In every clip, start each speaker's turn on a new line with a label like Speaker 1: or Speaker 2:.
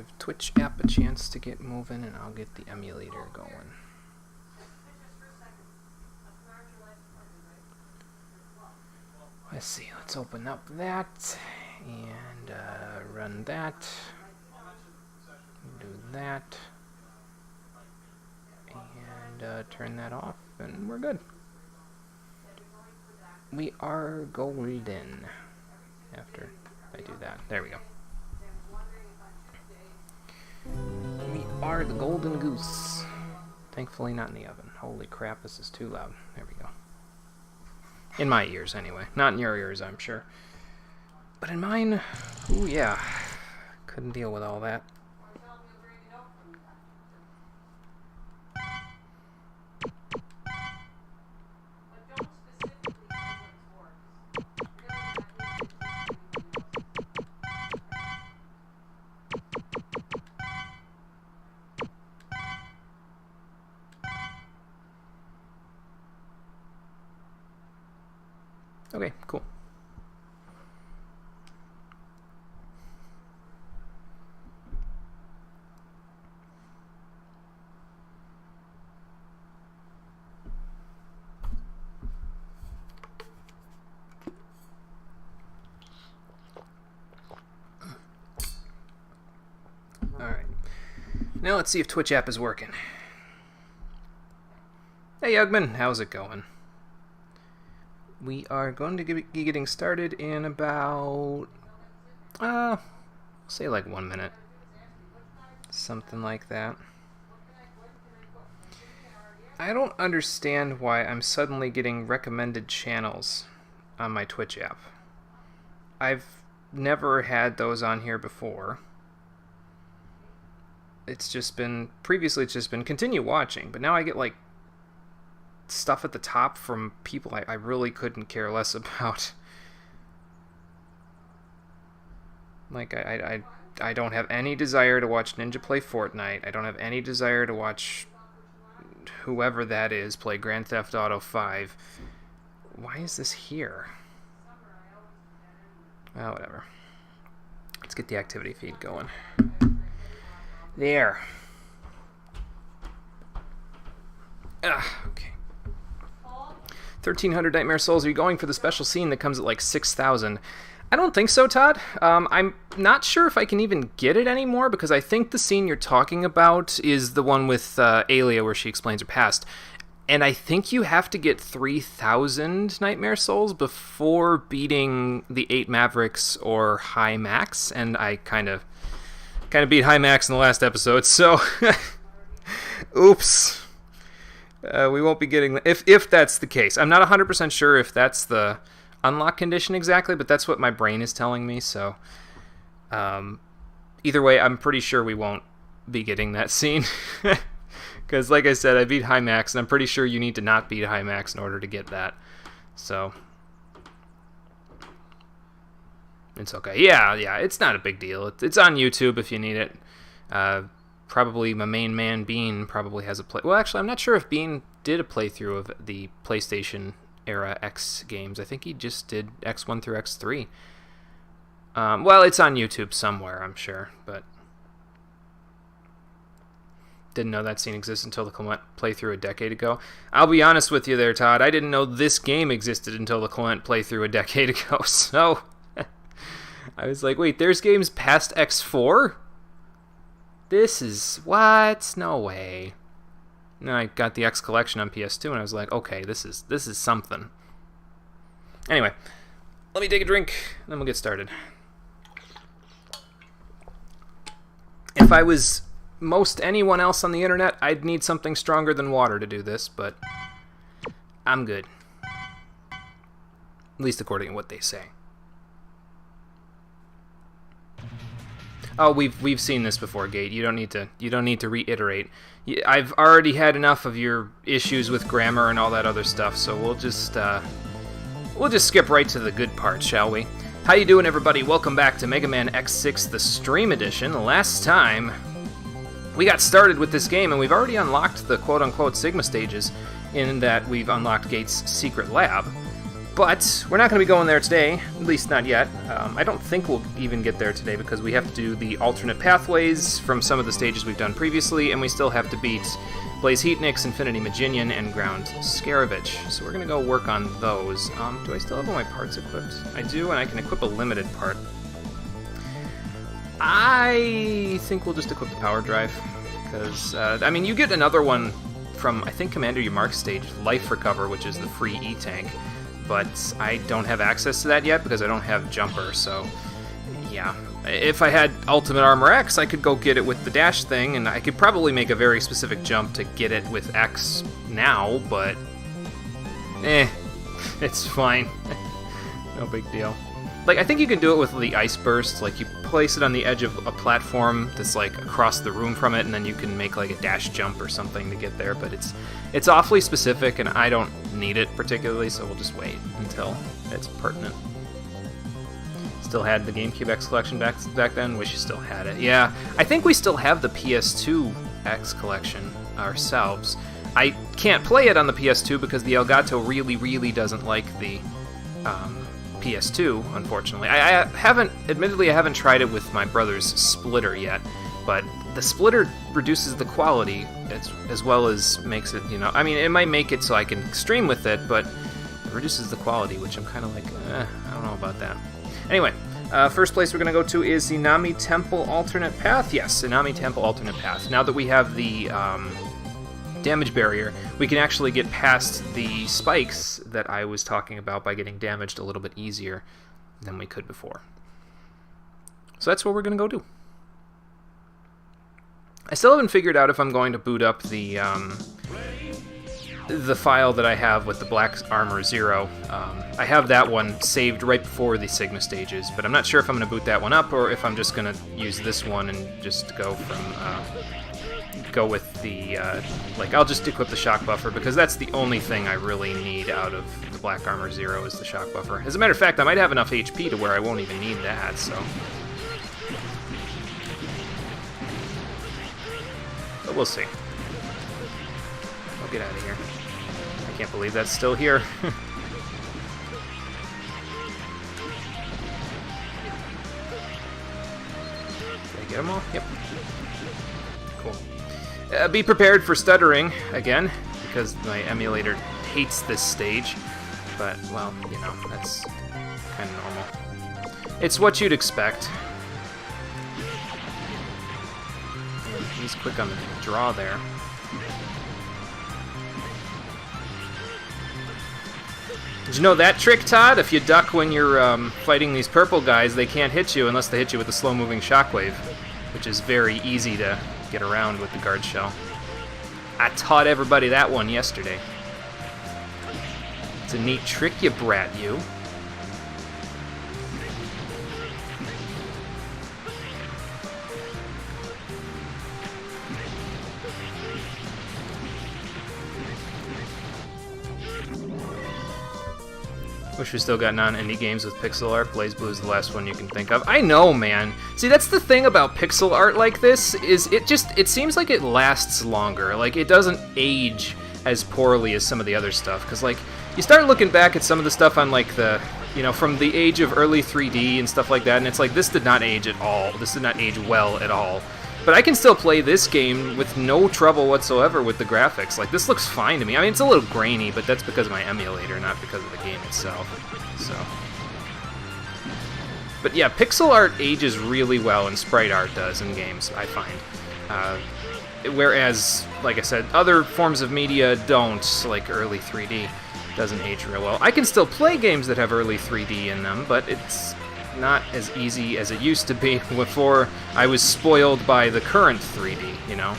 Speaker 1: give Twitch app a chance to get moving, and I'll get the emulator going. Let's see, let's open up that, and run that, do that, and turn that off, and we're good. We are golden after I do that. There we go. We are the golden goose. Thankfully not in the oven. Holy crap, this is too loud. There we go. In my ears, anyway. Not in your ears, I'm sure. But in mine, ooh yeah. Couldn't deal with all that. Okay, cool. Alright. Now let's see if Twitch app is working. Hey Ugman, how's it going? We are going to be getting started in about, say like 1 minute. Something like that. I don't understand why I'm suddenly getting recommended channels on my Twitch app. I've never had those on here before. Previously it's just been continue watching, but now I get like stuff at the top from people I really couldn't care less about. Like, I don't have any desire to watch Ninja play Fortnite. I don't have any desire to watch whoever that is play Grand Theft Auto 5. Why is this here? Well, whatever. Let's get the activity feed going. There. Okay. 1,300 Nightmare Souls. Are you going for the special scene that comes at like 6,000? I don't think so, Todd. I'm not sure if I can even get it anymore, because I think the scene you're talking about is the one with Alia where she explains her past. And I think you have to get 3,000 Nightmare Souls before beating the 8 Mavericks or High Max, and I kind of beat High Max in the last episode, so oops. We won't be getting... If that's the case. I'm not 100% sure if that's the unlock condition exactly, but that's what my brain is telling me, so... either way, I'm pretty sure we won't be getting that scene. Because, like I said, I beat High Max, and I'm pretty sure you need to not beat High Max in order to get that. So... it's okay. Yeah, it's not a big deal. It's on YouTube if you need it. Probably my main man, Bean, probably has a play... Well, actually, I'm not sure if Bean did a playthrough of the PlayStation era X games. I think he just did X1 through X3. Well, it's on YouTube somewhere, I'm sure, but... didn't know that scene existed until the Clement playthrough a decade ago. I'll be honest with you there, Todd. I didn't know this game existed until the Clement playthrough a decade ago, so... I was like, wait, there's games past X4? This is... what? No way. And then I got the X Collection on PS2, and I was like, okay, this is something. Anyway, let me take a drink, and then we'll get started. If I was most anyone else on the internet, I'd need something stronger than water to do this, but I'm good. At least according to what they say. Oh, we've seen this before, Gate. You don't need to reiterate. I've already had enough of your issues with grammar and all that other stuff, so we'll just skip right to the good part, shall we? How you doing, everybody? Welcome back to Mega Man X6, the Stream Edition. Last time, we got started with this game, and we've already unlocked the quote-unquote Sigma stages, in that we've unlocked Gate's secret lab. But we're not going to be going there today, at least not yet. I don't think we'll even get there today because we have to do the alternate pathways from some of the stages we've done previously, and we still have to beat Blaze Heatnix, Infinity Maginian, and Ground Scaravich. So we're going to go work on those. Do I still have all my parts equipped? I do, and I can equip a limited part. I think we'll just equip the power drive, because, I mean, you get another one from, I think, Commander Umark's stage, Life Recover, which is the free E-Tank, but I don't have access to that yet because I don't have Jumper, so, yeah. If I had Ultimate Armor X, I could go get it with the dash thing, and I could probably make a very specific jump to get it with X now, but, it's fine. No big deal. Like, I think you can do it with the Ice Burst. Like, you place it on the edge of a platform that's, like, across the room from it, and then you can make, like, a dash jump or something to get there. But it's awfully specific, and I don't need it particularly, so we'll just wait until it's pertinent. Still had the GameCube X collection back then. Wish you still had it. Yeah, I think we still have the PS2 X collection ourselves. I can't play it on the PS2 because the Elgato really, really doesn't like the PS2, unfortunately. I haven't tried it with my brother's splitter yet, but the splitter reduces the quality as well as makes it, you know, I mean, it might make it so I can stream with it, but it reduces the quality, which I'm kind of like, I don't know about that. Anyway, first place we're going to go to is Inami Temple Alternate Path. Yes, Inami Temple Alternate Path. Now that we have the damage barrier, we can actually get past the spikes that I was talking about by getting damaged a little bit easier than we could before. So that's what we're going to go do. I still haven't figured out if I'm going to boot up the file that I have with the Black Armor Zero. I have that one saved right before the Sigma stages, but I'm not sure if I'm going to boot that one up or if I'm just going to use this one and just go with the, like, I'll just equip the shock buffer, because that's the only thing I really need out of the Black Armor Zero is the shock buffer. As a matter of fact, I might have enough HP to where I won't even need that, so. But we'll see. I'll get out of here. I can't believe that's still here. Did I get them all? Yep. Cool. Be prepared for stuttering again, because my emulator hates this stage. But, well, you know, that's kind of normal. It's what you'd expect. And he's quick on the draw there. Did you know that trick, Todd? If you duck when you're fighting these purple guys, they can't hit you unless they hit you with a slow-moving shockwave, which is very easy to get around with the guard shell. I taught everybody that one yesterday. It's a neat trick, you brat, you. Wish we still got non-indie games with pixel art. BlazBlue is the last one you can think of. I know, man. See, that's the thing about pixel art like this, is it seems like it lasts longer. Like, it doesn't age as poorly as some of the other stuff. Because, like, you start looking back at some of the stuff on, like, the, you know, from the age of early 3D and stuff like that, and it's like, this did not age at all. This did not age well at all. But I can still play this game with no trouble whatsoever with the graphics. Like, this looks fine to me. I mean, it's a little grainy, but that's because of my emulator, not because of the game itself. So. But yeah, pixel art ages really well, and sprite art does in games, I find. Whereas, like I said, other forms of media don't, like early 3D doesn't age real well. I can still play games that have early 3D in them, but it's not as easy as it used to be before I was spoiled by the current 3D, you know?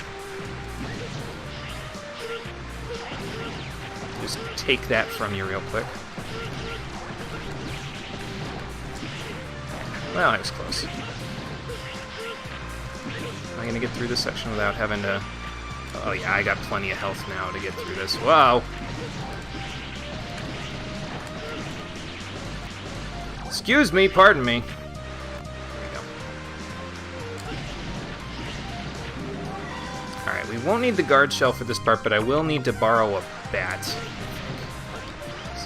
Speaker 1: Just take that from you real quick. Well, I was close. Am I gonna get through this section without having to... Oh yeah, I got plenty of health now to get through this. Wow! Excuse me, pardon me. There we go. Alright, we won't need the guard shell for this part, but I will need to borrow a bat. So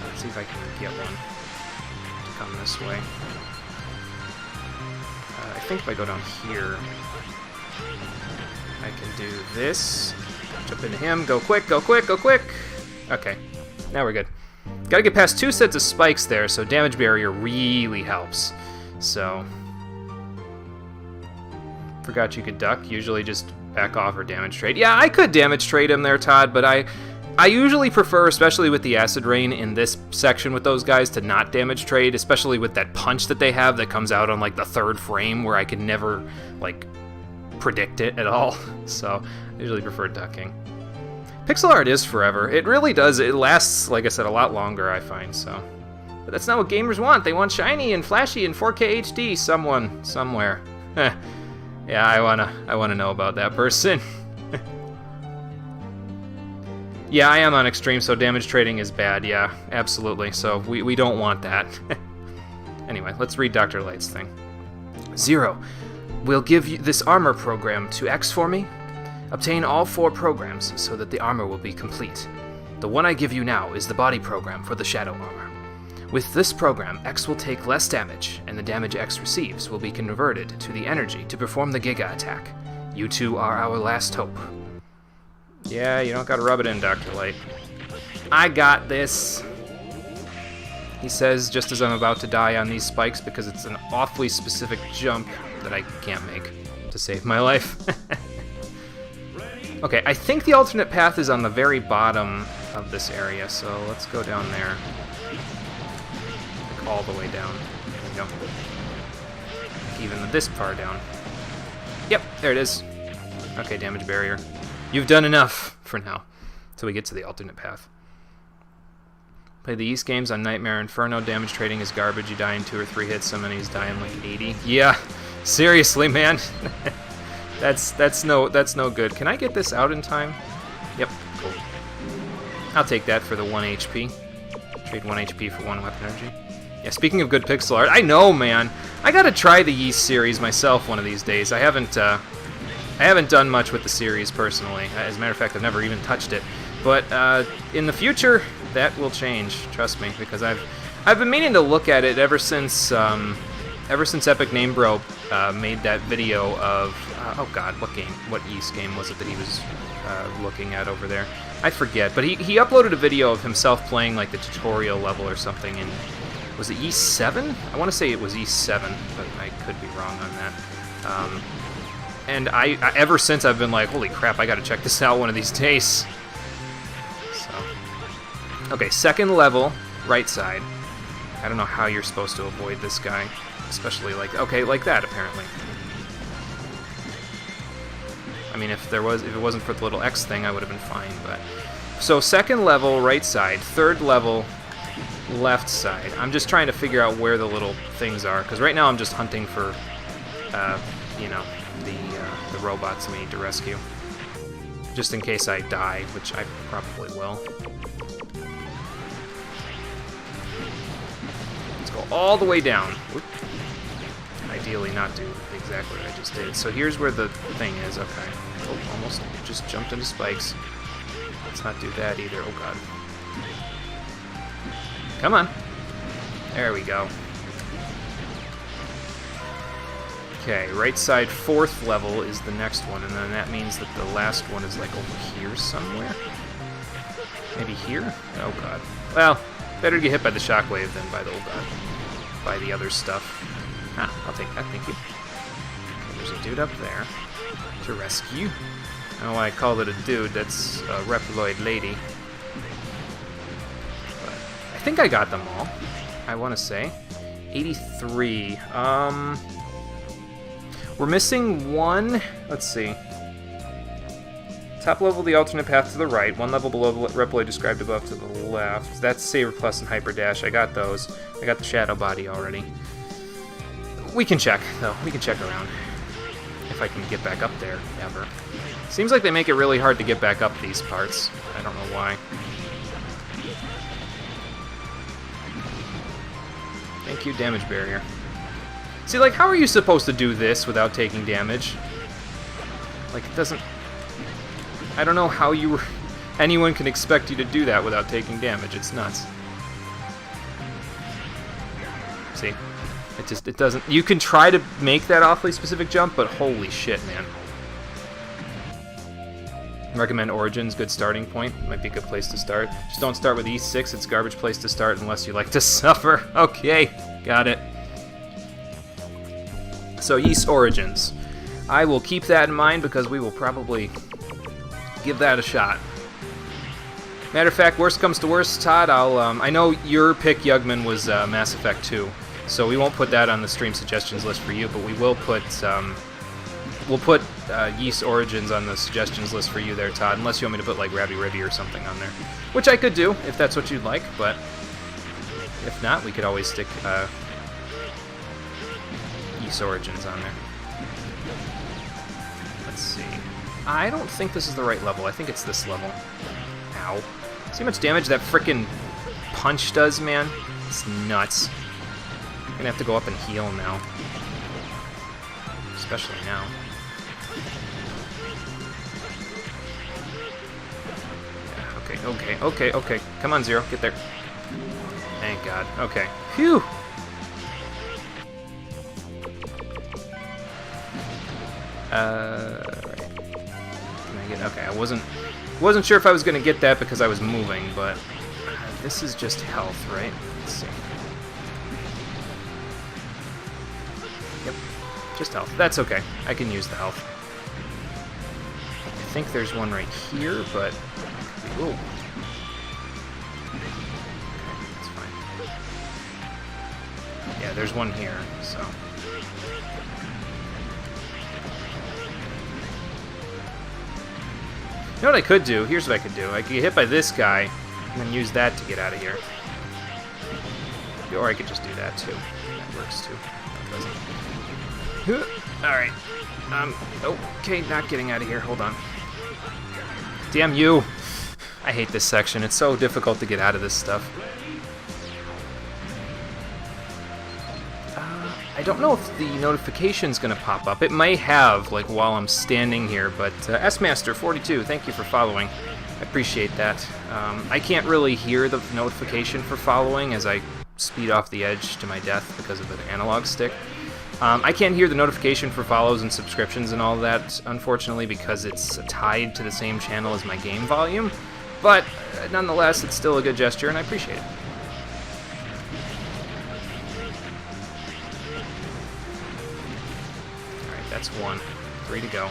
Speaker 1: let's see if I can get one to come this way. I think if I go down here, I can do this. Jump into him, go quick, go quick, go quick! Okay, now we're good. Gotta get past 2 sets of spikes there, so damage barrier really helps. So, forgot you could duck. Usually just back off or damage trade. Yeah, I could damage trade him there, Todd, but I usually prefer, especially with the Acid Rain in this section with those guys, to not damage trade, especially with that punch that they have that comes out on like the 3rd frame where I can never like predict it at all. So I usually prefer ducking. Pixel art is forever. It really does. It lasts, like I said, a lot longer, I find, so. But that's not what gamers want. They want shiny and flashy and 4K HD. Someone, somewhere. Yeah, I wanna know about that person. Yeah, I am on Xtreme, so damage trading is bad. Yeah, absolutely. So we don't want that. Anyway, let's read Dr. Light's thing. 0. We'll give you this armor program to X for me. Obtain all 4 programs so that the armor will be complete. The one I give you now is the body program for the Shadow armor. With this program, X will take less damage, and the damage X receives will be converted to the energy to perform the Giga attack. You two are our last hope. Yeah, you don't gotta rub it in, Dr. Light. I got this. He says just as I'm about to die on these spikes because it's an awfully specific jump that I can't make to save my life. Okay, I think the alternate path is on the very bottom of this area, so let's go down there. Like all the way down. There we go. Even this far down. Yep, there it is. Okay, damage barrier. You've done enough for now, till we get to the alternate path. Play the East games on Nightmare Inferno. Damage trading is garbage. You die in 2 or 3 hits. Somebody's dying like 80. Yeah, seriously, man. that's no good. Can I get this out in time? Yep, cool. I'll take that for the 1 HP. Trade 1 HP for 1 weapon energy. Yeah, speaking of good pixel art, I know, man. I gotta try the Yeast series myself one of these days. I haven't done much with the series personally. As a matter of fact, I've never even touched it. But in the future, that will change. Trust me, because I've been meaning to look at it ever since Epic Name Bro made that video of oh god, what Yeast game was it that he was looking at over there? I forget, but he uploaded a video of himself playing like the tutorial level or something. And was it Yeast 7? I want to say it was Yeast 7, but I could be wrong on that. And I ever since I've been like, holy crap, I gotta check this out one of these days. So, okay, 2nd level, right side. I don't know how you're supposed to avoid this guy, especially like that apparently. I mean, if it wasn't for the little X thing, I would have been fine. But so 2nd level, right side. 3rd level, left side. I'm just trying to figure out where the little things are, because right now I'm just hunting for, you know, the robots I need to rescue. Just in case I die, which I probably will. Let's go all the way down. Whoop. Ideally not do exactly what I just did. So here's where the thing is. Okay. Oh, almost just jumped into spikes. Let's not do that either. Oh god. Come on. There we go. Okay, right side 4th level is the next one, and then that means that the last one is like over here somewhere. Maybe here? Oh god. Well, better get hit by the shockwave than by the by the other stuff. Ah, I'll take that, thank you. Okay, there's a dude up there to rescue. I don't know why I called it a dude, that's a Reploid lady. But I think I got them all, I want to say. 83. We're missing one. Let's see. Top level, the alternate path to the right. 1 level below the Reploid described above to the left. That's Saber Plus and Hyper Dash. I got those. I got the Shadow Body already. We can check, though. We can check around. If I can get back up there, ever. Seems like they make it really hard to get back up these parts. I don't know why. Thank you, damage barrier. See, like, how are you supposed to do this without taking damage? Like, it doesn't... I don't know how anyone can expect you to do that without taking damage. It's nuts. See? It doesn't... You can try to make that awfully specific jump, but holy shit, man. Recommend Origins, good starting point. Might be a good place to start. Just don't start with E6, it's a garbage place to start unless you like to suffer. Okay, got it. So, Ys Origins. I will keep that in mind because we will probably give that a shot. Matter of fact, worst comes to worst, Todd, I know your pick, Yugman, was Mass Effect 2, so we won't put that on the stream suggestions list for you, but we will put... We'll put Ys Origins on the suggestions list for you there, Todd, unless you want me to put, like, Rabby Ribby or something on there. Which I could do, if that's what you'd like, but if not, we could always stick Ys Origins on there. Let's see. I don't think this is the right level. I think it's this level. Ow. See how much damage that frickin' punch does, man? It's nuts. I'm gonna have to go up and heal now. Especially now. Okay. Come on, Zero. Get there. Thank God. Okay. Phew! Right. Can I get... Okay, I wasn't sure if I was gonna get that because I was moving, but... this is just health, right? Let's see. Yep. Just health. That's okay. I can use the health. I think there's one right here, but... Ooh. Okay, that's fine. Yeah, there's one here, so... You know what I could do? Here's what I could do. I could get hit by this guy, and then use that to get out of here. Or I could just do that, too. That works, too. That doesn't... Alright. Okay, not getting out of here. Hold on. Damn you! I hate this section. It's so difficult to get out of this stuff. I don't know if the notification's gonna pop up. It may have, like, while I'm standing here, but S-Master42, thank you for following. I appreciate that. I can't really hear the notification for following as I speed off the edge to my death because of the analog stick. I can't hear the notification for follows and subscriptions and all that, unfortunately, because it's tied to the same channel as my game volume. But, nonetheless, it's still a good gesture, and I appreciate it. Alright, that's one. 3 to go.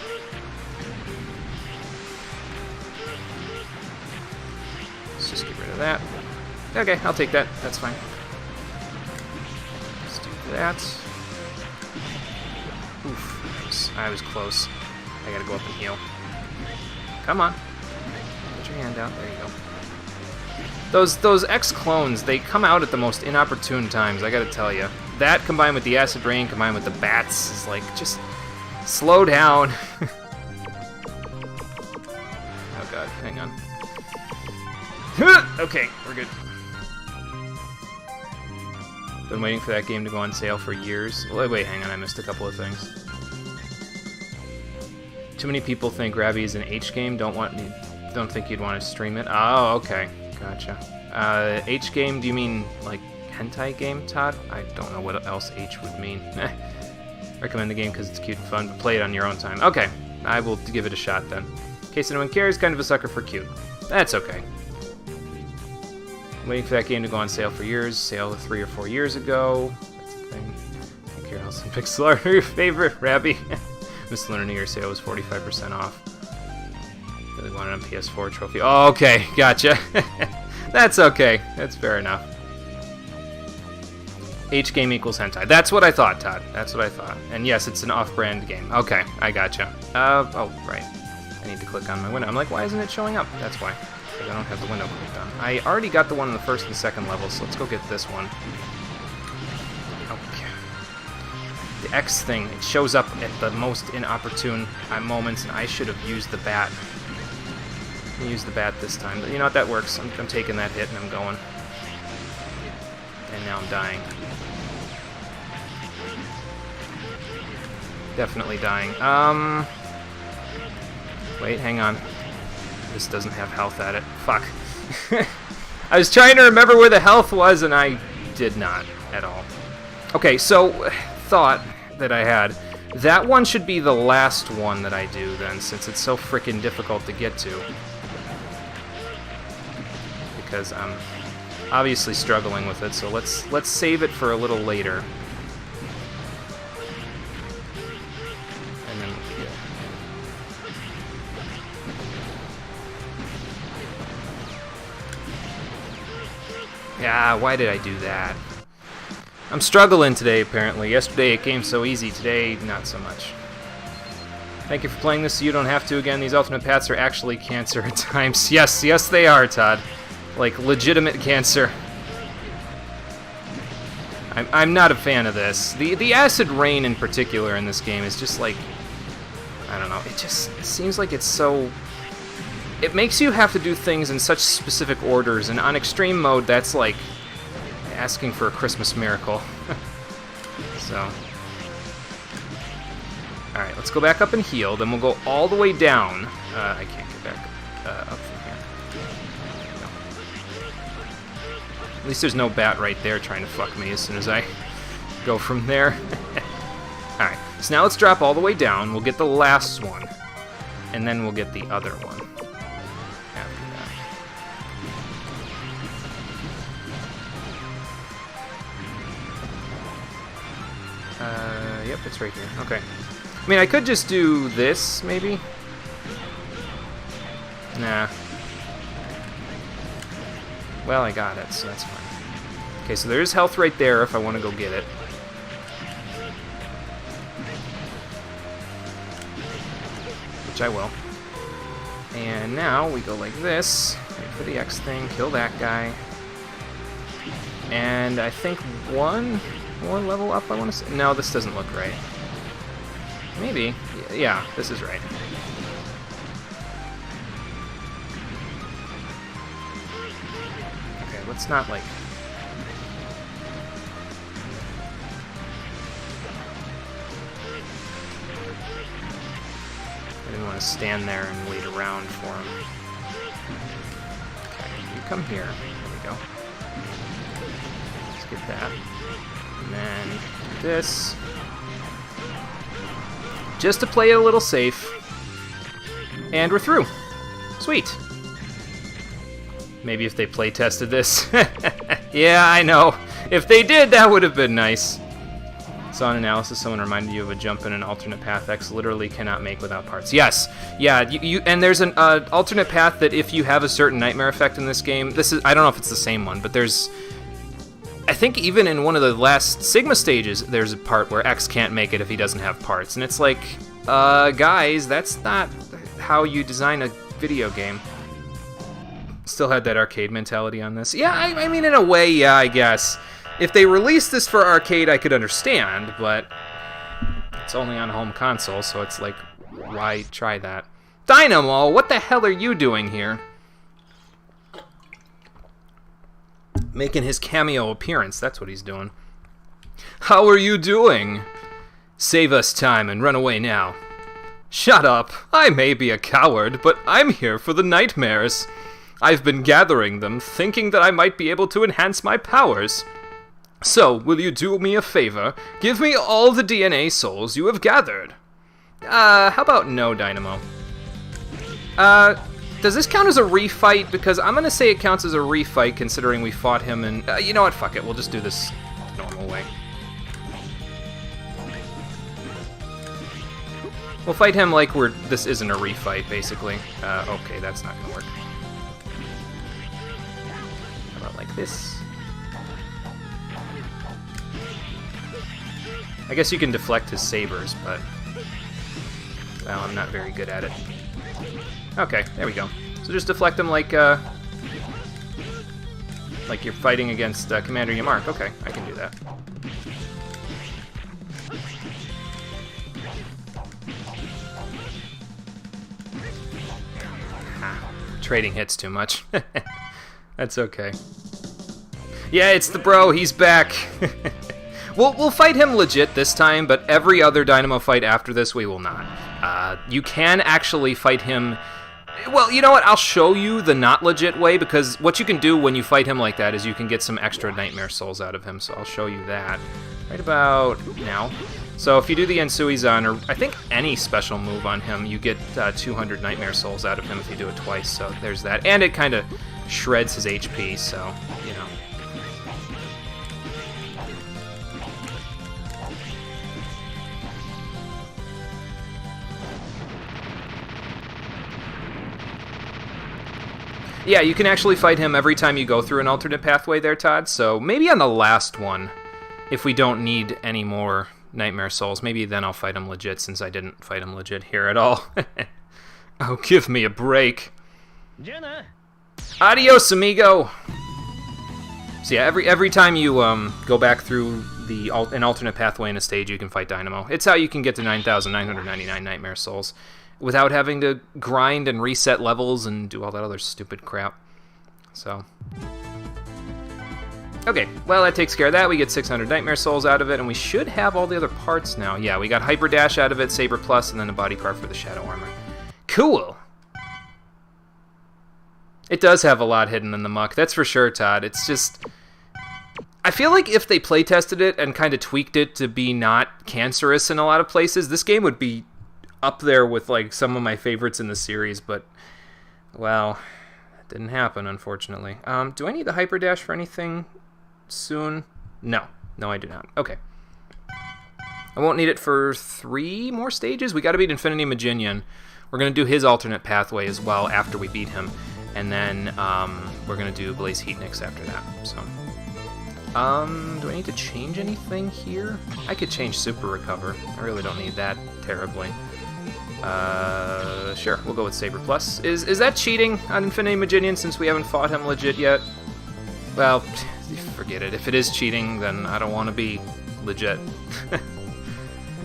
Speaker 1: Let's just get rid of that. Okay, I'll take that. That's fine. Let's do that. Oof. I was close. I gotta go up and heal. Come on. Put your hand out. There you go. Those X clones, they come out at the most inopportune times, I gotta tell you. That combined with the acid rain, combined with the bats, is like, just slow down. Oh god, hang on. Okay, we're good. Been waiting for that game to go on sale for years. Wait, hang on, I missed a couple of things. Too many people think Rabby is an H game. Don't think you'd want to stream it. Oh, okay, gotcha. H game? Do you mean like hentai game, Todd? I don't know what else H would mean. Recommend the game because it's cute and fun, but play it on your own time. Okay, I will give it a shot then. In case anyone cares, kind of a sucker for cute. That's okay. Waiting for that game to go on sale for years. Sale 3 or 4 years ago. That's the thing. Take your house and pixel art are your favorite, Rabby. This Lunar New Year sale was 45% off. Really wanted on PS4 trophy. Oh, okay, gotcha. That's okay. That's fair enough. H game equals hentai. That's what I thought, Todd. That's what I thought. And yes, it's an off-brand game. Okay, I gotcha. Oh, right. I need to click on my window. I'm like, why isn't it showing up? That's why. Because I don't have the window clicked on. I already got the one on the first and second level, so let's go get this one. Okay. The X thing, it shows up at the most inopportune moments, and I should have used the bat. I'm gonna use the bat this time, but you know what, that works. I'm taking that hit and I'm going. And now I'm dying. Definitely dying. Wait, hang on. This doesn't have health at it. Fuck. I was trying to remember where the health was, and I did not at all. Okay, so, thought that I had. That one should be the last one that I do, then, since it's so frickin' difficult to get to. Because I'm obviously struggling with it, so let's save it for a little later. And then... Yeah, why did I do that? I'm struggling today, apparently. Yesterday it came so easy, today not so much. Thank you for playing this so you don't have to again. These alternate paths are actually cancer at times. Yes, yes they are, Todd. Like, legitimate cancer. I'm not a fan of this. The acid rain in particular in this game is just like... I don't know, it just seems like it's so... It makes you have to do things in such specific orders, and on extreme mode that's like... asking for a Christmas miracle. So. Alright, let's go back up and heal, then we'll go all the way down. I can't get back up from here. There we go. At least there's no bat right there trying to fuck me as soon as I go from there. Alright, so now let's drop all the way down. We'll get the last one. And then we'll get the other one. Yep, it's right here. Okay. I mean, I could just do this, maybe? Nah. Well, I got it, so that's fine. Okay, so there's health right there if I want to go get it. Which I will. And now we go like this. Wait for the X thing, kill that guy. And I think one more level up, I want to say. No, this doesn't look right. Maybe. Yeah, this is right. Okay, let's not, like... I didn't want to stand there and wait around for him. Okay, you come here. There we go. Let's get that. And then do this. Just to play it a little safe. And we're through. Sweet. Maybe if they play tested this. Yeah, I know. If they did, that would have been nice. Saw an analysis, someone reminded you of a jump in an alternate path X literally cannot make without parts. Yes, yeah, and there's an alternate path that if you have a certain nightmare effect in this game, this is, I don't know if it's the same one, but there's, I think even in one of the last Sigma stages, there's a part where X can't make it if he doesn't have parts, and it's like, guys, that's not how you design a video game. Still had that arcade mentality on this. Yeah, I mean, in a way, yeah, I guess. If they released this for arcade, I could understand, but it's only on home console, so it's like, why try that? Dynamo, what the hell are you doing here? Making his cameo appearance, that's what he's doing. How are you doing? Save us time and run away now. Shut up, I may be a coward, but I'm here for the nightmares. I've been gathering them, thinking that I might be able to enhance my powers. So, will you do me a favor? Give me all the DNA souls you have gathered. How about no, Dynamo? Does this count as a refight? Because I'm gonna say it counts as a refight, considering we fought him and... you know what, fuck it, we'll just do this the normal way. We'll fight him like this isn't a refight, basically. Okay, that's not gonna work. How about like this? I guess you can deflect his sabers, but... well, I'm not very good at it. Okay, there we go. So just deflect him like you're fighting against Commander Yamark. Okay, I can do that. Trading hits too much. That's okay. Yeah, it's the bro, he's back. We'll fight him legit this time, but every other Dynamo fight after this, we will not. You can actually fight him Well, you know what? I'll show you the not legit way, because what you can do when you fight him like that is you can get some extra Nightmare Souls out of him, so I'll show you that right about now. So if you do the Ensuizan, or I think any special move on him, you get 200 Nightmare Souls out of him if you do it twice, so there's that. And it kind of shreds his HP, so, you know. Yeah, you can actually fight him every time you go through an alternate pathway there, Todd, so maybe on the last one, if we don't need any more Nightmare Souls, maybe then I'll fight him legit, since I didn't fight him legit here at all. Oh, give me a break. Jenna. Adios, amigo! So yeah, every time you go back through an alternate pathway in a stage, you can fight Dynamo. It's how you can get to 9,999 Nightmare Souls without having to grind and reset levels and do all that other stupid crap. So, okay, well, that takes care of that. We get 600 Nightmare Souls out of it, and we should have all the other parts now. Yeah, we got Hyper Dash out of it, Saber Plus, and then a body part for the Shadow Armor. Cool! It does have a lot hidden in the muck, that's for sure, Todd. It's just, I feel like if they playtested it and kind of tweaked it to be not cancerous in a lot of places, this game would be up there with like some of my favorites in the series, but, well, that didn't happen, unfortunately. Do I need the Hyper Dash for anything soon? No, I do not. Okay. I won't need it for 3 more stages. We gotta beat Infinity Maginian. We're gonna do his alternate pathway as well after we beat him, and then we're gonna do Blaze Heatnix after that, so. Do I need to change anything here? I could change Super Recover. I really don't need that terribly. Sure, we'll go with Saber Plus. Is that cheating on Infinity Maginian since we haven't fought him legit yet? Well, forget it. If it is cheating, then I don't want to be legit.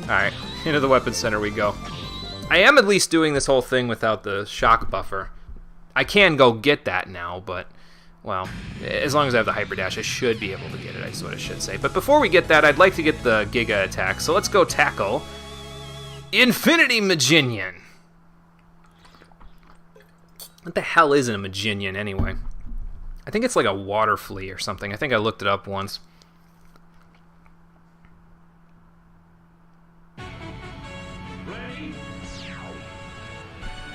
Speaker 1: Alright, into the Weapons Center we go. I am at least doing this whole thing without the shock buffer. I can go get that now, but, well, as long as I have the Hyper Dash, I should be able to get it, that's what I should say. But before we get that, I'd like to get the Giga attack, so let's go tackle Infinity Maginian. What the hell is a Maginian, anyway? I think it's like a water flea or something. I think I looked it up once.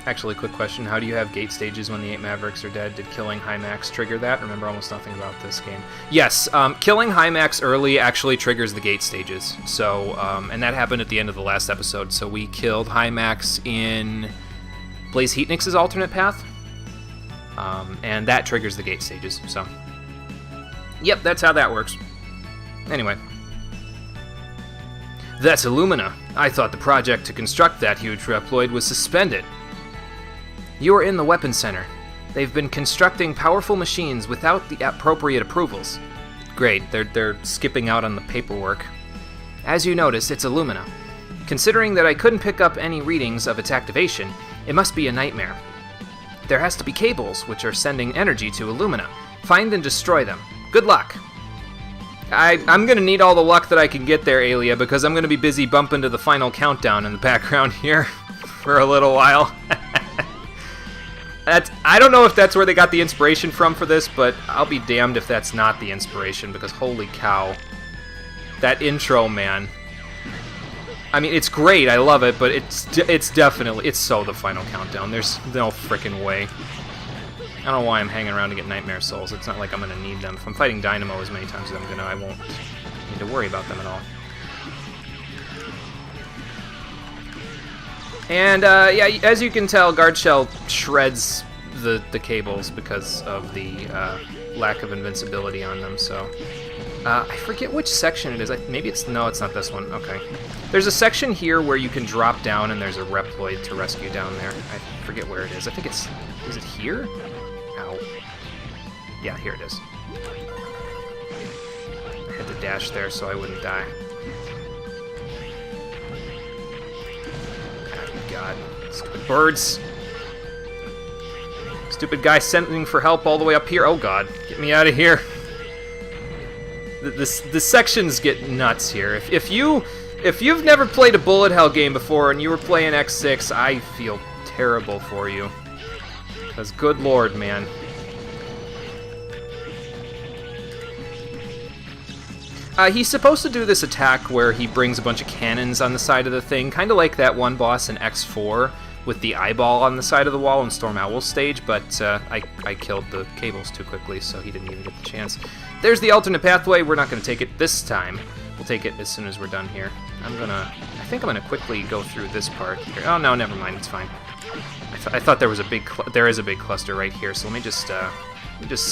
Speaker 1: Actually, quick question. How do you have gate stages when the 8 Mavericks are dead? Did killing Hymax trigger that? Remember almost nothing about this game. Yes, killing Hymax early actually triggers the gate stages. So, and that happened at the end of the last episode. So we killed Hymax in Blaze Heatnix's alternate path. And that triggers the gate stages, so. Yep, that's how that works. Anyway. That's Illumina. I thought the project to construct that huge Reploid was suspended. You are in the Weapons Center. They've been constructing powerful machines without the appropriate approvals. Great, they're skipping out on the paperwork. As you notice, it's Illumina. Considering that I couldn't pick up any readings of its activation, it must be a nightmare. There has to be cables which are sending energy to Illumina. Find and destroy them. Good luck. I'm going to need all the luck that I can get there, Aelia, because I'm going to be busy bumping to the final countdown in the background here for a little while. I don't know if that's where they got the inspiration from for this, but I'll be damned if that's not the inspiration, because holy cow. That intro, man. I mean, it's great, I love it, but it's definitely, it's so the final countdown. There's no freaking way. I don't know why I'm hanging around to get Nightmare Souls. It's not like I'm going to need them. If I'm fighting Dynamo as many times as I'm going to, I won't need to worry about them at all. And, yeah, as you can tell, Guard Shell shreds the cables because of the lack of invincibility on them, so. I forget which section it is. Maybe it's, no, it's not this one. Okay. There's a section here where you can drop down and there's a Reploid to rescue down there. I forget where it is. I think it's, is it here? Ow. Yeah, here it is. I had to dash there so I wouldn't die. Oh, God. Stupid birds. Stupid guy sending for help all the way up here. Oh, God. Get me out of here. The sections get nuts here. If you've never played a bullet hell game before and you were playing X6, I feel terrible for you. Because good lord, man. He's supposed to do this attack where he brings a bunch of cannons on the side of the thing, kind of like that one boss in X4 with the eyeball on the side of the wall in Storm Owl's stage, but I killed the cables too quickly, so he didn't even get the chance. There's the alternate pathway. We're not going to take it this time. We'll take it as soon as we're done here. I think I'm gonna quickly go through this part here. Oh no, never mind. It's fine. I thought there was a big. There is a big cluster right here. So let me just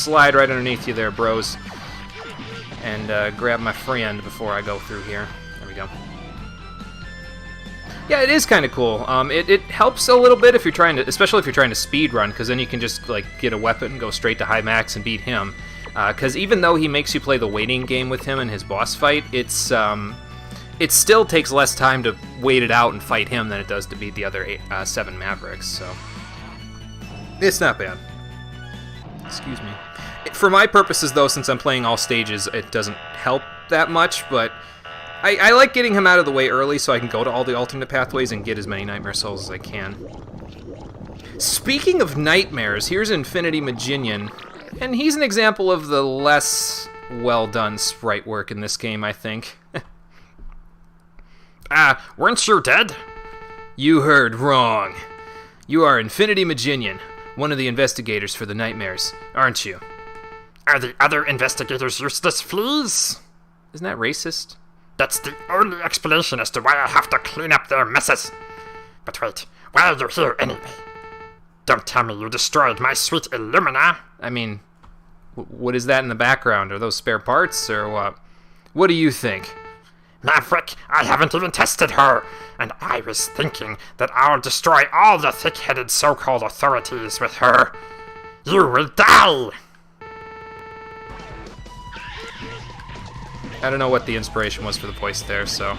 Speaker 1: slide right underneath you there, bros, and grab my friend before I go through here. There we go. Yeah, it is kind of cool. It helps a little bit if you're trying to, especially if you're trying to speed run, because then you can just like get a weapon, go straight to high max, and beat him. Because even though he makes you play the waiting game with him in his boss fight, it still takes less time to wait it out and fight him than it does to beat the other 7 Mavericks, so it's not bad. Excuse me. For my purposes, though, since I'm playing all stages, it doesn't help that much, but I like getting him out of the way early so I can go to all the alternate pathways and get as many Nightmare Souls as I can. Speaking of nightmares, here's Infinity Maginian, and he's an example of the less well-done sprite work in this game, I think. Weren't you dead? You heard wrong. You are Infinity Maginian, one of the investigators for the nightmares, aren't you?
Speaker 2: Are the other investigators useless fleas?
Speaker 1: Isn't that racist?
Speaker 2: That's the only explanation as to why I have to clean up their messes. But wait, why are you here anyway? Don't tell me you destroyed my sweet Illumina.
Speaker 1: I mean, what is that in the background? Are those spare parts, or what? What do you think?
Speaker 2: Maverick, I haven't even tested her, and I was thinking that I'll destroy all the thick-headed so-called authorities with her. You will die!
Speaker 1: I don't know what the inspiration was for the voice there, so...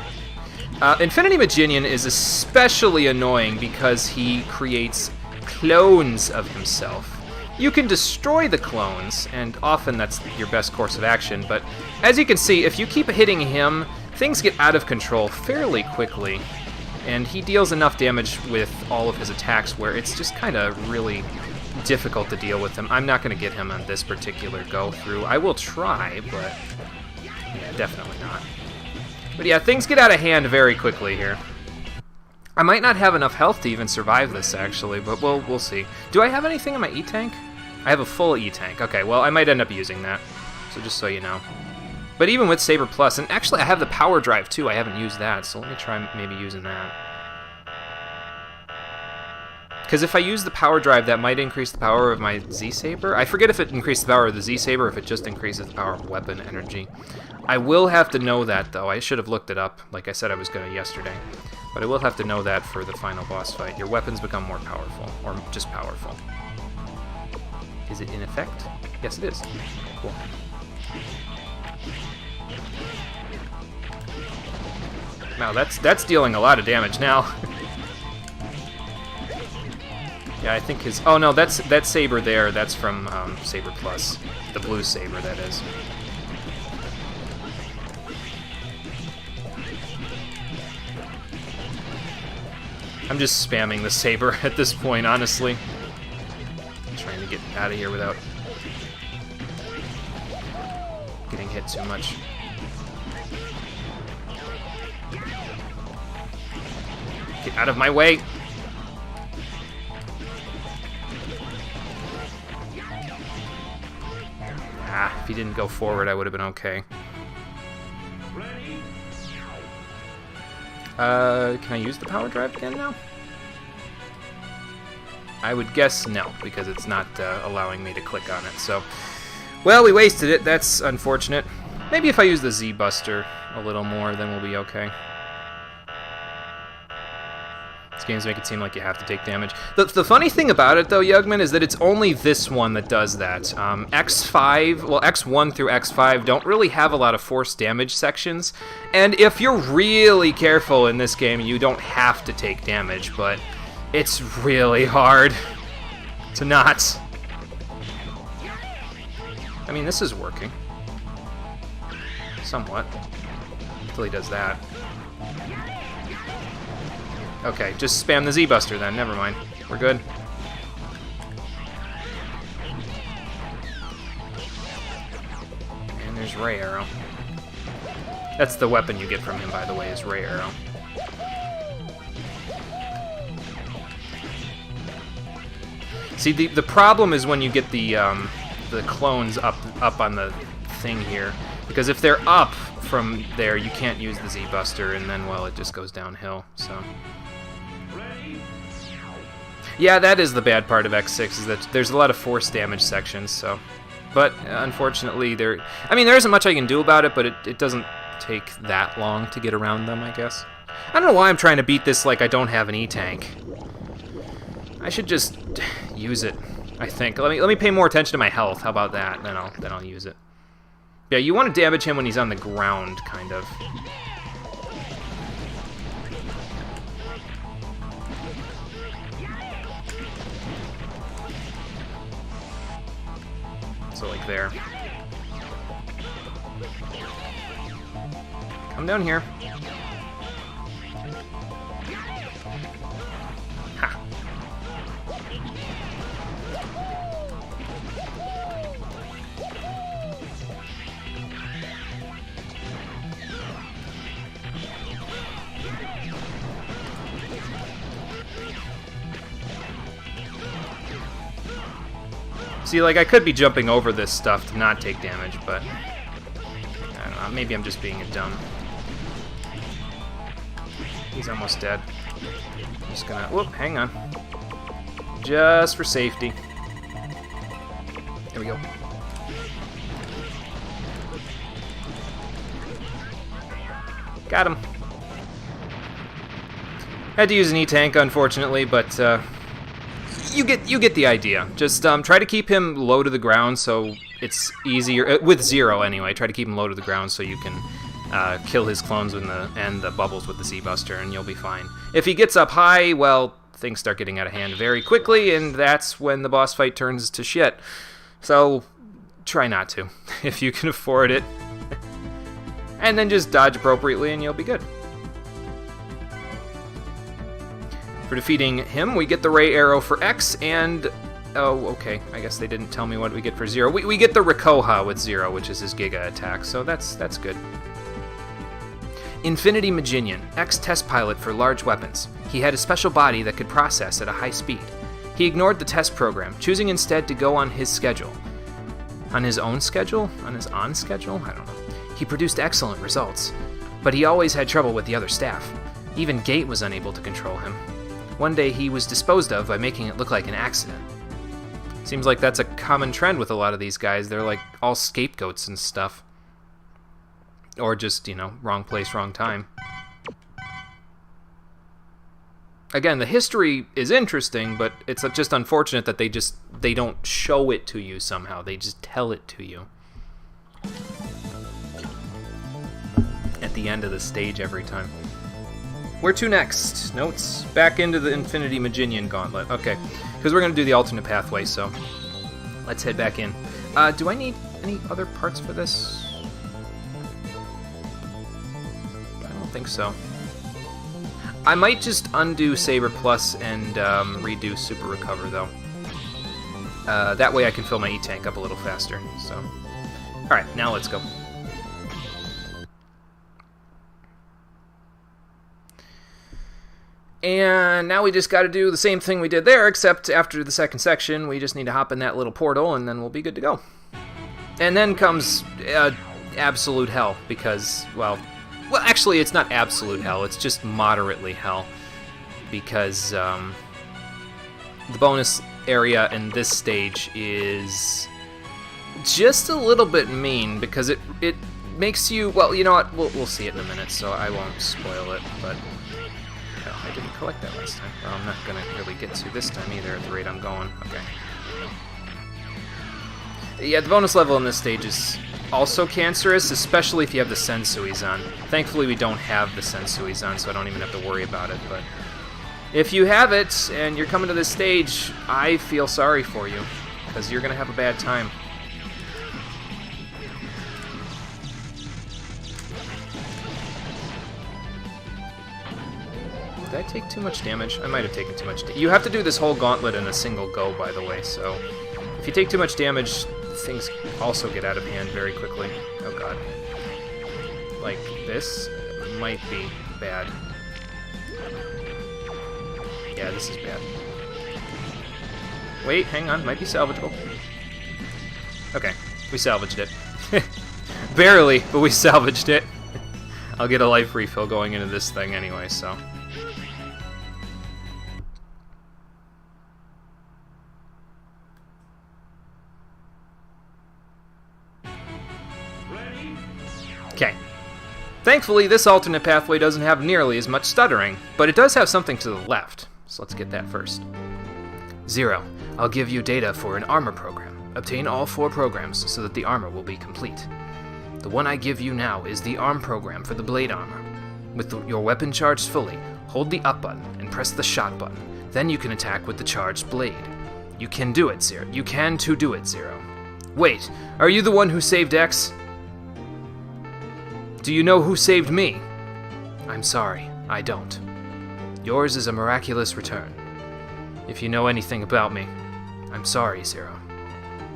Speaker 1: Infinity Maginian is especially annoying because he creates clones of himself. You can destroy the clones, and often that's your best course of action, but as you can see, if you keep hitting him, things get out of control fairly quickly, and he deals enough damage with all of his attacks where it's just kind of really difficult to deal with him. I'm not going to get him on this particular go-through. I will try, but yeah, definitely not. But yeah, things get out of hand very quickly here. I might not have enough health to even survive this, actually, but we'll see. Do I have anything in my E-Tank? I have a full E-Tank. Okay, well, I might end up using that, so just so you know. But even with Saber Plus, and actually I have the Power Drive too, I haven't used that, so let me try maybe using that. Because if I use the Power Drive, that might increase the power of my Z-Saber. I forget if it increases the power of the Z-Saber or if it just increases the power of weapon energy. I will have to know that, though. I should have looked it up, like I said I was going to yesterday. But I will have to know that for the final boss fight. Your weapons become more powerful, or just powerful. Is it in effect? Yes, it is. Cool. Wow, that's dealing a lot of damage now. Yeah, I think his... Oh no, that saber there, that's from Saber Plus. The blue saber, that is. I'm just spamming the saber at this point, honestly. I'm trying to get out of here without getting hit too much. Get out of my way! Ah, if he didn't go forward, I would have been okay. Can I use the power drive again now? I would guess no, because it's not allowing me to click on it, so... Well, we wasted it, that's unfortunate. Maybe if I use the Z-Buster a little more, then we'll be okay. These games make it seem like you have to take damage. The funny thing about it, though, Yugman, is that it's only this one that does that. X5, well, X1 through X5 don't really have a lot of force damage sections, and if you're really careful in this game, you don't have to take damage, but it's really hard to not. I mean, this is working. Somewhat. Until he does that. Okay, just spam the Z-Buster then, never mind. We're good. There's Ray Arrow. That's the weapon you get from him, by the way, is Ray Arrow. See, the problem is when you get the clones up on the thing here, because if they're up from there, you can't use the Z-Buster, and then, well, it just goes downhill, so... Yeah, that is the bad part of X6, is that there's a lot of force damage sections, so... But, unfortunately, I mean, there isn't much I can do about it, but it doesn't take that long to get around them, I guess. I don't know why I'm trying to beat this like I don't have an E-Tank. I should just use it, I think. Let me pay more attention to my health. How about that? Then I'll use it. Yeah, you want to damage him when he's on the ground, kind of. So, like there. Come down here. Ha. See, like, I could be jumping over this stuff to not take damage, but... I don't know, maybe I'm just being a dumb. He's almost dead. I'm just gonna... Whoop, hang on. Just for safety. There we go. Got him. Had to use an E-Tank, unfortunately, but you get the idea. Just try to keep him low to the ground so it's easier, with zero anyway. Try to keep him low to the ground so you can kill his clones and the bubbles with the Z-Buster, and you'll be fine. If he gets up high, well, things start getting out of hand very quickly, and that's when the boss fight turns to shit. So try not to, if you can afford it. And then just dodge appropriately and you'll be good. For defeating him, we get the Ray Arrow for X, and... Oh, okay, I guess they didn't tell me what we get for Zero. We get the Rikoha with Zero, which is his Giga attack, so that's good. Infinity Maginian, ex-test pilot for large weapons. He had a special body that could process at a high speed. He ignored the test program, choosing instead to go on his schedule. On his own schedule? On his on schedule? I don't know. He produced excellent results, but he always had trouble with the other staff. Even Gate was unable to control him. One day he was disposed of by making it look like an accident. Seems like that's a common trend with a lot of these guys. They're like all scapegoats and stuff. Or just, you know, wrong place, wrong time. Again, the history is interesting, but it's just unfortunate that they don't show it to you somehow. They just tell it to you at the end of the stage every time. Where to next? Notes? Back into the Infinity Maginian Gauntlet. Okay, because we're going to do the alternate pathway, so let's head back in. Do I need any other parts for this? I don't think so. I might just undo Saber Plus and redo Super Recover, though. That way I can fill my E-Tank up a little faster, so... Alright, now let's go. And now we just got to do the same thing we did there, except after the second section, we just need to hop in that little portal, and then we'll be good to go. And then comes absolute hell, because, well, actually, it's not absolute hell, it's just moderately hell, because the bonus area in this stage is just a little bit mean, because it makes you, well, you know what, we'll see it in a minute, so I won't spoil it, but... I didn't collect that last time. Well, I'm not going to really get to this time either at the rate I'm going. Okay. Yeah, the bonus level in this stage is also cancerous, especially if you have the Sensuis on. Thankfully, we don't have the Sensuis on, so I don't even have to worry about it. But if you have it, and you're coming to this stage, I feel sorry for you, because you're going to have a bad time. Did I take too much damage? I might have taken too much damage. You have to do this whole gauntlet in a single go, by the way, so if you take too much damage, things also get out of hand very quickly. Oh god. Like, this might be bad. Yeah, this is bad. Wait, hang on, might be salvageable. Okay, we salvaged it. Barely, but we salvaged it. I'll get a life refill going into this thing anyway, so... Okay. Thankfully, this alternate pathway doesn't have nearly as much stuttering, but it does have something to the left, so let's get that first. 0. I'll give you data for an armor program. Obtain all 4 programs so that the armor will be complete. The one I give you now is the arm program for the blade armor. With your weapon charged fully, hold the up button and press the shot button. Then you can attack with the charged blade. You can do it, Zero. You can to do it, Zero. Wait, are you the one who saved X? Do you know who saved me? I'm sorry, I don't. Yours is a miraculous return. If you know anything about me, I'm sorry, Zero.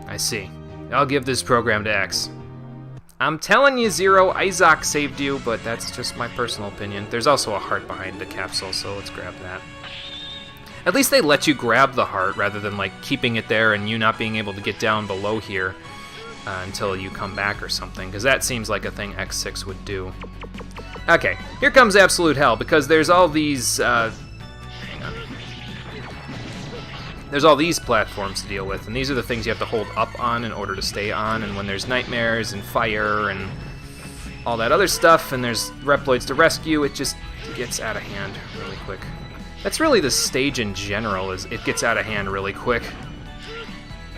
Speaker 1: I see. I'll give this program to X. I'm telling you, Zero, Isaac saved you, but that's just my personal opinion. There's also a heart behind the capsule, so let's grab that. At least they let you grab the heart rather than, like, keeping it there and you not being able to get down below here until you come back or something, because that seems like a thing X6 would do. Okay, here comes absolute hell, because there's all these, hang on. There's all these platforms to deal with, and these are the things you have to hold up on in order to stay on, and when there's nightmares and fire and all that other stuff, and there's Reploids to rescue, it just gets out of hand really quick. That's really the stage in general, is it gets out of hand really quick.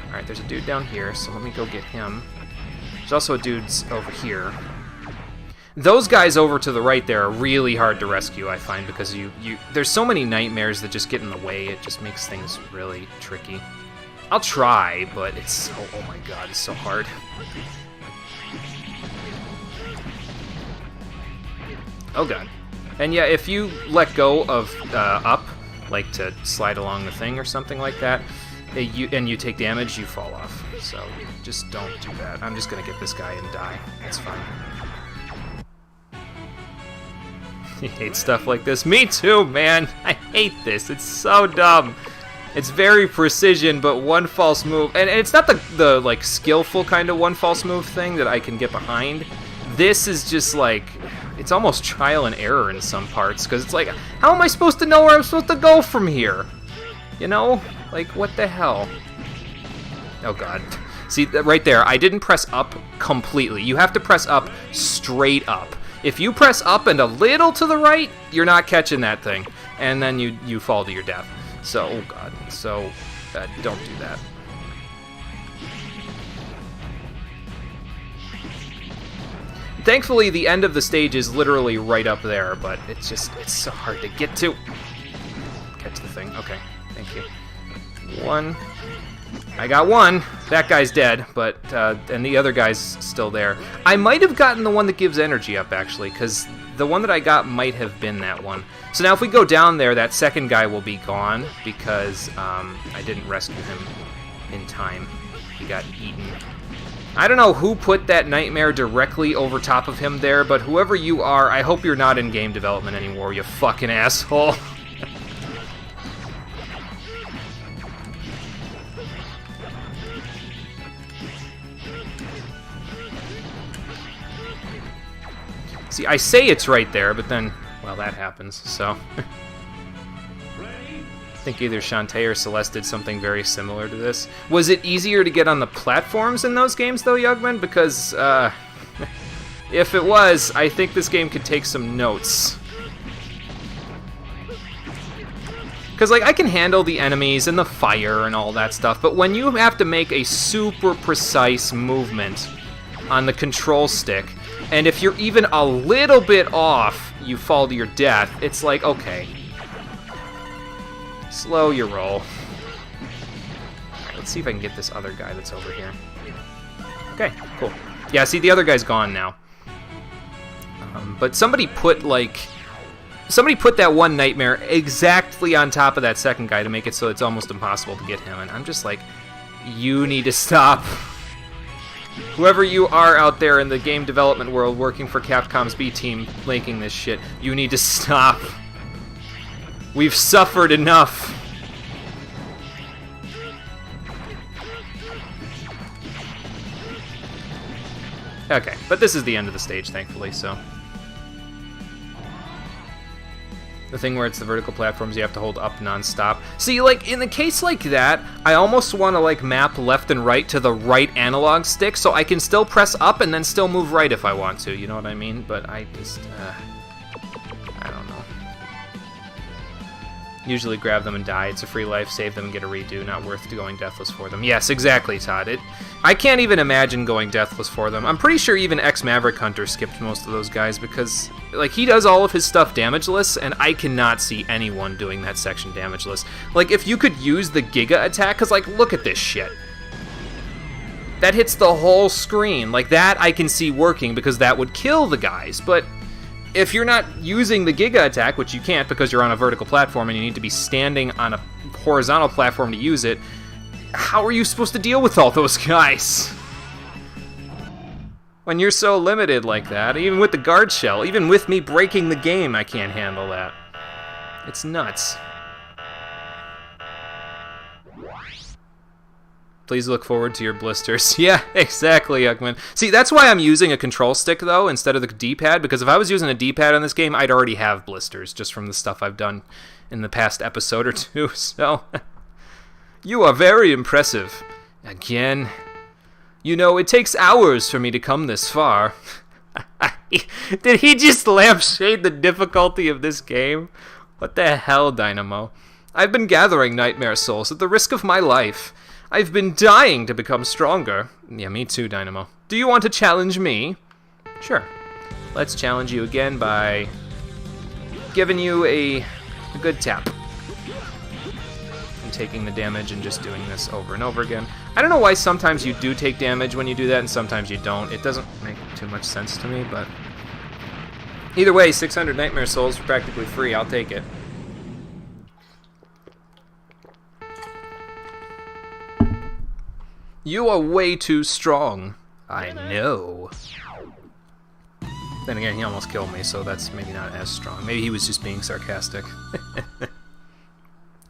Speaker 1: Alright, there's a dude down here, so let me go get him. There's also a dude over here. Those guys over to the right there are really hard to rescue, I find, because there's so many nightmares that just get in the way, it just makes things really tricky. I'll try, but it's so, oh my god, it's so hard. Oh god. And yeah, if you let go of up, like to slide along the thing or something like that, and you take damage, you fall off. So just don't do that. I'm just gonna get this guy and die. That's fine. He hates stuff like this. Me too, man. I hate this. It's so dumb. It's very precision, but one false move, and it's not the like skillful kind of one false move thing that I can get behind. This is just like, it's almost trial and error in some parts, because it's like, how am I supposed to know where I'm supposed to go from here? You know? Like, what the hell? Oh god. See, right there, I didn't press up completely. You have to press up straight up. If you press up and a little to the right, you're not catching that thing. And then you fall to your death. So, oh god. So, don't do that. Thankfully, the end of the stage is literally right up there, but it's so hard to get to. Catch the thing. Okay, thank you. One. I got one. That guy's dead, but and the other guy's still there. I might have gotten the one that gives energy up, actually, because the one that I got might have been that one. So now if we go down there, that second guy will be gone, because I didn't rescue him in time. He got eaten. I don't know who put that nightmare directly over top of him there, but whoever you are, I hope you're not in game development anymore, you fucking asshole. See, I say it's right there, but then, well, that happens, so. I think either Shantae or Celeste did something very similar to this. Was it easier to get on the platforms in those games, though, Yugman? Because, if it was, I think this game could take some notes. Because, like, I can handle the enemies and the fire and all that stuff, but when you have to make a super precise movement on the control stick, and if you're even a little bit off, you fall to your death, it's like, okay. Slow your roll. Alright, let's see if I can get this other guy that's over here. Okay, cool. Yeah, see, the other guy's gone now. But somebody put that one nightmare exactly on top of that second guy to make it so it's almost impossible to get him, and I'm just like, you need to stop. Whoever you are out there in the game development world working for Capcom's B team making this shit, you need to stop. We've suffered enough. Okay, but this is the end of the stage, thankfully, so. The thing where it's the vertical platforms you have to hold up non-stop. See, like, in the case like that, I almost want to, like, map left and right to the right analog stick so I can still press up and then still move right if I want to, you know what I mean? But I just, I don't know. Usually grab them and die. It's a free life. Save them and get a redo. Not worth going deathless for them. Yes, exactly, Todd. I can't even imagine going deathless for them. I'm pretty sure even Maverick Hunter skipped most of those guys because, like, he does all of his stuff damageless, and I cannot see anyone doing that section damageless. Like, if you could use the Giga attack, because, like, look at this shit. That hits the whole screen. Like, that I can see working because that would kill the guys, but if you're not using the Giga attack, which you can't because you're on a vertical platform and you need to be standing on a horizontal platform to use it, how are you supposed to deal with all those guys? When you're so limited like that, even with the guard shell, even with me breaking the game, I can't handle that. It's nuts. Please look forward to your blisters. Yeah, exactly, Yuckman. See, that's why I'm using a control stick, though, instead of the D-pad, because if I was using a D-pad on this game, I'd already have blisters, just from the stuff I've done in the past episode or two, so... You are very impressive. Again. You know, it takes hours for me to come this far. Did he just lampshade the difficulty of this game? What the hell, Dynamo? I've been gathering Nightmare Souls at the risk of my life. I've been dying to become stronger. Yeah, me too, Dynamo. Do you want to challenge me? Sure. Let's challenge you again by giving you a good tap. And taking the damage and just doing this over and over again. I don't know why sometimes you do take damage when you do that and sometimes you don't. It doesn't make too much sense to me, but... Either way, 600 Nightmare Souls for practically free. I'll take it. You are way too strong. I know. Then again, he almost killed me, so that's maybe not as strong. Maybe he was just being sarcastic.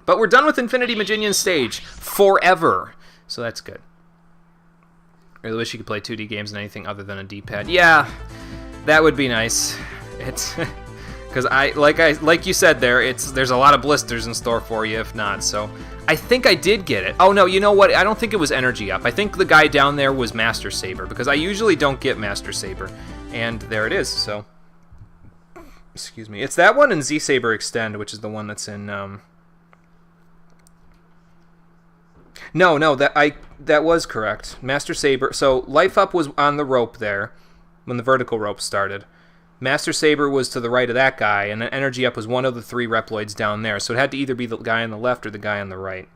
Speaker 1: But we're done with Infinity Maginian stage. Forever. So that's good. I really wish you could play 2D games on anything other than a D-pad. Yeah, that would be nice. It's... Because like you said there's a lot of blisters in store for you if not, so... I think I did get it. Oh no, you know what? I don't think it was Energy Up. I think the guy down there was Master Saber, because I usually don't get Master Saber. And there it is, so... Excuse me. It's that one and Z-Saber Extend, which is the one that's in, No, that was correct. Master Saber... So, Life Up was on the rope there, when the vertical rope started. Master Saber was to the right of that guy, and then Energy Up was one of the 3 Reploids down there, so it had to either be the guy on the left or the guy on the right.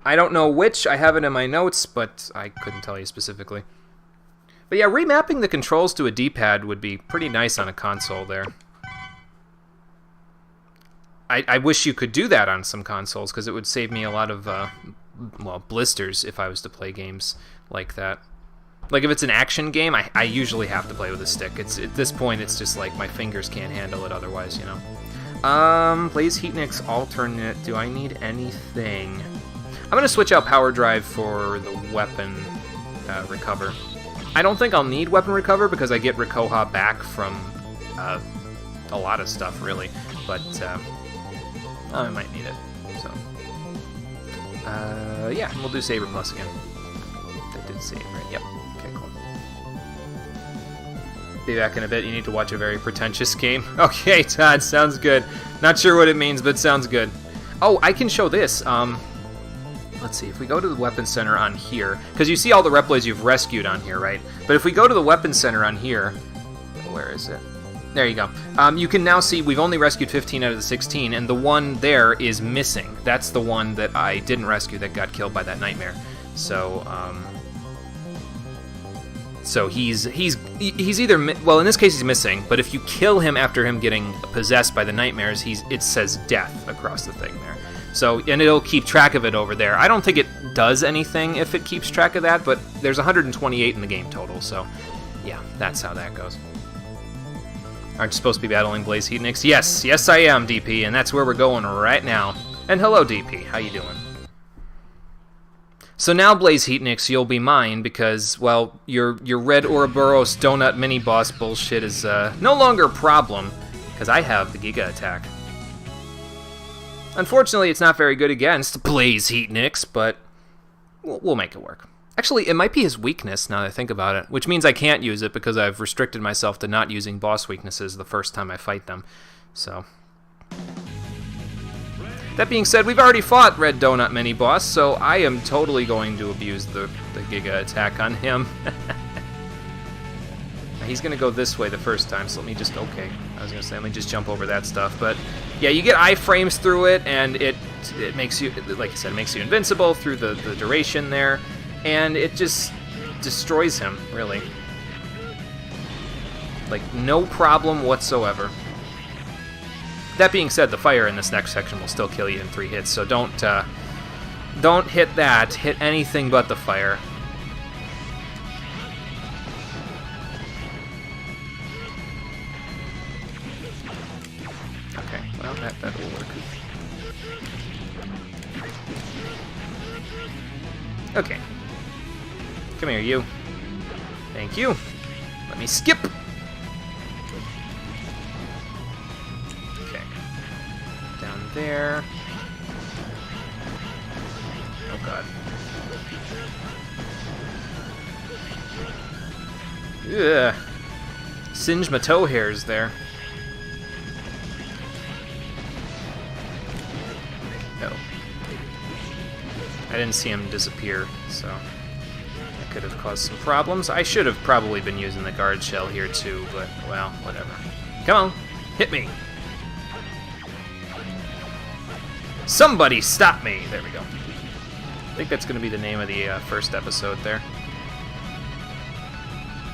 Speaker 1: I don't know which, I have it in my notes, but I couldn't tell you specifically. But yeah, remapping the controls to a D-pad would be pretty nice on a console there. I wish you could do that on some consoles, because it would save me a lot of, well, blisters if I was to play games like that. Like, if it's an action game, I usually have to play with a stick. At this point, it's just like my fingers can't handle it otherwise, you know. Blaze Heatnik's alternate. Do I need anything? I'm going to switch out Power Drive for the weapon recover. I don't think I'll need weapon recover because I get Rikoha back from a lot of stuff, really. But I might need it. So, yeah, we'll do Saber Plus again. That did save, right? Yep. Okay, cool. Be back in a bit. You need to watch a very pretentious game. Okay, Todd, sounds good. Not sure what it means, but sounds good. Oh, I can show this. Let's see. If we go to the Weapons Center on here, because you see all the Reploids you've rescued on here, right? But if we go to the Weapons Center on here, where is it? There you go. You can now see we've only rescued 15 out of the 16, and the one there is missing. That's the one that I didn't rescue that got killed by that nightmare. So, so he's either well, in this case he's missing, but if you kill him after him getting possessed by the nightmares, it says death across the thing there. So, and it'll keep track of it over there. I don't think it does anything if it keeps track of that, but there's 128 in the game total, so yeah, that's how that goes. Aren't you supposed to be battling Blaze Heatnix? Yes I am, DP, and that's where we're going right now. And hello, DP, how you doing? So now, Blaze Heatnix, you'll be mine because, well, your red Ouroboros donut mini-boss bullshit is no longer a problem, because I have the Giga attack. Unfortunately, it's not very good against Blaze Heatnix, but we'll make it work. Actually, it might be his weakness, now that I think about it, which means I can't use it because I've restricted myself to not using boss weaknesses the first time I fight them, so... That being said, we've already fought Red Donut Mini-Boss, so I am totally going to abuse the Giga attack on him. He's going to go this way the first time, so let me just... Okay, I was going to say, let me just jump over that stuff. But, yeah, you get iframes through it, and it makes you, like I said, it makes you invincible through the duration there, and it just destroys him, really. Like, no problem whatsoever. That being said, the fire in this next section will still kill you in 3 hits, so don't hit that. Hit anything but the fire. Okay, well, that will work. Okay. Come here, you. Thank you. Let me skip. There. Oh god. Ugh. Singe my toe hairs there. No. I didn't see him disappear, so that could have caused some problems. I should have probably been using the guard shell here too, but well, whatever. Come on, hit me. Somebody stop me! There we go. I think that's going to be the name of the first episode there.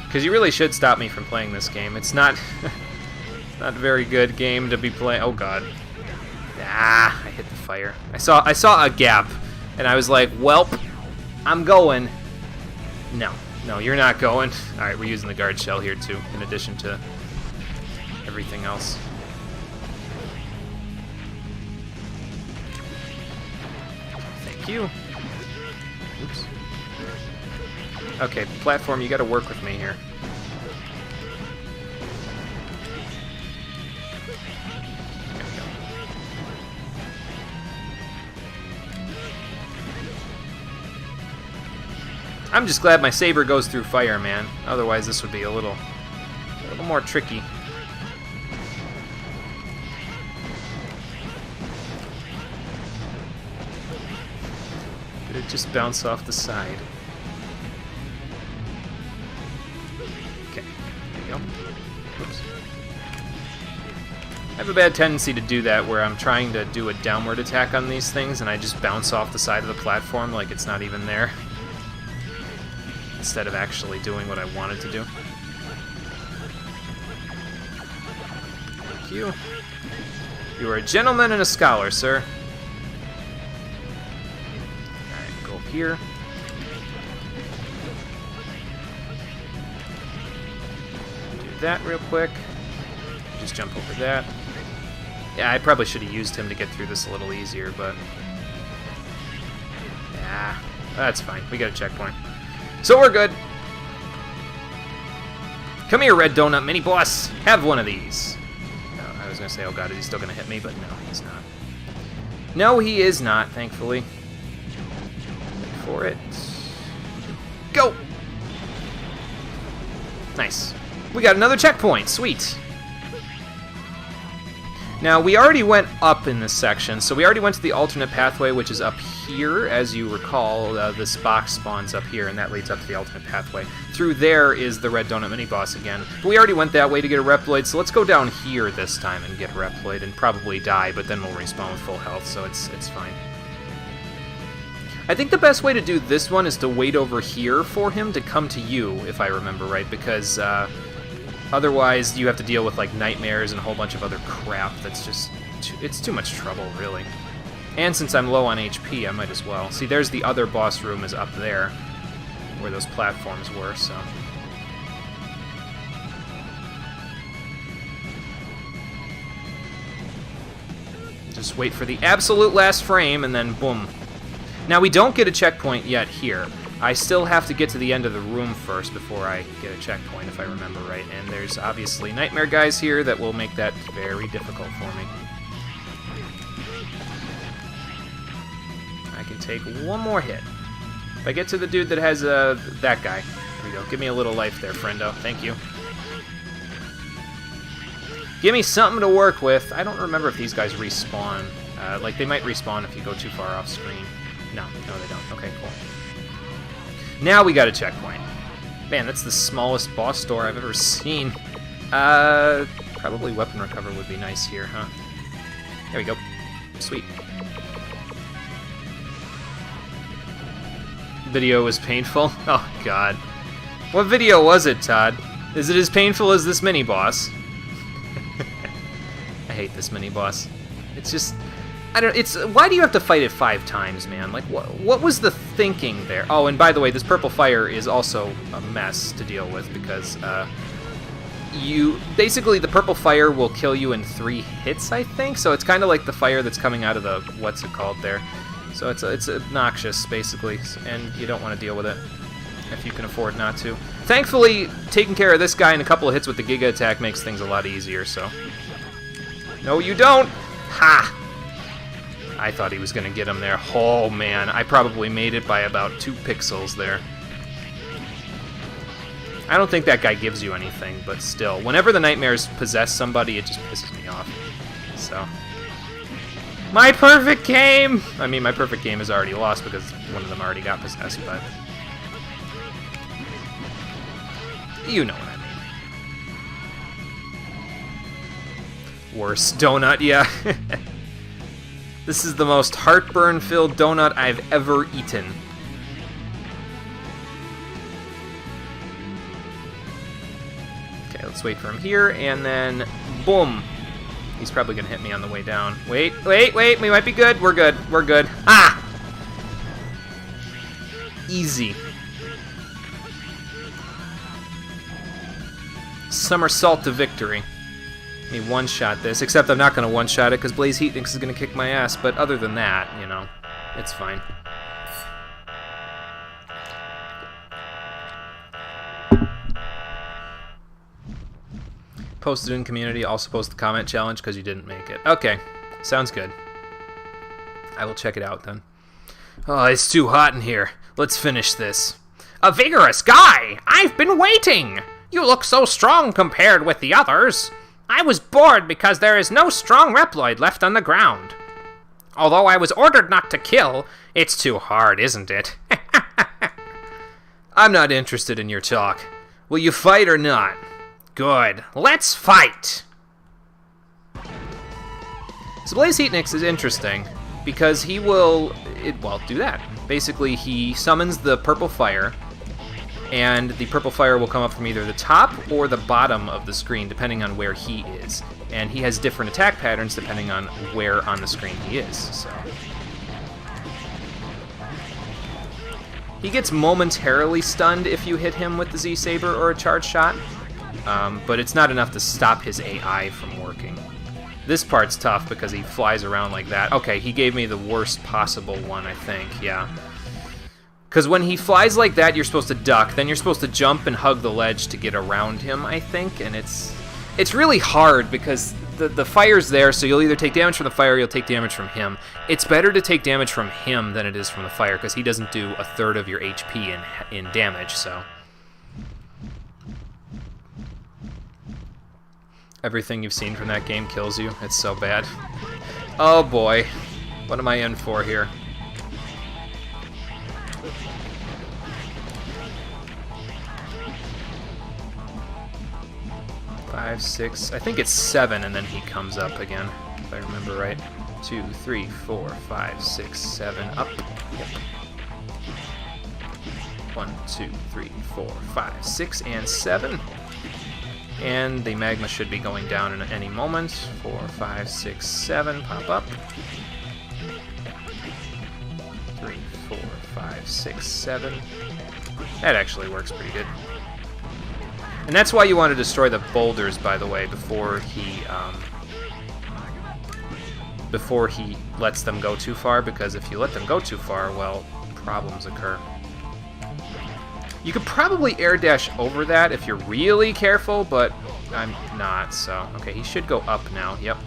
Speaker 1: Because you really should stop me from playing this game. It's not, not a very good game to be playing. Oh god. Ah, I hit the fire. I saw a gap, and I was like, welp, I'm going. No, you're not going. Alright, we're using the guard shell here too, in addition to everything else. You. Oops. Okay, platform, you gotta work with me here. There we go. I'm just glad my saber goes through fire, man. Otherwise, this would be a little more tricky. It just bounced off the side. Okay, there you go. Oops. I have a bad tendency to do that where I'm trying to do a downward attack on these things and I just bounce off the side of the platform like it's not even there. Instead of actually doing what I wanted to do. Thank you. You are a gentleman and a scholar, sir. Here. Do that real quick. Just jump over that. Yeah, I probably should have used him to get through this a little easier, but... Yeah, that's fine. We got a checkpoint. So we're good. Come here, Red Donut Mini-Boss. Have one of these. No, I was going to say, oh god, is he still going to hit me? But no, he's not. No, he is not, thankfully. For it. Go! Nice. We got another checkpoint. Sweet. Now, we already went up in this section, so we already went to the alternate pathway, which is up here. As you recall, this box spawns up here, and that leads up to the alternate pathway. Through there is the Red Donut Mini-Boss again. But we already went that way to get a Reploid, so let's go down here this time and get a Reploid and probably die, but then we'll respawn with full health, so it's fine. I think the best way to do this one is to wait over here for him to come to you, if I remember right, because otherwise you have to deal with like nightmares and a whole bunch of other crap that's just it's too much trouble, really. And since I'm low on HP, I might as well. See, there's the other boss room is up there, where those platforms were, so... Just wait for the absolute last frame, and then boom. Now, we don't get a checkpoint yet here. I still have to get to the end of the room first before I get a checkpoint, if I remember right. And there's obviously nightmare guys here that will make that very difficult for me. I can take one more hit. If I get to the dude that has that guy. There we go. Give me a little life there, friendo. Thank you. Give me something to work with. I don't remember if these guys respawn. Like, they might respawn if you go too far off screen. No, they don't. Okay, cool. Now we got a checkpoint. Man, that's the smallest boss door I've ever seen. Probably weapon recover would be nice here, huh? There we go. Sweet. Video was painful? Oh, God. What video was it, Todd? Is it as painful as this mini-boss? I hate this mini-boss. It's just... I don't... It's... Why do you have to fight it 5 times, man? Like, what was the thinking there? Oh, and by the way, this purple fire is also a mess to deal with because, you... Basically, the purple fire will kill you in 3 hits, I think? So it's kind of like the fire that's coming out of the... What's it called there? So it's obnoxious, basically, and you don't want to deal with it if you can afford not to. Thankfully, taking care of this guy in a couple of hits with the Giga attack makes things a lot easier, so... No, you don't! Ha! I thought he was going to get him there. Oh, man. I probably made it by about 2 pixels there. I don't think that guy gives you anything, but still. Whenever the nightmares possess somebody, it just pisses me off. So... My perfect game! I mean, my perfect game is already lost because one of them already got possessed, but... You know what I mean. Worse donut, yeah. This is the most heartburn-filled donut I've ever eaten. Okay, let's wait for him here, and then... Boom! He's probably going to hit me on the way down. Wait, we might be good. We're good. Ah! Easy. Somersault to victory. Let me one-shot this, except I'm not going to one-shot it because Blaze Heatnix is going to kick my ass, but other than that, you know, it's fine. Posted in community, also post the comment challenge because you didn't make it. Okay, sounds good. I will check it out then. Oh, it's too hot in here. Let's finish this.
Speaker 2: A vigorous guy! I've been waiting! You look so strong compared with the others. I was bored because there is no strong Reploid left on the ground. Although I was ordered not to kill, it's too hard, isn't it?
Speaker 1: I'm not interested in your talk. Will you fight or not?
Speaker 2: Good. Let's fight!
Speaker 1: So Blaze Heatnix is interesting because he will, do that. Basically, he summons the purple fire, and the purple fire will come up from either the top or the bottom of the screen, depending on where he is. And he has different attack patterns depending on where on the screen he is, so... He gets momentarily stunned if you hit him with the Z-Saber or a charge shot. But it's not enough to stop his AI from working. This part's tough because he flies around like that. Okay, he gave me the worst possible one, I think, yeah. Because when he flies like that, you're supposed to duck, then you're supposed to jump and hug the ledge to get around him, I think, and it's really hard because the fire's there, so you'll either take damage from the fire or you'll take damage from him. It's better to take damage from him than it is from the fire, because he doesn't do a third of your HP in damage, so... Everything you've seen from that game kills you. It's so bad. Oh boy. What am I in for here? Five, 6, I think it's 7, and then he comes up again, if I remember right. 2, 3, 4, 5, 6, 7, up. Yep. 1, 2, 3, 4, 5, 6, and 7. And the magma should be going down in any moment. 4, 5, 6, 7, pop up. 5, 6, 7. That actually works pretty good. And that's why you want to destroy the boulders, by the way, before he lets them go too far, because if you let them go too far, well, problems occur. You could probably air dash over that if you're really careful, but I'm not, so... Okay, he should go up now, yep.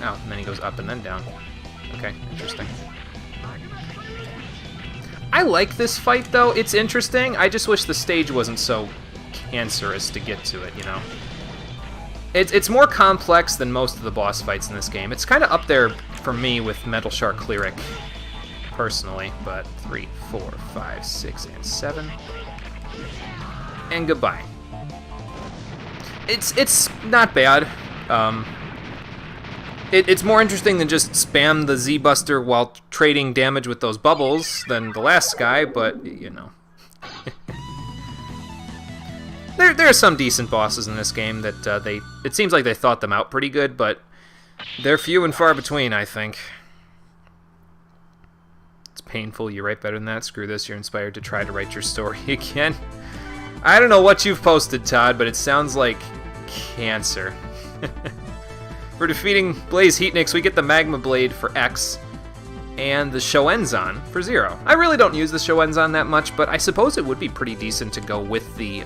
Speaker 1: Oh, and then he goes up and then down. Okay, interesting. I like this fight, though. It's interesting. I just wish the stage wasn't so cancerous to get to it, you know? It's more complex than most of the boss fights in this game. It's kind of up there for me with Metal Shark Cleric, personally, but 3, 4, 5, 6, and 7. And goodbye. It's not bad. It's more interesting than just spam the Z-Buster while trading damage with those bubbles than the last guy, but, you know. There are some decent bosses in this game that it seems like they thought them out pretty good, but they're few and far between, I think. It's painful. You write better than that. Screw this. You're inspired to try to write your story again. I don't know what you've posted, Todd, but it sounds like cancer. For defeating Blaze Heatnix, we get the Magma Blade for X and the Shoenzan for 0. I really don't use the Shoenzan that much, but I suppose it would be pretty decent to go with the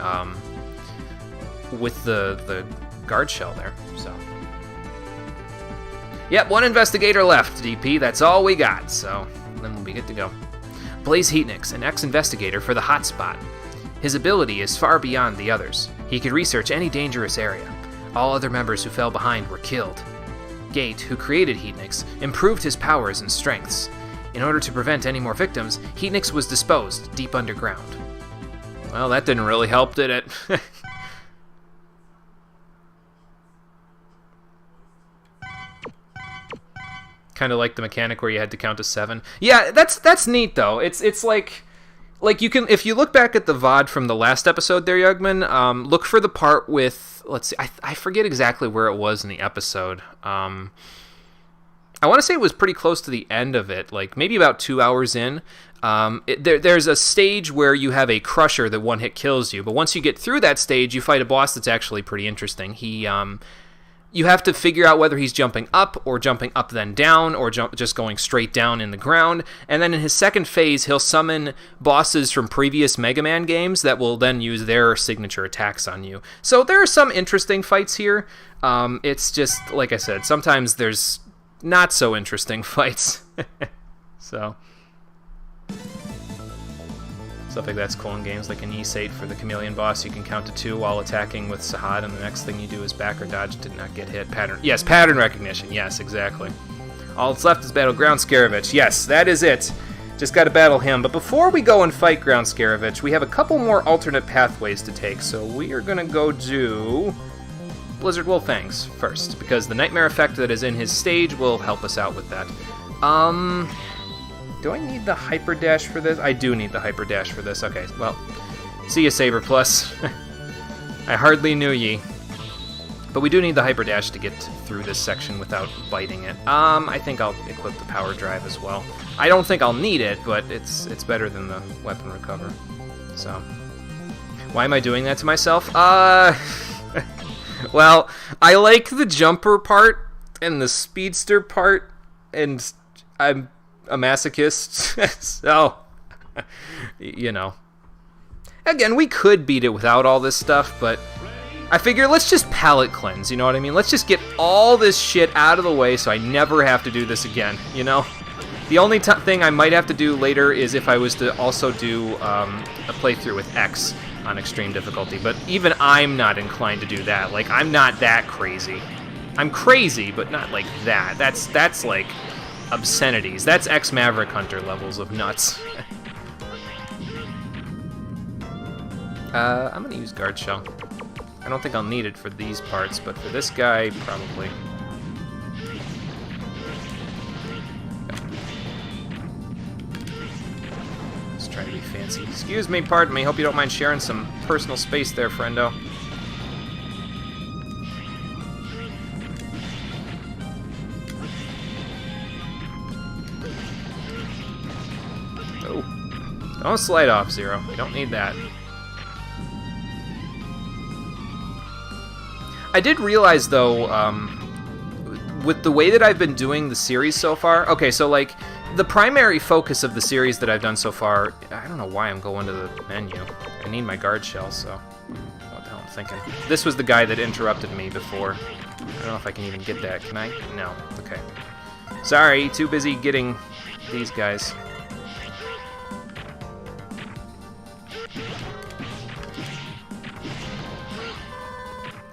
Speaker 1: guard shell there. So, yep, one investigator left, DP. That's all we got. So then we'll be good to go. Blaze Heatnix, an ex-investigator for the hotspot. His ability is far beyond the others. He could research any dangerous area. All other members who fell behind were killed. Gate, who created Heatnix, improved his powers and strengths. In order to prevent any more victims, Heatnix was disposed deep underground. Well, that didn't really help, did it? Kind of like the mechanic where you had to count to 7. Yeah, that's neat though. It's like you can, if you look back at the VOD from the last episode there, Yugman, look for the part with, let's see, I forget exactly where it was in the episode. I want to say it was pretty close to the end of it, like maybe about 2 hours in. There's a stage where you have a crusher that one hit kills you, but once you get through that stage, you fight a boss that's actually pretty interesting. You have to figure out whether he's jumping up or jumping up then down or just going straight down in the ground. And then in his second phase, he'll summon bosses from previous Mega Man games that will then use their signature attacks on you. So there are some interesting fights here. It's just, like I said, sometimes there's not so interesting fights. So stuff like that's cool in games like an E-Sate for the Chameleon boss. You can count to 2 while attacking with Sahad, and the next thing you do is back or dodge to not get hit. Pattern recognition. Yes, exactly. All that's left is battle Ground Scaravich. Yes, that is it. Just got to battle him. But before we go and fight Ground Scaravich, we have a couple more alternate pathways to take. So we are going to go do Blizzard Wolfangs first, because the nightmare effect that is in his stage will help us out with that. Do I need the Hyper Dash for this? I do need the Hyper Dash for this. Okay, well, see ya, Saber Plus. I hardly knew ye. But we do need the Hyper Dash to get through this section without biting it. I think I'll equip the Power Drive as well. I don't think I'll need it, but it's better than the Weapon Recover. So, why am I doing that to myself? Well, I like the jumper part and the speedster part, and I'm a masochist, so, you know. Again, we could beat it without all this stuff, but I figure let's just palate cleanse, you know what I mean? Let's just get all this shit out of the way so I never have to do this again, you know? The only thing I might have to do later is if I was to also do a playthrough with X on extreme difficulty, but even I'm not inclined to do that. Like, I'm not that crazy. I'm crazy, but not like that. That's like obscenities. That's ex-Maverick Hunter levels of nuts. I'm gonna use Guard Shell. I don't think I'll need it for these parts, but for this guy, probably. Let's try to be fancy. Excuse me, pardon me. Hope you don't mind sharing some personal space there, friendo. Don't slide off, Zero. We don't need that. I did realize, though, with the way that I've been doing the series so far... Okay, so, like, the primary focus of the series that I've done so far... I don't know why I'm going to the menu. I need my guard shell, so... What the hell I'm thinking. This was the guy that interrupted me before. I don't know if I can even get that. Can I? No. Okay. Sorry, too busy getting these guys.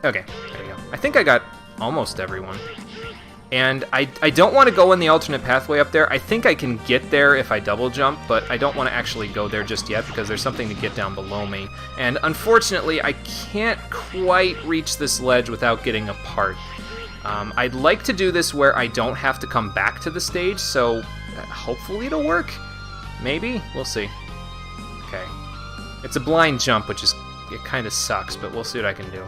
Speaker 1: Okay, there we go. I think I got almost everyone. And I don't want to go in the alternate pathway up there. I think I can get there if I double jump, but I don't want to actually go there just yet because there's something to get down below me. And unfortunately, I can't quite reach this ledge without getting apart. I'd like to do this where I don't have to come back to the stage, so hopefully it'll work. Maybe? We'll see. Okay. It's a blind jump, which is... It kind of sucks, but we'll see what I can do.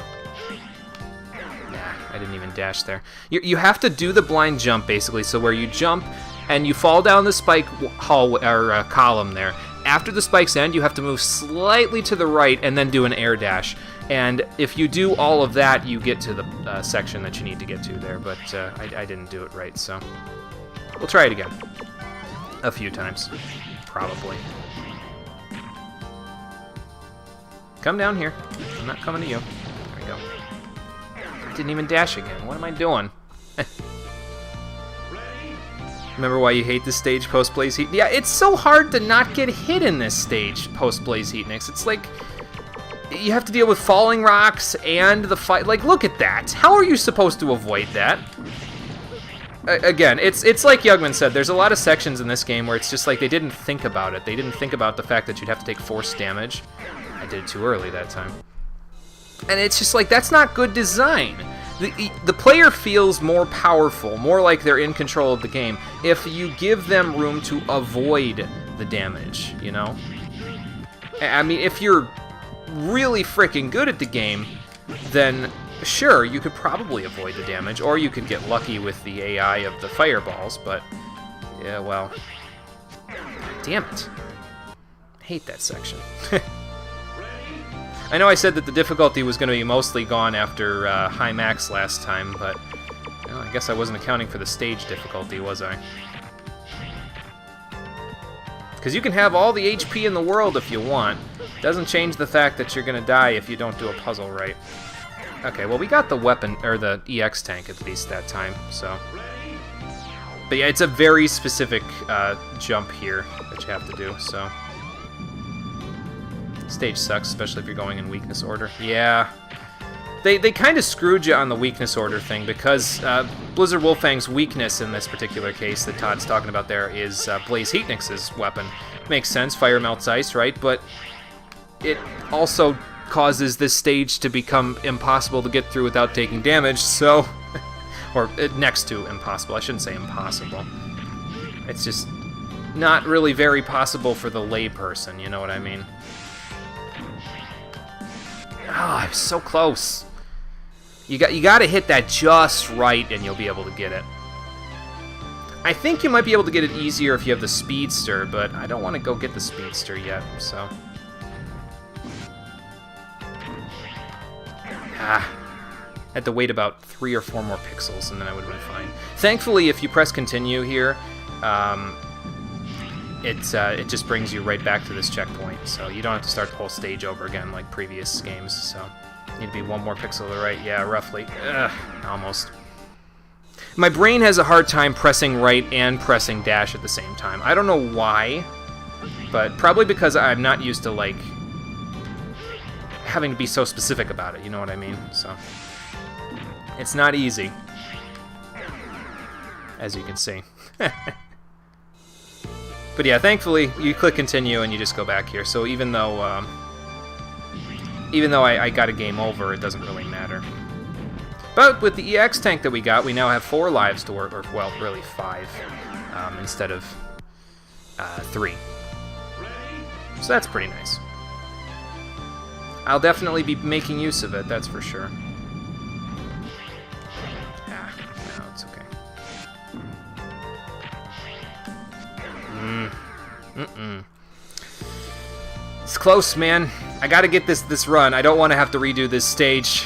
Speaker 1: I didn't even dash there. You have to do the blind jump, basically, so where you jump and you fall down the spike column there. After the spikes end, you have to move slightly to the right and then do an air dash. And if you do all of that, you get to the section that you need to get to there, but I didn't do it right, so... We'll try it again. A few times. Probably. Come down here. I'm not coming to you. There we go. Didn't even dash again. What am I doing? Remember why you hate this stage post-Blaze Heat? Yeah, it's so hard to not get hit in this stage post-Blaze Heatniks. It's like you have to deal with falling rocks and the fight. Like, look at that. How are you supposed to avoid that? Again, it's like Yugman said. There's a lot of sections in this game where it's just like they didn't think about it. They didn't think about the fact that you'd have to take force damage. I did it too early that time. And it's just like, that's not good design. The player feels more powerful, more like they're in control of the game, if you give them room to avoid the damage, you know? I mean, if you're really freaking good at the game, then sure, you could probably avoid the damage, or you could get lucky with the AI of the fireballs, but, yeah, well... Damn it. I hate that section. I know I said that the difficulty was going to be mostly gone after high max last time, but well, I guess I wasn't accounting for the stage difficulty, was I? Because you can have all the HP in the world if you want. Doesn't change the fact that you're going to die if you don't do a puzzle right. Okay, well, we got the weapon, or the EX tank at least that time, so... But yeah, it's a very specific jump here that you have to do, so... Stage sucks, especially if you're going in weakness order. Yeah. They kind of screwed you on the weakness order thing, because Blizzard Wolfang's weakness in this particular case that Todd's talking about there is Blaze Heatniks' weapon. Makes sense, fire melts ice, right? But it also causes this stage to become impossible to get through without taking damage, so... or next to impossible, I shouldn't say impossible. It's just not really very possible for the layperson, you know what I mean? Oh, I was so close. You got to hit that just right, and you'll be able to get it. I think you might be able to get it easier if you have the Speedster, but I don't want to go get the Speedster yet, so... Had to wait about 3 or 4 more pixels, and then I would have been fine. Thankfully, if you press continue here, it just brings you right back to this checkpoint, so you don't have to start the whole stage over again like previous games, so... Need to be 1 more pixel to the right, yeah, roughly. Ugh, almost. My brain has a hard time pressing right and pressing dash at the same time. I don't know why, but probably because I'm not used to, like, having to be so specific about it, you know what I mean? So, it's not easy, as you can see. But yeah, thankfully, you click continue and you just go back here, so even though I got a game over, it doesn't really matter. But with the EX tank that we got, we now have 4 lives to work, or, well, really 5, instead of 3. So that's pretty nice. I'll definitely be making use of it, that's for sure. Ah, no, it's okay. It's close, man. I gotta get this run. I don't want to have to redo this stage.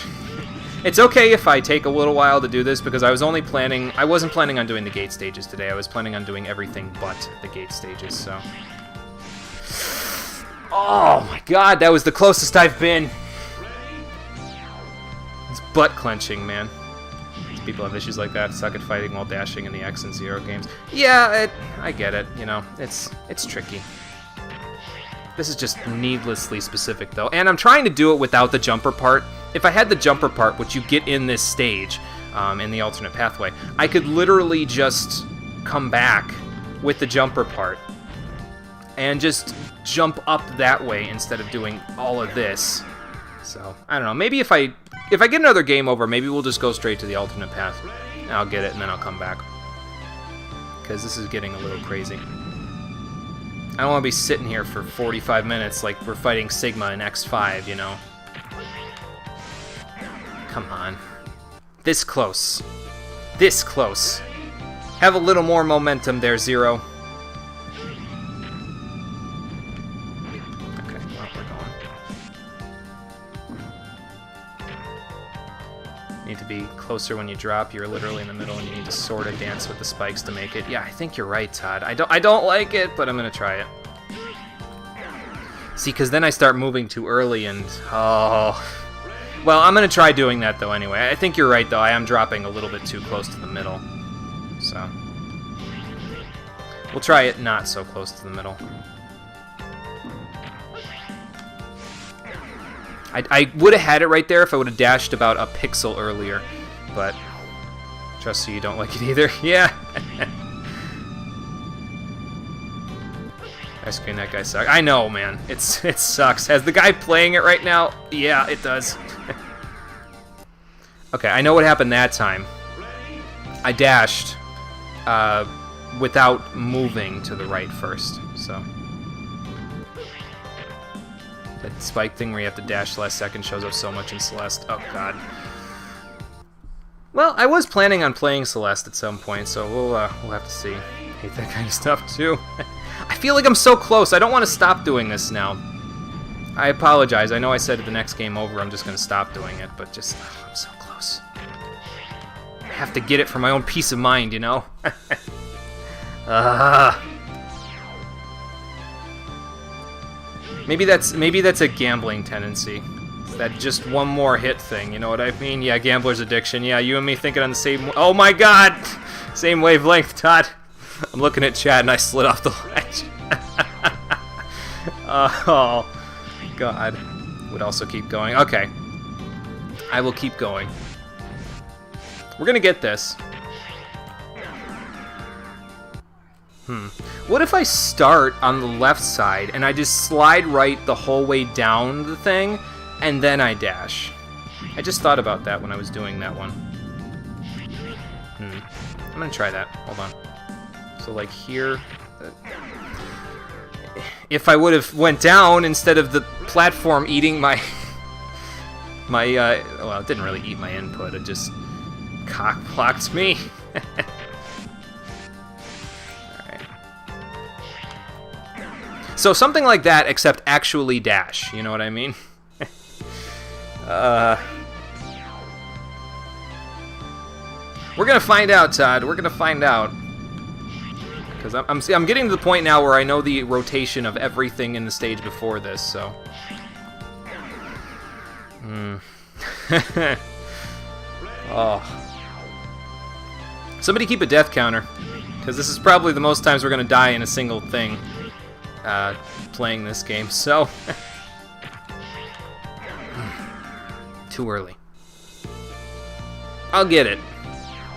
Speaker 1: It's okay if I take a little while to do this, because I wasn't planning on doing the gate stages today. I was planning on doing everything but the gate stages, so. Oh my god, that was the closest I've been. It's butt clenching, man. People have issues like that, suck at fighting while dashing in the X and Zero games. Yeah, I get it, you know, it's tricky. This is just needlessly specific, though. And I'm trying to do it without the jumper part. If I had the jumper part, which you get in this stage, in the alternate pathway, I could literally just come back with the jumper part and just jump up that way instead of doing all of this. So, I don't know. Maybe if I get another game over, maybe we'll just go straight to the alternate path. I'll get it, and then I'll come back. Because this is getting a little crazy. I don't want to be sitting here for 45 minutes like we're fighting Sigma in X5, you know? Come on. This close. This close. Have a little more momentum there, Zero. Okay, well, we're going. Need to be closer when you drop. You're literally in the middle, and you need to sort of dance with the spikes to make it. Yeah, I think you're right, Todd. I don't like it, but I'm gonna try it. See, because then I start moving too early, and oh. Well, I'm gonna try doing that though. Anyway, I think you're right though. I am dropping a little bit too close to the middle, so we'll try it not so close to the middle. I would have had it right there if I would have dashed about a pixel earlier, but trust you don't like it either. Yeah. Ice cream, that guy sucks. I know, man. It sucks. Has the guy playing it right now? Yeah, it does. Okay, I know what happened that time. I dashed without moving to the right first, so. That spike thing where you have to dash last second shows up so much in Celeste. Oh, God. Well, I was planning on playing Celeste at some point, so we'll have to see. I hate that kind of stuff, too. I feel like I'm so close. I don't want to stop doing this now. I apologize. I know I said at the next game over I'm just going to stop doing it, but just, oh, I'm so close. I have to get it for my own peace of mind, you know? Maybe that's a gambling tendency. It's that just one more hit thing, you know what I mean? Yeah, gambler's addiction. Yeah, you and me thinking on the same... Oh my god! Same wavelength, Todd. I'm looking at chat and I slid off the ledge. Oh, God. Would also keep going. Okay. I will keep going. We're gonna get this. What if I start on the left side and I just slide right the whole way down the thing and then I dash? I just thought about that when I was doing that one. I'm gonna try that. Hold on. So like here, if I would have went down instead of the platform eating my well, it didn't really eat my input. It just cock-blocked me. So something like that, except actually dash. You know what I mean? We're gonna find out, Todd. We're gonna find out. Because I'm getting to the point now where I know the rotation of everything in the stage before this. So. Oh. Somebody keep a death counter, because this is probably the most times we're gonna die in a single thing. Playing this game, so too early. I'll get it.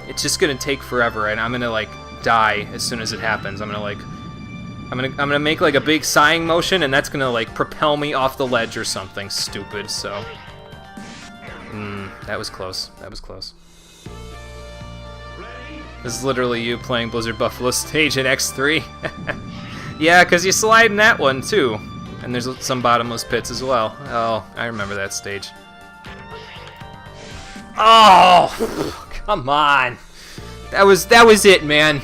Speaker 1: It's just gonna take forever, and I'm gonna like die as soon as it happens. I'm gonna make like a big sighing motion, and that's gonna like propel me off the ledge or something stupid. So, that was close. That was close. This is literally you playing Blizzard Buffalo stage in X3. Yeah, because you slide in that one, too. And there's some bottomless pits as well. Oh, I remember that stage. Oh! Come on! That was it, man.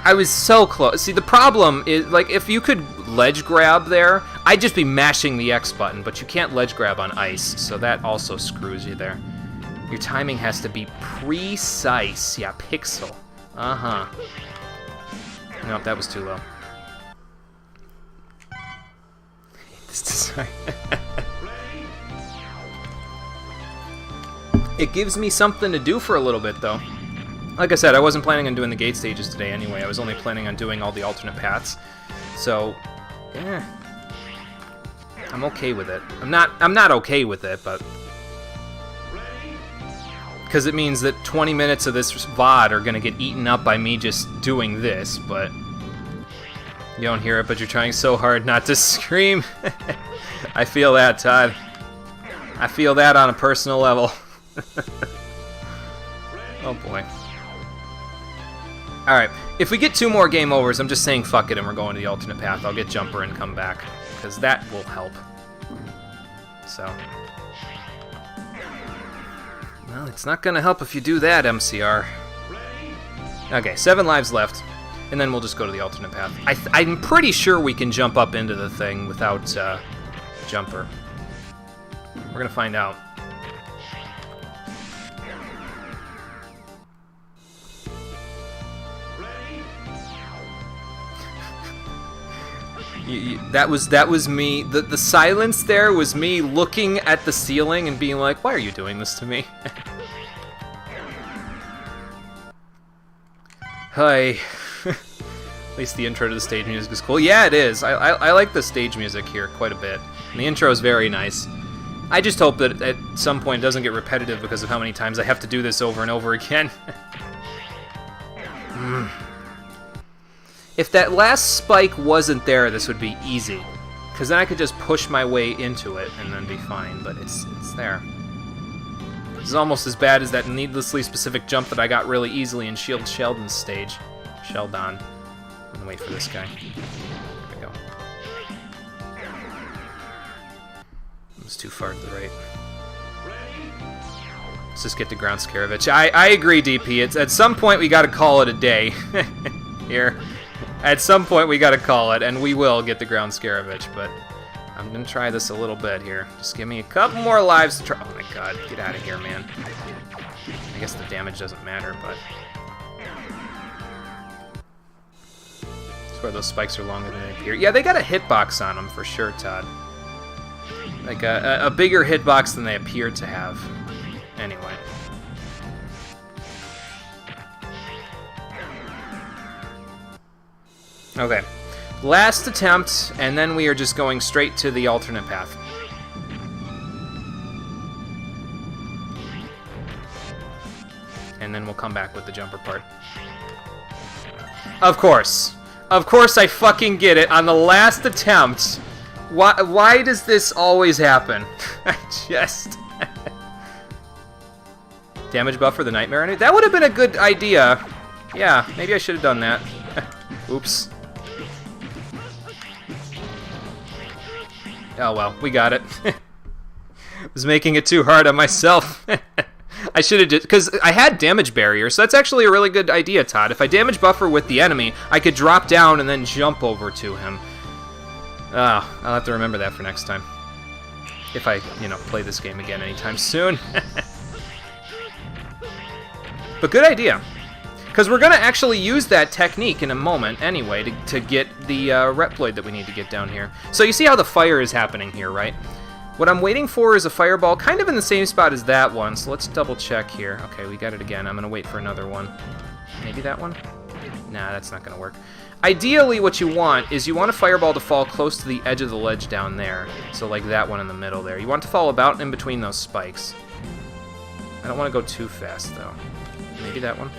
Speaker 1: I was so close. See, the problem is, like, if you could ledge grab there, I'd just be mashing the X button, but you can't ledge grab on ice, so that also screws you there. Your timing has to be precise. Yeah, pixel. Uh-huh. Nope, that was too low. This design. It gives me something to do for a little bit, though. Like I said, I wasn't planning on doing the gate stages today anyway. I was only planning on doing all the alternate paths. So, yeah. I'm okay with it. I'm not okay with it, but... because it means that 20 minutes of this VOD are gonna get eaten up by me just doing this, but... you don't hear it, but you're trying so hard not to scream. I feel that, Todd. I feel that on a personal level. Oh boy. Alright, if we get 2 more game overs, I'm just saying fuck it and we're going to the alternate path. I'll get Jumper and come back, because that will help. So... well, it's not gonna help if you do that, MCR. Okay, 7 lives left, and then we'll just go to the alternate path. I'm pretty sure we can jump up into the thing without Jumper. We're gonna find out. That was me. The silence there was me looking at the ceiling and being like, why are you doing this to me? Hi. At least the intro to the stage music is cool. Yeah, it is. I like the stage music here quite a bit. And the intro is very nice. I just hope that at some point it doesn't get repetitive because of how many times I have to do this over and over again. If that last spike wasn't there, this would be easy. Because then I could just push my way into it and then be fine, but it's there. This is almost as bad as that needlessly specific jump that I got really easily in Sheldon's stage. Sheldon. I'm gonna wait for this guy. There we go. It was too far to the right. Let's just get to Ground Scaravich. I agree, DP. It's at some point we gotta call it a day. Here. At some point we gotta call it, and we will get the Ground Scaravich, but I'm gonna try this a little bit here. Just give me a couple more lives to try. Oh my god, get out of here, man. I guess the damage doesn't matter, but... I swear those spikes are longer than they appear. Yeah, they got a hitbox on them for sure, Todd. Like a bigger hitbox than they appear to have. Anyway. Okay, last attempt, and then we are just going straight to the alternate path. And then we'll come back with the jumper part. Of course. Of course I fucking get it on the last attempt. Why does this always happen? I just... Damage buff for the Nightmare? That would have been a good idea. Yeah, maybe I should have done that. Oops. Oh well, we got it. Was making it too hard on myself. I should have just... because I had damage barrier, so that's actually a really good idea, Todd. If I damage buffer with the enemy, I could drop down and then jump over to him. Oh, I'll have to remember that for next time. If I, play this game again anytime soon. But good idea. Because we're going to actually use that technique in a moment anyway to get the Reploid that we need to get down here. So you see how the fire is happening here, right? What I'm waiting for is a fireball kind of in the same spot as that one, so let's double check here. Okay, we got it again. I'm going to wait for another one. Maybe that one? Nah, that's not going to work. Ideally, what you want is you want a fireball to fall close to the edge of the ledge down there. So like that one in the middle there. You want it to fall about in between those spikes. I don't want to go too fast, though. Maybe that one?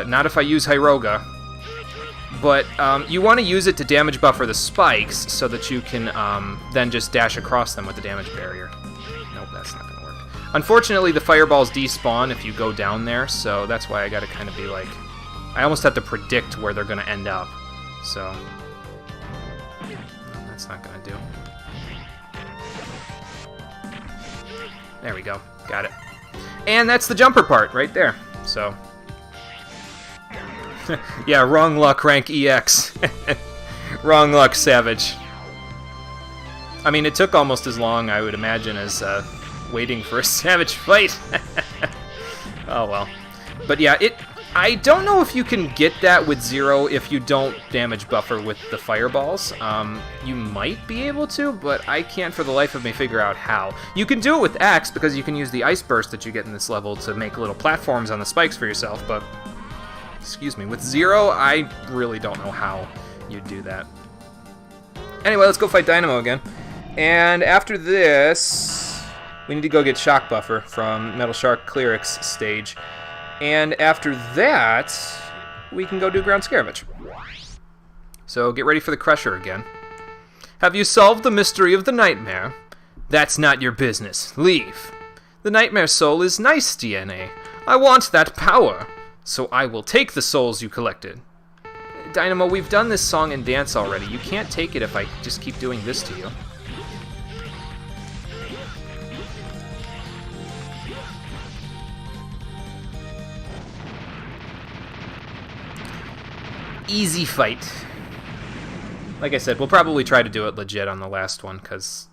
Speaker 1: Not if I use Hyroga. But you want to use it to damage buffer the spikes so that you can then just dash across them with the damage barrier. Nope, that's not going to work. Unfortunately, the fireballs despawn if you go down there, so that's why I got to kind of be like... I almost have to predict where they're going to end up. So... that's not going to do. There we go. Got it. And that's the jumper part right there. So... yeah, wrong luck, rank EX. Wrong luck, Savage. I mean, it took almost as long, I would imagine, as waiting for a Savage fight. Oh well. But yeah, I don't know if you can get that with Zero if you don't damage buffer with the fireballs. You might be able to, but I can't for the life of me figure out how. You can do it with X because you can use the ice burst that you get in this level to make little platforms on the spikes for yourself, but excuse me, with Zero, I really don't know how you'd do that. Anyway, let's go fight Dynamo again. And after this, we need to go get Shock Buffer from Metal Shark Clerics stage. And after that, we can go do Ground Scaravage. So get ready for the Crusher again. Have you solved the mystery of the nightmare? That's not your business. Leave. The Nightmare Soul is nice DNA. I want that power, so I will take the souls you collected. Dynamo, we've done this song and dance already. You can't take it if I just keep doing this to you. Easy fight. Like I said, we'll probably try to do it legit on the last one, because,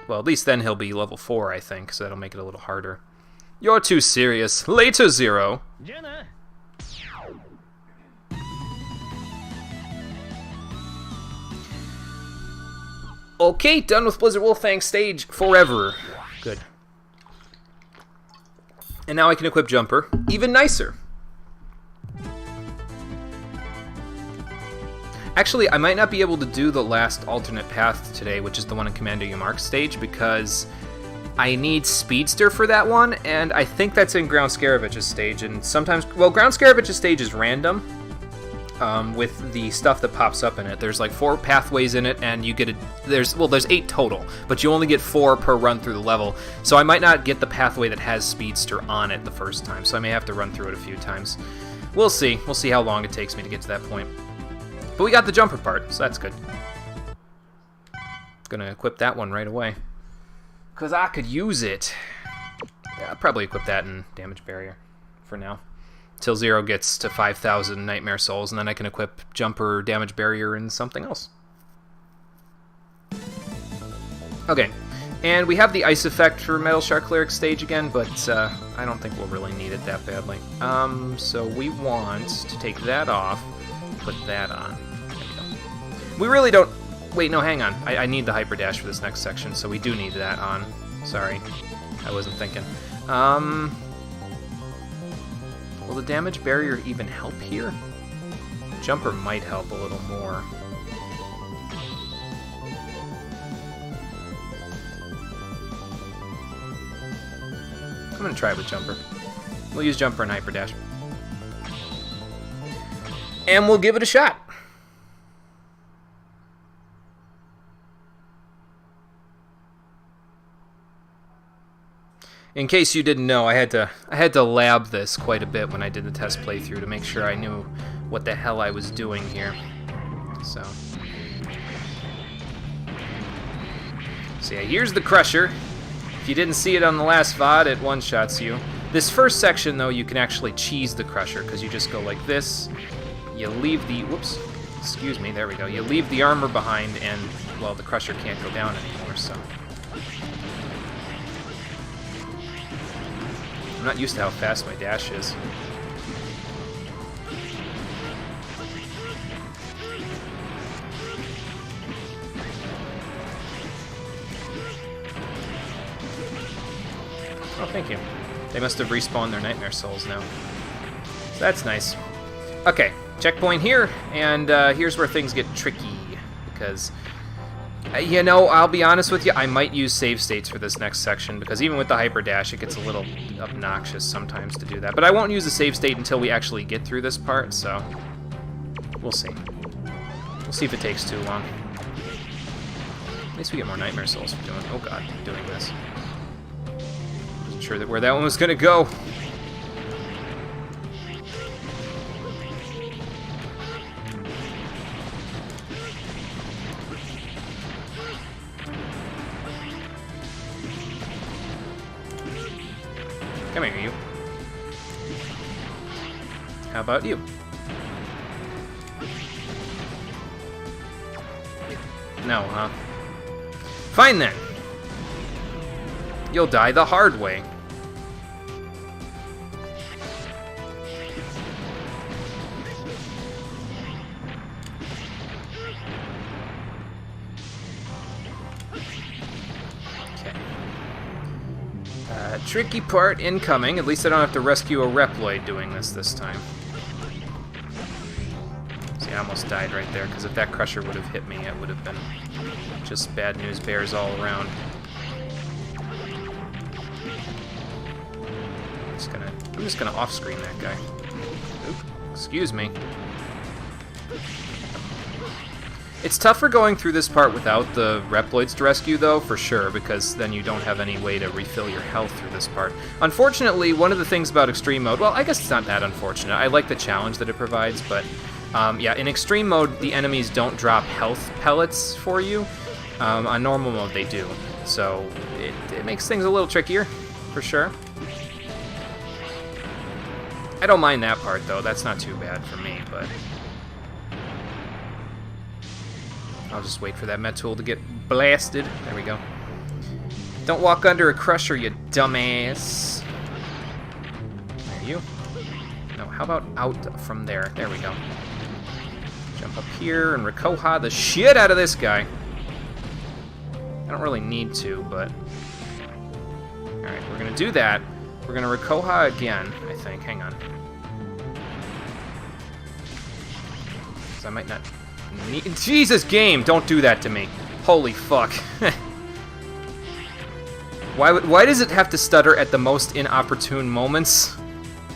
Speaker 1: well, at least then he'll be level 4, I think, so that'll make it a little harder. You're too serious. Later, Zero. Jenna. Okay, done with Blizzard Wolfang stage forever. Good. And now I can equip Jumper. Even nicer. Actually, I might not be able to do the last alternate path today, which is the one in Commander Yamark's stage, because I need Speedster for that one, and I think that's in Ground Scaravage's stage. And sometimes, well, Ground Scaravage's stage is random with the stuff that pops up in it. There's like 4 pathways in it, and you get there's 8 total, but you only get 4 per run through the level. So I might not get the pathway that has Speedster on it the first time, so I may have to run through it a few times. We'll see. We'll see how long it takes me to get to that point. But we got the jumper part, so that's good. Gonna equip that one right away, because I could use it. Yeah, I'll probably equip that in Damage Barrier for now, till Zero gets to 5,000 Nightmare Souls, and then I can equip Jumper, Damage Barrier, and something else. Okay, and we have the Ice Effect for Metal Shark Cleric stage again, but I don't think we'll really need it that badly. So we want to take that off, put that on. We really don't... Wait, no, hang on. I need the Hyper Dash for this next section, so we do need that on. Sorry, I wasn't thinking. Will the Damage Barrier even help here? Jumper might help a little more. I'm gonna try it with Jumper. We'll use Jumper and Hyper Dash. And we'll give it a shot. In case you didn't know, I had to lab this quite a bit when I did the test playthrough to make sure I knew what the hell I was doing here. So yeah, here's the Crusher. If you didn't see it on the last VOD, it one-shots you. This first section, though, you can actually cheese the Crusher, because you just go like this. You leave the... Whoops. Excuse me. There we go. You leave the armor behind, and, well, the Crusher can't go down anymore, so... I'm not used to how fast my dash is. Oh, thank you. They must have respawned their Nightmare Souls now. So that's nice. Okay, checkpoint here, and here's where things get tricky, because... you know, I'll be honest with you, I might use save states for this next section, because even with the Hyper Dash, it gets a little obnoxious sometimes to do that. But I won't use a save state until we actually get through this part, so we'll see. We'll see if it takes too long. At least we get more Nightmare Souls for doing this. Wasn't sure where that one was going to go. Come here, you. How about you? No, huh? Fine then. You'll die the hard way. Tricky part incoming. At least I don't have to rescue a Reploid doing this time. See, I almost died right there, because if that Crusher would have hit me, it would have been just bad news bears all around. I'm just gonna off-screen that guy. Oop, excuse me. It's tougher going through this part without the Reploids to rescue, though, for sure, because then you don't have any way to refill your health through this part. Unfortunately, one of the things about Extreme Mode, well, I guess it's not that unfortunate. I like the challenge that it provides, but yeah, in Extreme Mode, the enemies don't drop health pellets for you. On normal mode, they do. So it makes things a little trickier, for sure. I don't mind that part, though. That's not too bad for me, but I'll just wait for that Metal to get blasted. There we go. Don't walk under a Crusher, you dumbass. There you. No, how about out from there? There we go. Jump up here and Rikoha the shit out of this guy. I don't really need to, but alright, we're gonna do that. We're gonna Rikoha again, I think. Hang on. Because I might not need... Jesus, game! Don't do that to me. Holy fuck. Why does it have to stutter at the most inopportune moments?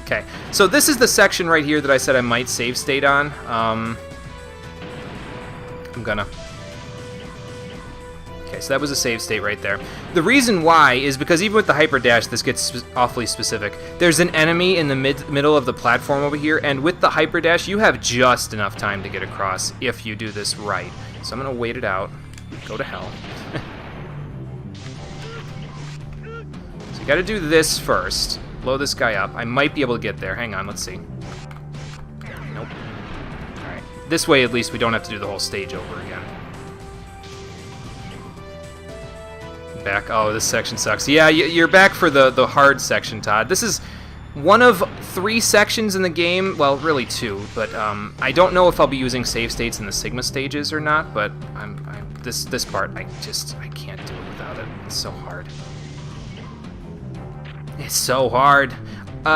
Speaker 1: Okay, so this is the section right here that I said I might save state on. I'm gonna... Okay, so that was a save state right there. The reason why is because even with the hyper dash, this gets awfully specific. There's an enemy in the middle of the platform over here, and with the hyper dash, you have just enough time to get across if you do this right. So I'm gonna wait it out. Go to hell. So you gotta do this first. Blow this guy up. I might be able to get there. Hang on, let's see. Nope. Alright. This way, at least, we don't have to do the whole stage over again. Back. Oh, this section sucks. Yeah, you're back for the hard section, Todd. This is one of 3 sections in the game. Well, really 2, but I don't know if I'll be using save states in the Sigma stages or not. But this part, I can't do it without it. It's so hard. It's so hard.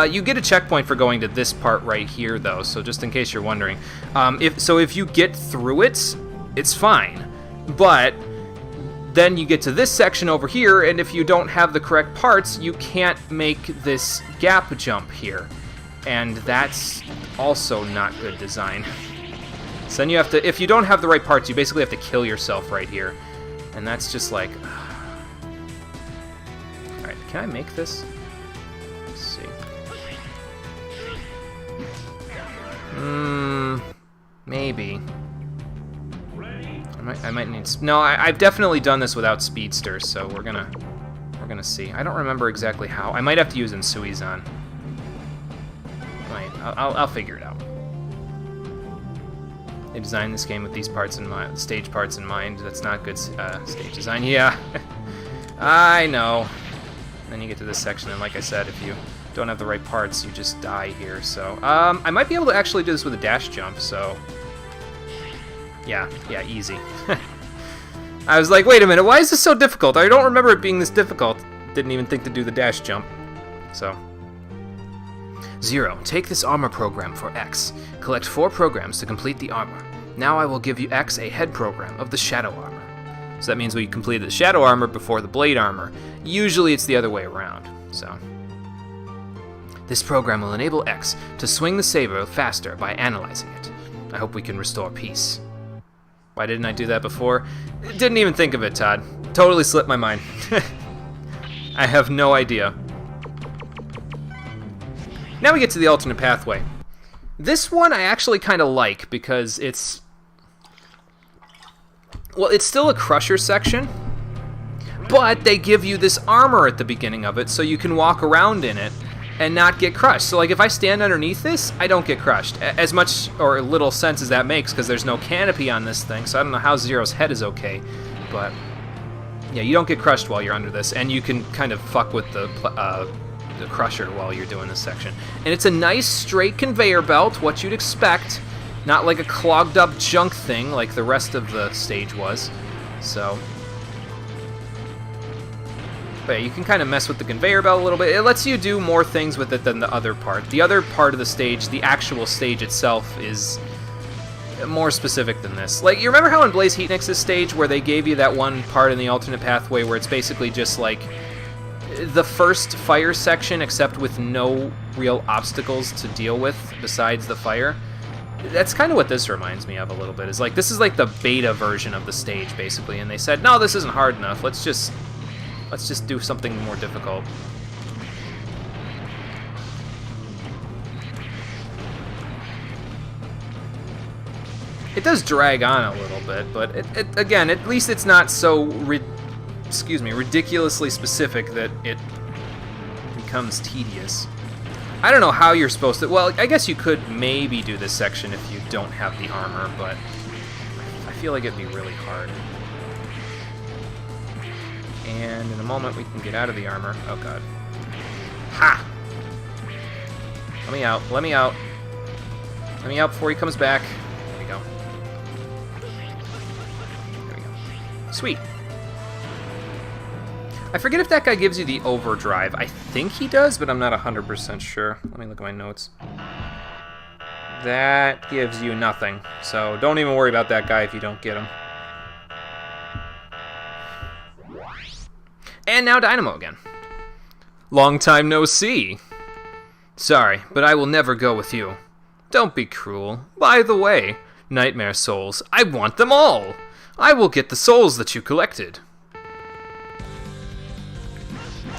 Speaker 1: You get a checkpoint for going to this part right here, though. So just in case you're wondering, if you get through it, it's fine. But then you get to this section over here, and if you don't have the correct parts, you can't make this gap jump here. And that's also not good design. So then you have to, if you don't have the right parts, you basically have to kill yourself right here. And that's just like... Alright, can I make this? Let's see. Maybe. I might need... No, I've definitely done this without Speedster, so we're gonna see. I don't remember exactly how. I might have to use Insuizan. I'll figure it out. They designed this game with these parts in mind, stage parts in mind. That's not good stage design. Yeah, I know. Then you get to this section, and like I said, if you don't have the right parts, you just die here. So I might be able to actually do this with a dash jump. So. Yeah, easy. I was like, wait a minute, why is this so difficult? I don't remember it being this difficult. Didn't even think to do the dash jump. So. 0. Take this armor program for X. Collect 4 programs to complete the armor. Now I will give you X a head program of the shadow armor. So that means we completed the shadow armor before the blade armor. Usually it's the other way around, so. This program will enable X to swing the saber faster by analyzing it. I hope we can restore peace. Why didn't I do that before? Didn't even think of it, Todd. Totally slipped my mind. I have no idea. Now we get to the alternate pathway. This one I actually kind of like because it's... Well, it's still a Crusher section, but they give you this armor at the beginning of it so you can walk around in it and not get crushed. So like if I stand underneath this, I don't get crushed. As much or little sense as that makes, because there's no canopy on this thing, so I don't know how Zero's head is okay. But yeah, you don't get crushed while you're under this, and you can kind of fuck with the crusher while you're doing this section. And it's a nice straight conveyor belt, what you'd expect, not like a clogged up junk thing like the rest of the stage was. So but yeah, you can kind of mess with the conveyor belt a little bit. It lets you do more things with it than the other part. The other part of the stage, the actual stage itself, is more specific than this. Like, you remember how in Blaze Heatnix's stage where they gave you that one part in the alternate pathway where it's basically just like the first fire section except with no real obstacles to deal with besides the fire? That's kind of what this reminds me of a little bit. Is like, this is like the beta version of the stage, basically, and they said, no, this isn't hard enough. Let's just do something more difficult. It does drag on a little bit, but it again, at least it's not so ridiculously specific that it becomes tedious. I don't know how you're supposed to... Well, I guess you could maybe do this section if you don't have the armor, but I feel like it'd be really hard. And in a moment we can get out of the armor. Oh god. Ha! Let me out. Let me out. Let me out before he comes back. There we go. There we go. Sweet. I forget if that guy gives you the overdrive. I think he does, but I'm not 100% sure. Let me look at my notes. That gives you nothing. So don't even worry about that guy if you don't get him. And now Dynamo again. Long time no see. Sorry, but I will never go with you. Don't be cruel. By the way, Nightmare Souls, I want them all. I will get the souls that you collected.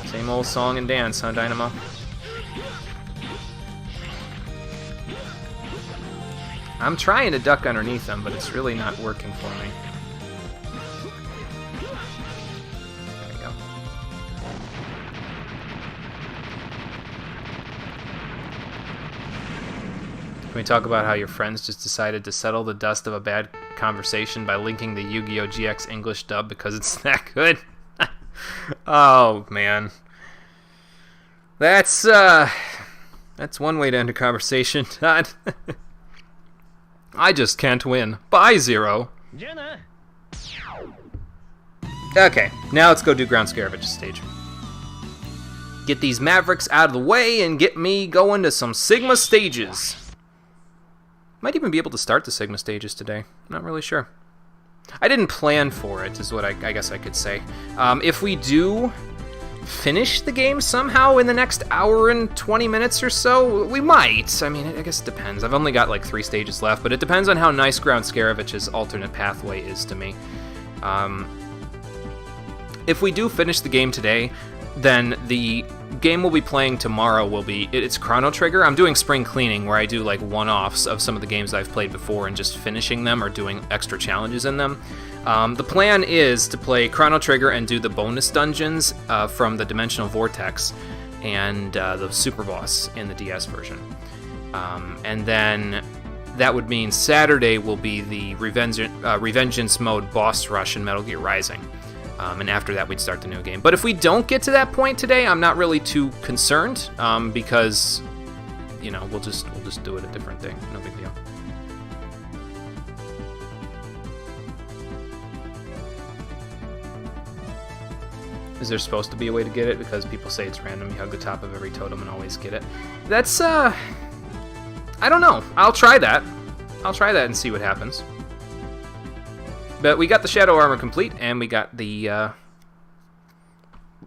Speaker 1: Same old song and dance, huh, Dynamo? I'm trying to duck underneath them, but it's really not working for me. There we go. Can we talk about how your friends just decided to settle the dust of a bad conversation by linking the Yu-Gi-Oh! GX English dub because it's that good? Oh, man. That's one way to end a conversation, Todd. I just can't win. Bye, Zero. Jenna. Okay, now let's go do Ground Scarabage's stage. Get these Mavericks out of the way and get me going to some Sigma stages. Might even be able to start the Sigma stages today. I'm not really sure. I didn't plan for it, is what I guess I could say. If we do finish the game somehow in the next hour and 20 minutes or so, we might. I mean, I guess it depends. I've only got like 3 stages left, but it depends on how nice Ground Scarabage's alternate pathway is to me. If we do finish the game today, then the game we'll be playing tomorrow will be, it's Chrono Trigger. I'm doing spring cleaning where I do like one-offs of some of the games I've played before and just finishing them or doing extra challenges in them. The plan is to play Chrono Trigger and do the bonus dungeons from the Dimensional Vortex and the Super Boss in the DS version. And then that would mean Saturday will be the Revengeance mode boss rush in Metal Gear Rising. And after that, we'd start the new game. But if we don't get to that point today, I'm not really too concerned because, you know, we'll just do it a different day. No big deal. Is there supposed to be a way to get it? Because people say it's random. You hug the top of every totem and always get it. That's, I don't know. I'll try that. I'll try that and see what happens. But we got the Shadow Armor complete, and we got the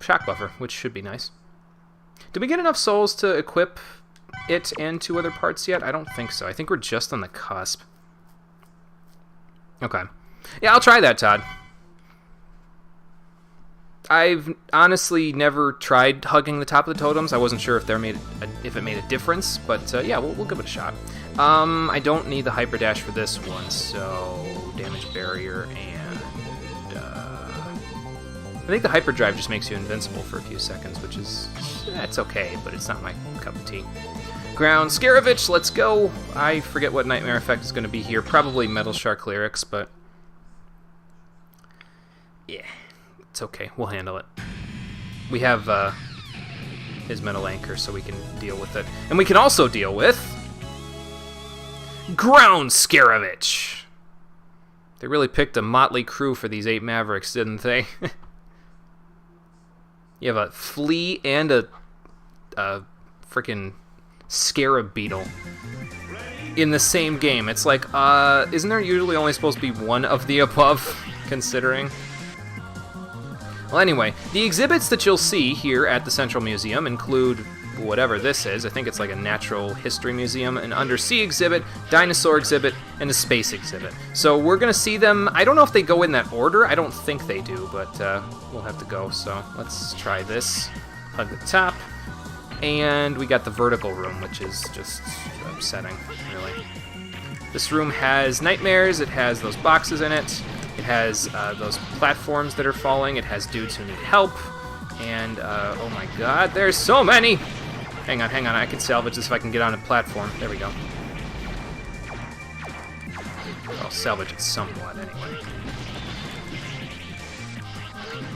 Speaker 1: Shock Buffer, which should be nice. Did we get enough souls to equip it and 2 other parts yet? I don't think so. I think we're just on the cusp. Okay. Yeah, I'll try that, Todd. I've honestly never tried hugging the top of the totems. I wasn't sure if it made a difference, but yeah, we'll give it a shot. I don't need the Hyper Dash for this one, so damage barrier and think the hyperdrive just makes you invincible for a few seconds, which is... it's okay, but it's not my cup of tea. Ground Scaravich, let's go! I forget what Nightmare Effect is going to be here. Probably Metal Shark Lyrics, but... yeah, it's okay. We'll handle it. We have his Metal Anchor, so we can deal with it. And we can also deal with... Ground Scaravich! They really picked a motley crew for these 8 Mavericks, didn't they? You have a flea and a freaking scarab beetle in the same game. It's like, isn't there usually only supposed to be one of the above, considering? Well, anyway, the exhibits that you'll see here at the Central Museum include whatever this is. I think it's like a natural history museum, an undersea exhibit, dinosaur exhibit, and a space exhibit. So we're going to see them. I don't know if they go in that order. I don't think they do, but we'll have to go. So let's try this. Hug the top. And we got the vertical room, which is just upsetting, really. This room has nightmares. It has those boxes in it. It has those platforms that are falling. It has dudes who need help. And, oh my god, there's so many! Hang on, I can salvage this if I can get on a platform. There we go. I'll salvage it somewhat, anyway.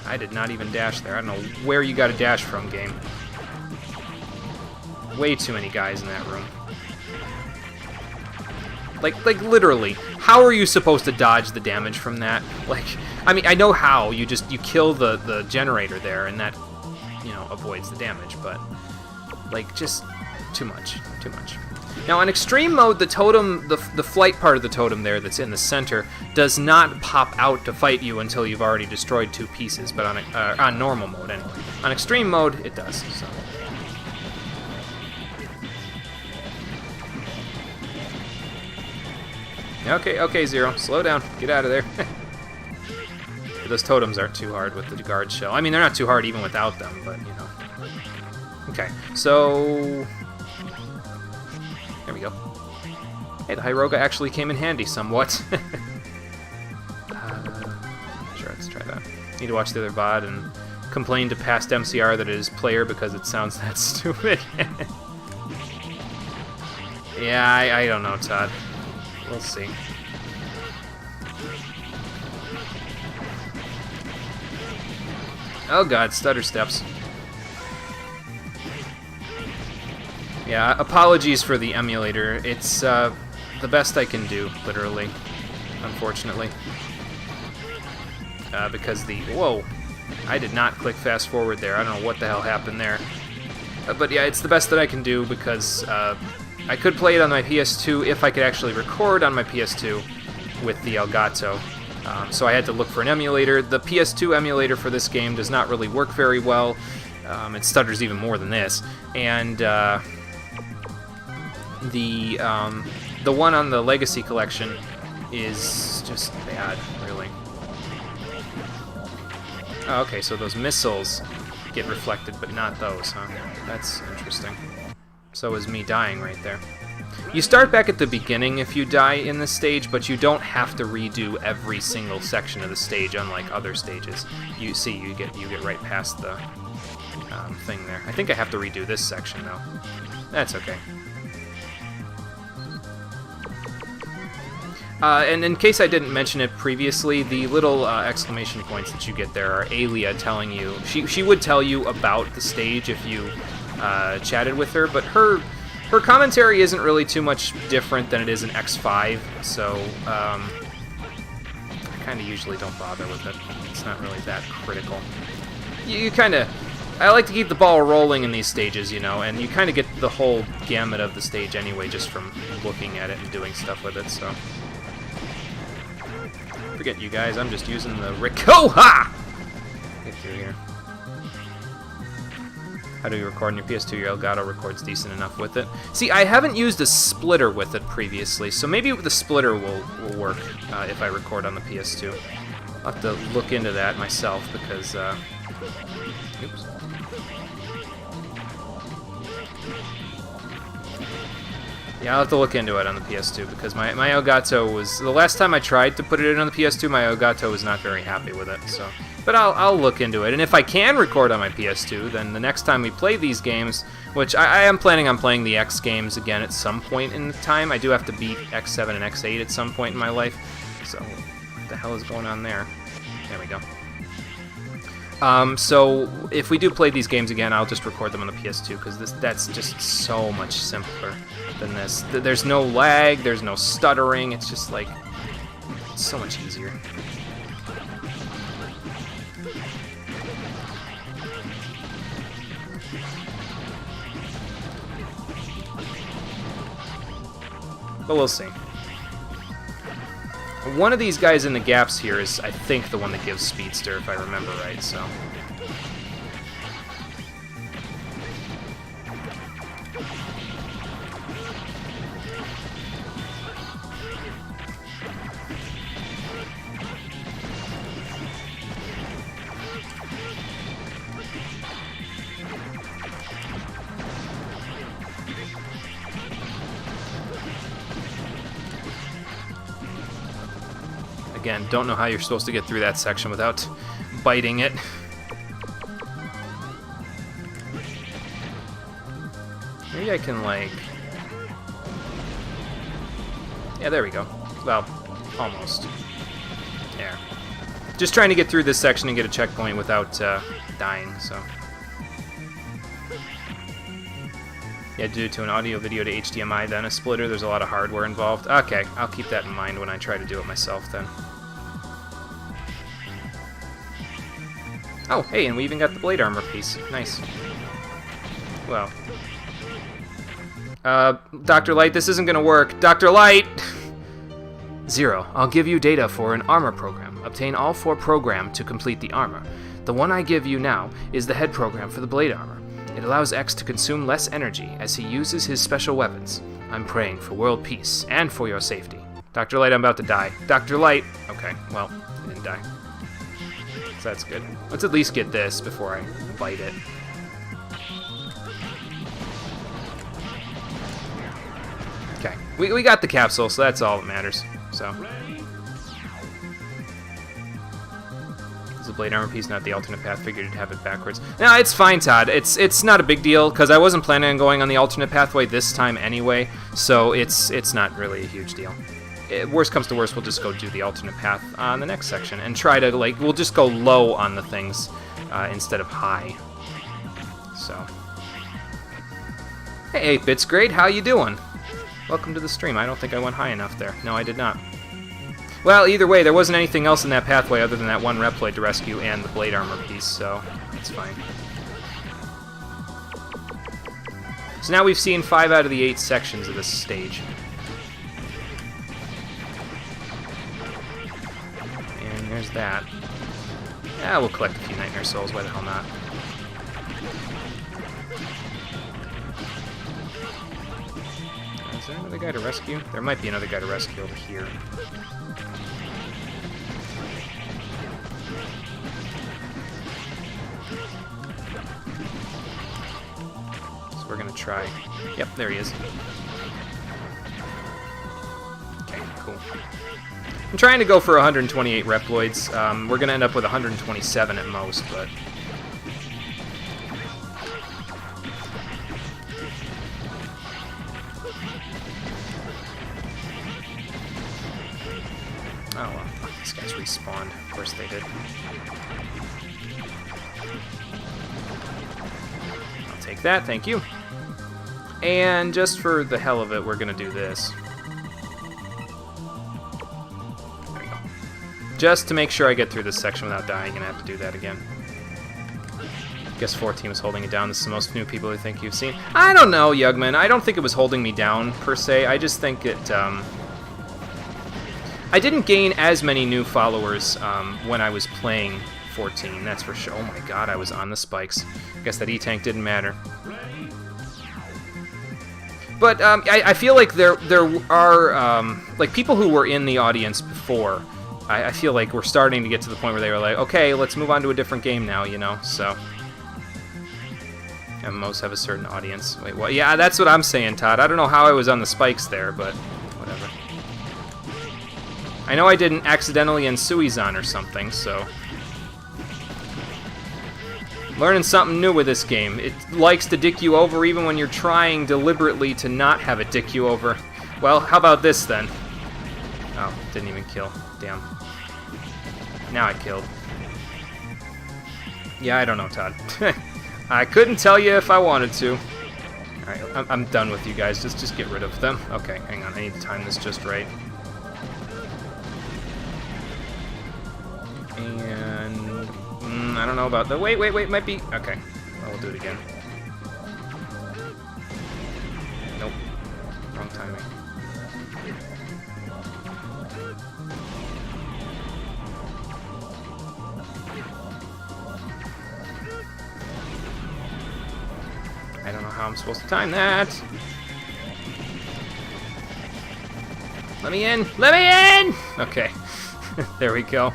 Speaker 1: I did not even dash there. I don't know where you got to dash from, game. Way too many guys in that room. Like literally, how are you supposed to dodge the damage from that? Like, I mean, I know how. You kill the generator there, and that, you know, avoids the damage, but, like, just too much. Now, on extreme mode, the totem, the flight part of the totem there that's in the center, does not pop out to fight you until you've already destroyed 2 pieces, but on normal mode, anyway. On extreme mode, it does, so... Okay, Zero. Slow down. Get out of there. Those totems aren't too hard with the guard shell. I mean, they're not too hard even without them, but, you know. Okay, so... there we go. Hey, the Hyroga actually came in handy somewhat. Sure, let's try that. Need to watch the other VOD and complain to past MCR that it is player because it sounds that stupid. Yeah, I don't know, Todd. We'll see. Oh god, stutter steps. Yeah, apologies for the emulator. It's the best I can do, literally. Unfortunately. Because the... whoa! I did not click fast forward there. I don't know what the hell happened there. But yeah, it's the best that I can do because... I could play it on my PS2 if I could actually record on my PS2 with the Elgato. So I had to look for an emulator. The PS2 emulator for this game does not really work very well. It stutters even more than this. And the one on the Legacy Collection is just bad, really. Oh, okay, so those missiles get reflected, but not those, huh? That's interesting. So is me dying right there. You start back at the beginning if you die in this stage, but you don't have to redo every single section of the stage, unlike other stages. You see, you get right past the thing there. I think I have to redo this section, though. That's okay. And in case I didn't mention it previously, the little exclamation points that you get there are Alia telling you... She would tell you about the stage if you... chatted with her, but her commentary isn't really too much different than it is in X5, so I kind of usually don't bother with it. It's not really that critical. You kind of... I like to keep the ball rolling in these stages, you know, and you kind of get the whole gamut of the stage anyway just from looking at it and doing stuff with it, so... Forget you guys, I'm just using the Rikoha! Get through here. How do you record on your PS2? Your Elgato records decent enough with it. See, I haven't used a splitter with it previously, so maybe the splitter will work if I record on the PS2. I'll have to look into that myself because, oops. Yeah, I'll have to look into it on the PS2 because my Elgato was... The last time I tried to put it in on the PS2, my Elgato was not very happy with it, so But I'll look into it, and if I can record on my PS2, then the next time we play these games, which I am planning on playing the X games again at some point in time. I do have to beat X7 and X8 at some point in my life, so what the hell is going on there? There we go. So if we do play these games again, I'll just record them on the PS2, because that's just so much simpler than this. There's no lag, there's no stuttering, it's just like, it's so much easier. But we'll see. One of these guys in the gaps here is, I think, the one that gives Speedster, if I remember right, so... Again, don't know how you're supposed to get through that section without biting it. Maybe I can, like... Yeah, there we go. Well, almost. There. Just trying to get through this section and get a checkpoint without dying, so... Yeah, due to an audio video to HDMI, then a splitter, there's a lot of hardware involved. Okay, I'll keep that in mind when I try to do it myself, then. Oh, hey, and we even got the blade armor piece. Nice. Well. Dr. Light, this isn't gonna work. Dr. Light! 0. I'll give you data for an armor program. Obtain all 4 program to complete the armor. The one I give you now is the head program for the blade armor. It allows X to consume less energy as he uses his special weapons. I'm praying for world peace and for your safety. Dr. Light, I'm about to die. Dr. Light! Okay, well, he didn't die. So that's good. Let's at least get this before I bite it. Okay, we got the capsule, so that's all that matters. So. Is the blade armor piece not the alternate path? Figured to have it backwards. No, it's fine, Todd. It's not a big deal, because I wasn't planning on going on the alternate pathway this time anyway, so it's not really a huge deal. Worst comes to worst, we'll just go do the alternate path on the next section and try to, like, we'll just go low on the things instead of high. So. Hey, 8-Bits Great, how you doing? Welcome to the stream. I don't think I went high enough there. No, I did not. Well, either way, there wasn't anything else in that pathway other than that one Reploid to rescue and the blade armor piece, so it's fine. So now we've seen 5 out of the 8 sections of this stage. And there's that. Yeah, we'll collect a few Nightmare Souls, why the hell not? Is there another guy to rescue? There might be another guy to rescue over here. So we're gonna try. Yep, there he is. Okay, cool. I'm trying to go for 128 Reploids. We're gonna end up with 127 at most, but... Oh, well, these guys respawned. Of course they did. I'll take that, thank you. And just for the hell of it, we're gonna do this. There we go. Just to make sure I get through this section without dying, and I have to do that again. Guess 14 was holding it down. This is the most new people I think you've seen. I don't know, Yugman. I don't think it was holding me down, per se. I just think it, I didn't gain as many new followers when I was playing 14, that's for sure. Oh my god, I was on the spikes. Guess that E-Tank didn't matter. But I feel like there are like people who were in the audience before. I feel like we're starting to get to the point where they were like, okay, let's move on to a different game now, you know. So MMOs have a certain audience. Wait, what? Yeah, that's what I'm saying, Todd. I don't know how I was on the spikes there, but whatever. I know I didn't accidentally end Suizan or something, so... Learning something new with this game. It likes to dick you over even when you're trying deliberately to not have it dick you over. Well, how about this then? Oh, didn't even kill. Damn. Now I killed. Yeah, I don't know, Todd. I couldn't tell you if I wanted to. Alright, I'm done with you guys. Just get rid of them. Okay, hang on. I need to time this just right. And... I don't know about the... Wait, might be... Okay, well, we'll do it again. Nope. Wrong timing. I don't know how I'm supposed to time that. Let me in! Let me in! Okay. There we go.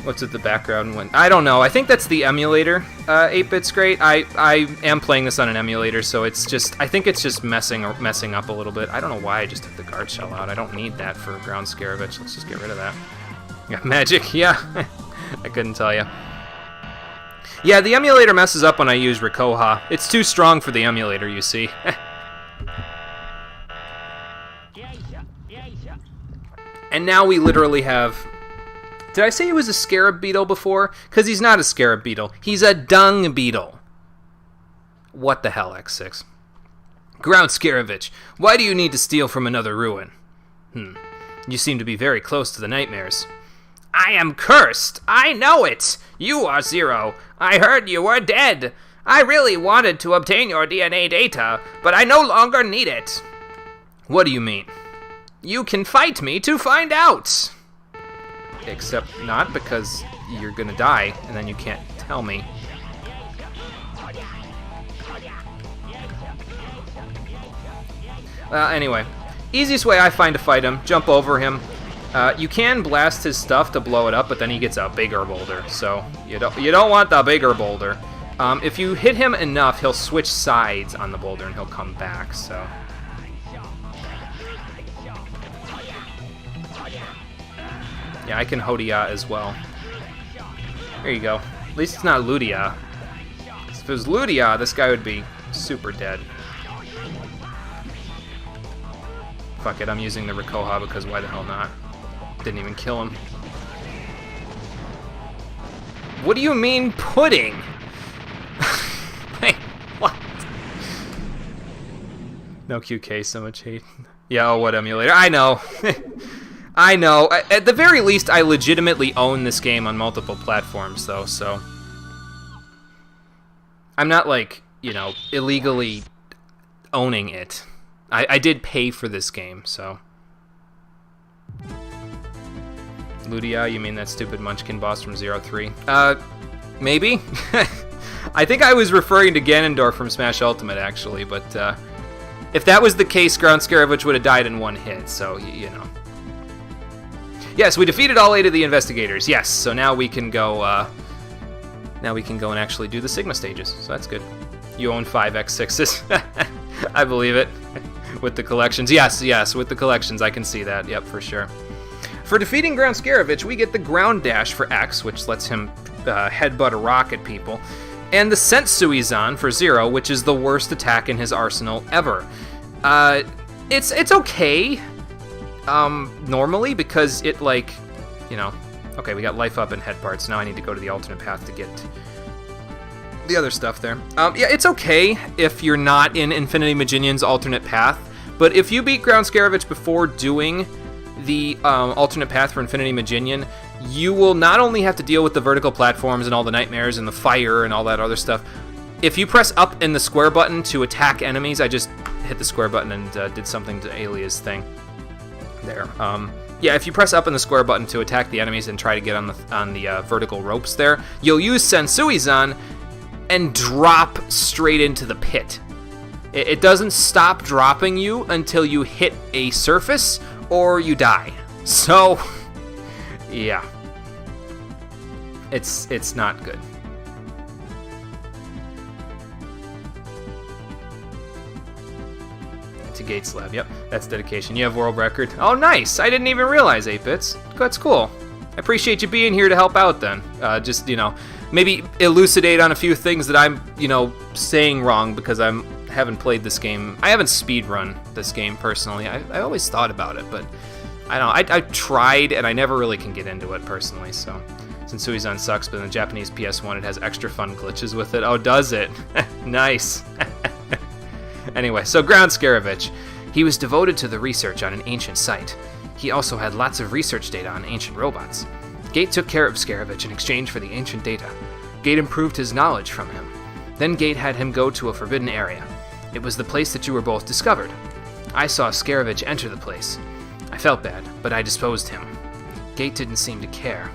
Speaker 1: What's with the background when... I don't know. I think that's the emulator. 8-bit's great. I am playing this on an emulator, so it's just... I think it's just messing up a little bit. I don't know why I just took the guard shell out. I don't need that for Ground Scaravich. Let's just get rid of that. Yeah, magic. Yeah. I couldn't tell you. Yeah, the emulator messes up when I use Rikoha. It's too strong for the emulator, you see. And now we literally have... Did I say he was a scarab beetle before? Because he's not a scarab beetle. He's a dung beetle. What the hell, X6? Ground Scaravich, why do you need to steal from another ruin? You seem to be very close to the nightmares. I am cursed. I know it. You are Zero. I heard you were dead. I really wanted to obtain your DNA data, but I no longer need it. What do you mean? You can fight me to find out. Except not, because you're gonna die, and then you can't tell me. Anyway. Easiest way I find to fight him, jump over him. You can blast his stuff to blow it up, but then he gets a bigger boulder, so you don't want the bigger boulder. If you hit him enough, he'll switch sides on the boulder and he'll come back, so... Yeah, I can Hodia as well. There you go. At least it's not Ludia. If it was Ludia, this guy would be super dead. Fuck it, I'm using the Rikoha because why the hell not? Didn't even kill him. What do you mean pudding? Wait, what? No QK, so much hate. Yeah, oh, what emulator? I know. I know. At the very least, I legitimately own this game on multiple platforms, though, so... I'm not, like, you know, illegally owning it. I did pay for this game, so... Ludia, you mean that stupid Munchkin boss from 03? Maybe? I think I was referring to Ganondorf from Smash Ultimate, actually, but, if that was the case, Ground Scaravich would have died in one hit, so, you know. Yes, we defeated all 8 of the investigators. Yes, so now we can go. Now we can go and actually do the Sigma stages. So that's good. You own 5 X6s. I believe it. With the collections, yes, with the collections, I can see that. Yep, for sure. For defeating Ground Scaravich, we get the Ground Dash for X, which lets him headbutt a rock at people, and the Sensuizan for 0, which is the worst attack in his arsenal ever. It's okay. Normally, because it, like, you know... Okay, we got life up and head parts. Now I need to go to the alternate path to get the other stuff there. Yeah, it's okay if you're not in Infinity Maginion's alternate path, but if you beat Ground Scaravich before doing the alternate path for Infinity Maginion, you will not only have to deal with the vertical platforms and all the nightmares and the fire and all that other stuff. If you press up in the square button to attack enemies, I just hit the square button and did something to Alia's thing. There. Yeah, if you press up on the square button to attack the enemies and try to get on the vertical ropes there, you'll use Sensuizan and drop straight into the pit. It doesn't stop dropping you until you hit a surface or you die. So, yeah. It's not good. To Gates Lab, yep, that's dedication. You have world record. Oh, nice! I didn't even realize 8-bits. That's cool. I appreciate you being here to help out then. Just, maybe elucidate on a few things that I'm, saying wrong because I haven't played this game. I haven't speedrun this game personally. I always thought about it, but I don't know. I tried and I never really can get into it personally, so. Since Suizan sucks, but in the Japanese PS1 it has extra fun glitches with it. Oh, does it? Nice. Anyway, so Ground Scaravich. He was devoted to the research on an ancient site. He also had lots of research data on ancient robots. Gate took care of Scaravich in exchange for the ancient data. Gate improved his knowledge from him. Then Gate had him go to a forbidden area. It was the place that you were both discovered. I saw Scaravich enter the place. I felt bad, but I disposed him. Gate didn't seem to care.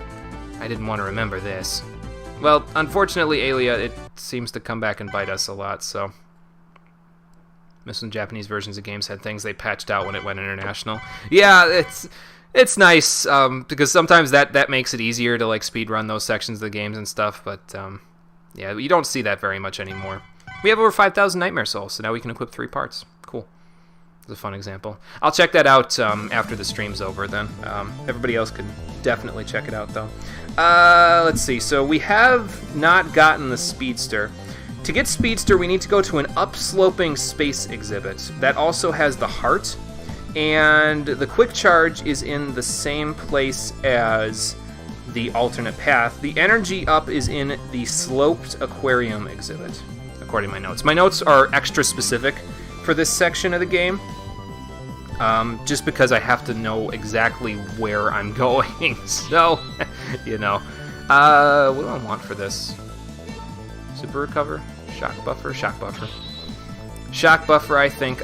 Speaker 1: I didn't want to remember this. Well, unfortunately, Aelia, it seems to come back and bite us a lot, so. Most Japanese versions of games had things they patched out when it went international. Yeah, it's nice, because sometimes that makes it easier to, like, speedrun those sections of the games and stuff, but, yeah, you don't see that very much anymore. We have over 5,000 Nightmare Souls, so now we can equip 3 parts. Cool. It's a fun example. I'll check that out after the stream's over then. Everybody else could definitely check it out, though. Let's see. So we have not gotten the Speedster. To get Speedster, we need to go to an upsloping space exhibit. That also has the heart. And the quick charge is in the same place as the alternate path. The energy up is in the sloped aquarium exhibit, according to my notes. My notes are extra specific for this section of the game, just because I have to know exactly where I'm going. So, what do I want for this? Super recover? Shock buffer? Shock buffer. Shock buffer, I think.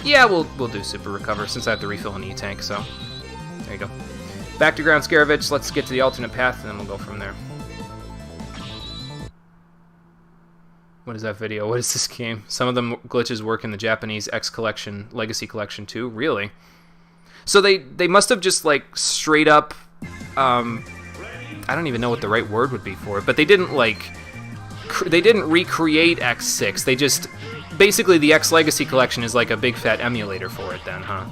Speaker 1: Yeah, we'll do super recover since I have to refill an E-tank, so there you go. Back to Ground Scaravich, let's get to the alternate path, and then we'll go from there. What is that video? What is this game? Some of the glitches work in the Japanese X Collection, Legacy Collection too? Really? So they must have just, like, straight up, I don't even know what the right word would be for it, but they didn't, like, they didn't recreate X6. They just, basically the X Legacy Collection is like a big fat emulator for it then, huh?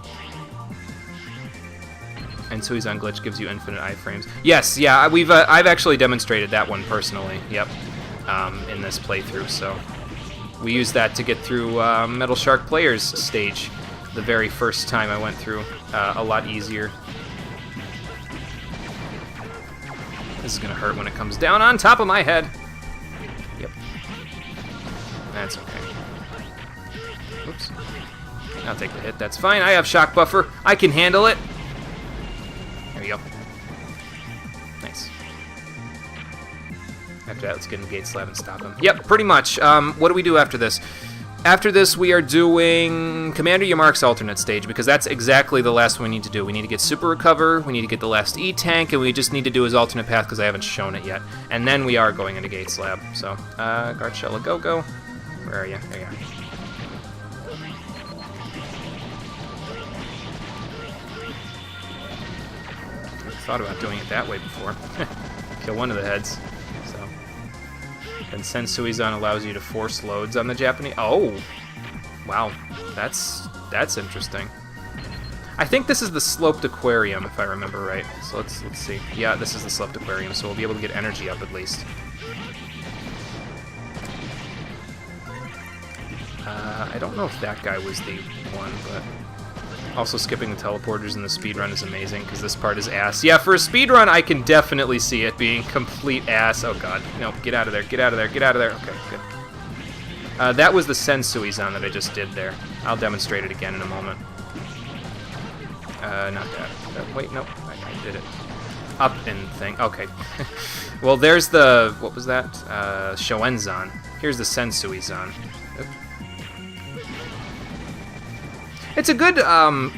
Speaker 1: And Suizan glitch gives you infinite iframes. Yes, yeah, I've actually demonstrated that one personally, yep. In this playthrough, so we used that to get through Metal Shark Players stage the very first time I went through, a lot easier. This is gonna hurt when it comes down on top of my head. Yep. That's okay. Oops. I'll take the hit, that's fine. I have shock buffer. I can handle it. There we go. Nice. After that, let's get in the gate slab and stop him. Yep, pretty much. What do we do after this? After this, we are doing Commander Yamark's alternate stage, because that's exactly the last one we need to do. We need to get Super Recover, we need to get the last E-Tank, and we just need to do his alternate path, because I haven't shown it yet. And then we are going into Gate Slab. So, Guard Shell, go. Where are you? There you are. I thought about doing it that way before. Kill one of the heads. And Sen Suizan allows you to force loads on the Japanese. Oh, wow, that's interesting. I think this is the sloped aquarium, if I remember right. So let's see. Yeah, this is the sloped aquarium, so we'll be able to get energy up at least. I don't know if that guy was the one, but also skipping the teleporters in the speedrun is amazing, because this part is ass. Yeah, for a speedrun, I can definitely see it being complete ass. Oh god, no, get out of there, get out of there, get out of there. Okay, good. That was the Sen Suizan that I just did there. I'll demonstrate it again in a moment. Not that. Wait, no, I did it. Up and thing, okay. Well, there's the, what was that? Shoenzan. Here's the Sen Suizan. It's a good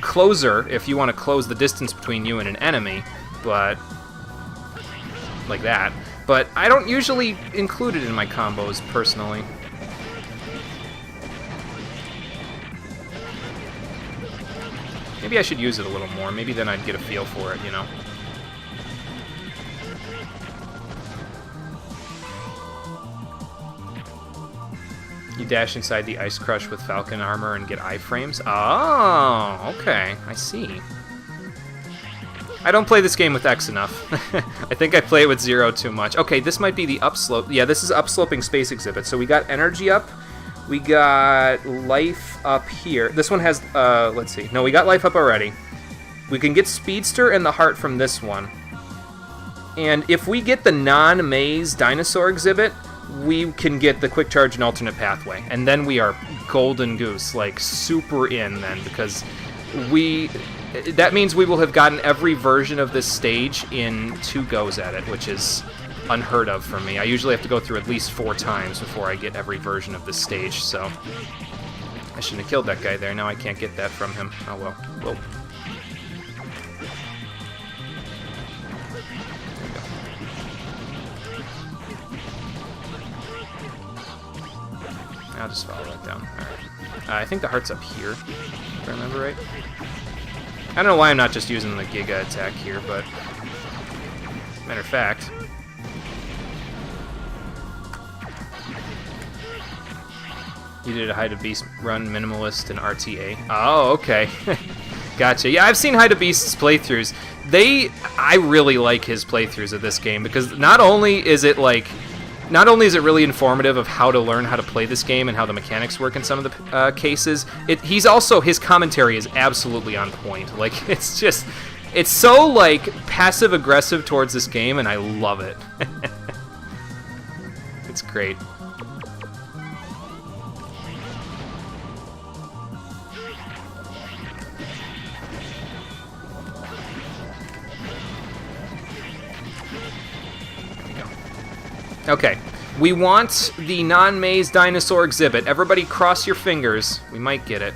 Speaker 1: closer if you want to close the distance between you and an enemy, but like that. But I don't usually include it in my combos, personally. Maybe I should use it a little more. Maybe then I'd get a feel for it, you know? You dash inside the Ice Crush with Falcon armor and get iframes? Oh, okay. I see. I don't play this game with X enough. I think I play it with 0 too much. Okay, this might be the upslope. Yeah, this is upsloping space exhibit. So we got energy up. We got life up here. This one has, let's see. No, we got life up already. We can get Speedster and the heart from this one. And if we get the non-maze dinosaur exhibit, we can get the quick charge and alternate pathway. And then we are golden goose, like super in then, because that means we will have gotten every version of this stage in 2 goes at it, which is unheard of for me. I usually have to go through at least 4 times before I get every version of this stage, so I shouldn't have killed that guy there. Now I can't get that from him. Oh well. Whoa. I'll just follow that down. Alright. I think the heart's up here, if I remember right. I don't know why I'm not just using the Giga attack here, but matter of fact, you did a Hide of Beast run, Minimalist, and RTA. Oh, okay. Gotcha. Yeah, I've seen Hide of Beast's playthroughs. I really like his playthroughs of this game, because not only is it really informative of how to learn how to play this game and how the mechanics work in some of the cases, his commentary is absolutely on point. Like, it's so, like, passive-aggressive towards this game, and I love it. It's great. Okay, we want the non-maze dinosaur exhibit. Everybody cross your fingers. We might get it.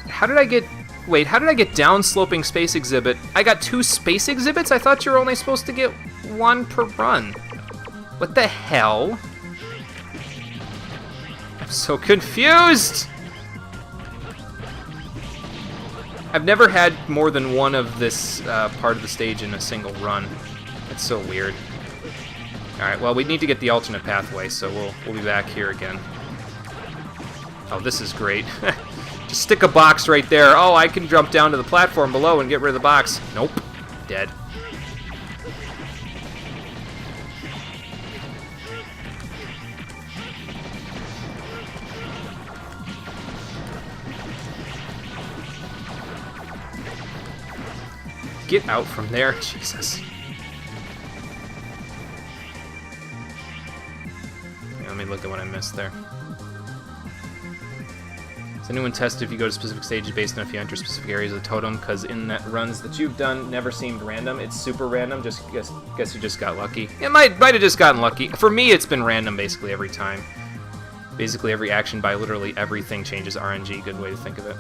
Speaker 1: How did I get downsloping space exhibit? I got 2 space exhibits? I thought you were only supposed to get 1 per run. What the hell? I'm so confused! I've never had more than 1 of this part of the stage in a single run. It's so weird. Alright, well, we need to get the alternate pathway, so we'll be back here again. Oh, this is great. Just stick a box right there. Oh, I can jump down to the platform below and get rid of the box. Nope. Dead. Get out from there. Jesus. Let me look at what I missed there. Does anyone test if you go to specific stages based on if you enter specific areas of the totem? Because in that runs that you've done, never seemed random. It's super random. Just guess you just got lucky. It might have just gotten lucky. For me, it's been random basically every time. Basically every action by literally everything changes RNG. Good way to think of it.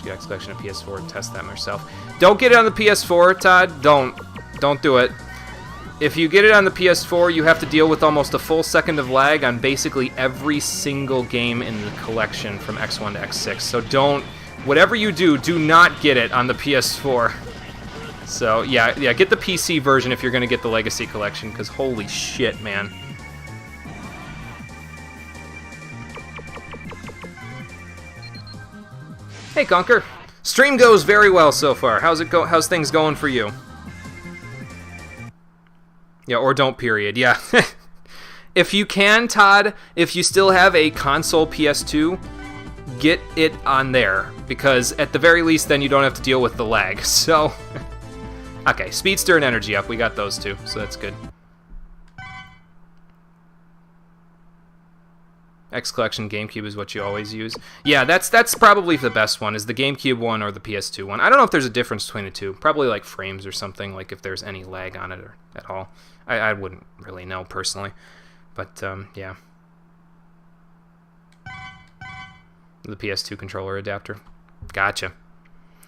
Speaker 1: Get X collection of PS4 and test that myself. Don't get it on the PS4, Todd. Don't do it. If you get it on the PS4, you have to deal with almost a full second of lag on basically every single game in the collection from X1 to X6. So whatever you do, do not get it on the PS4. So yeah, get the PC version if you're going to get the Legacy Collection, because holy shit, man. Hey, Conker. Stream goes very well so far. How's things going for you? Yeah, or don't, period. Yeah. If you can, Todd, if you still have a console PS2, get it on there, because at the very least, then you don't have to deal with the lag. So, okay, Speedster and Energy up. We got those two, so that's good. X Collection GameCube is what you always use. Yeah, that's probably the best one, is the GameCube one or the PS2 one. I don't know if there's a difference between the two. Probably like frames or something, like if there's any lag on it or at all. I wouldn't really know personally, but yeah. The PS2 controller adapter. Gotcha.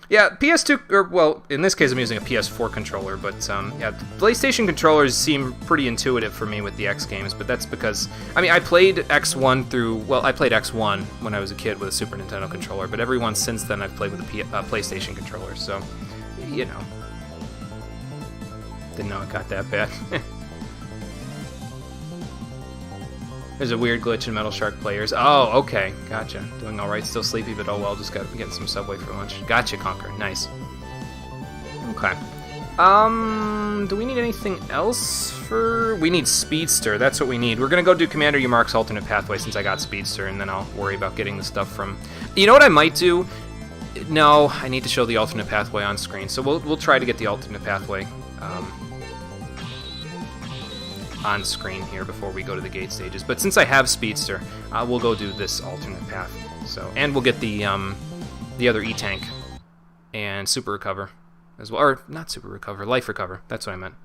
Speaker 1: Yeah, PS2, or well, in this case I'm using a PS4 controller, but yeah, PlayStation controllers seem pretty intuitive for me with the X games, but that's because, I mean, I played X1 when I was a kid with a Super Nintendo controller, but every one since then I've played with a PlayStation controller, so, you know. Didn't know it got that bad. There's a weird glitch in Metal Shark players. Oh, okay. Gotcha. Doing alright. Still sleepy, but oh well. Just got getting some Subway for lunch. Gotcha, Conquer. Nice. Okay. Do we need anything else for... We need Speedster. That's what we need. We're gonna go do Commander Umark's alternate pathway since I got Speedster, and then I'll worry about getting the stuff from... You know what I might do? No, I need to show the alternate pathway on screen, so we'll try to get the alternate pathway on screen here before we go to the gate stages. But since I have Speedster, we'll go do this alternate path. So, and we'll get the other E-Tank and Super Recover as well, or not Super Recover, Life Recover. That's what I meant.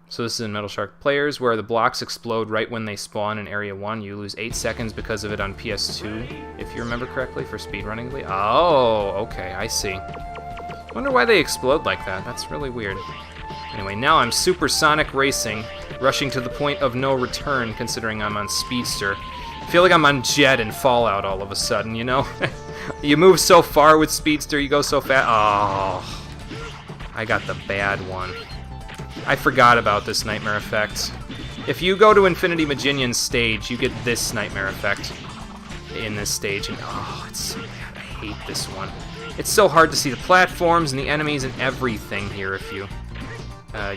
Speaker 1: So this is in Metal Shark players, where the blocks explode right when they spawn in Area 1. You lose 8 seconds because of it on PS2, if you remember correctly, for speedrunning. Oh, okay, I see. Wonder why they explode like that. That's really weird. Anyway, now I'm supersonic racing, rushing to the point of no return, considering I'm on Speedster. I feel like I'm on Jet in Fallout all of a sudden, you know? You move so far with Speedster, you go so fast. Oh, I got the bad one. I forgot about this nightmare effect. If you go to Infinity Maginion's stage, you get this nightmare effect in this stage, and oh, it's so bad. I hate this one. It's so hard to see the platforms and the enemies and everything here if you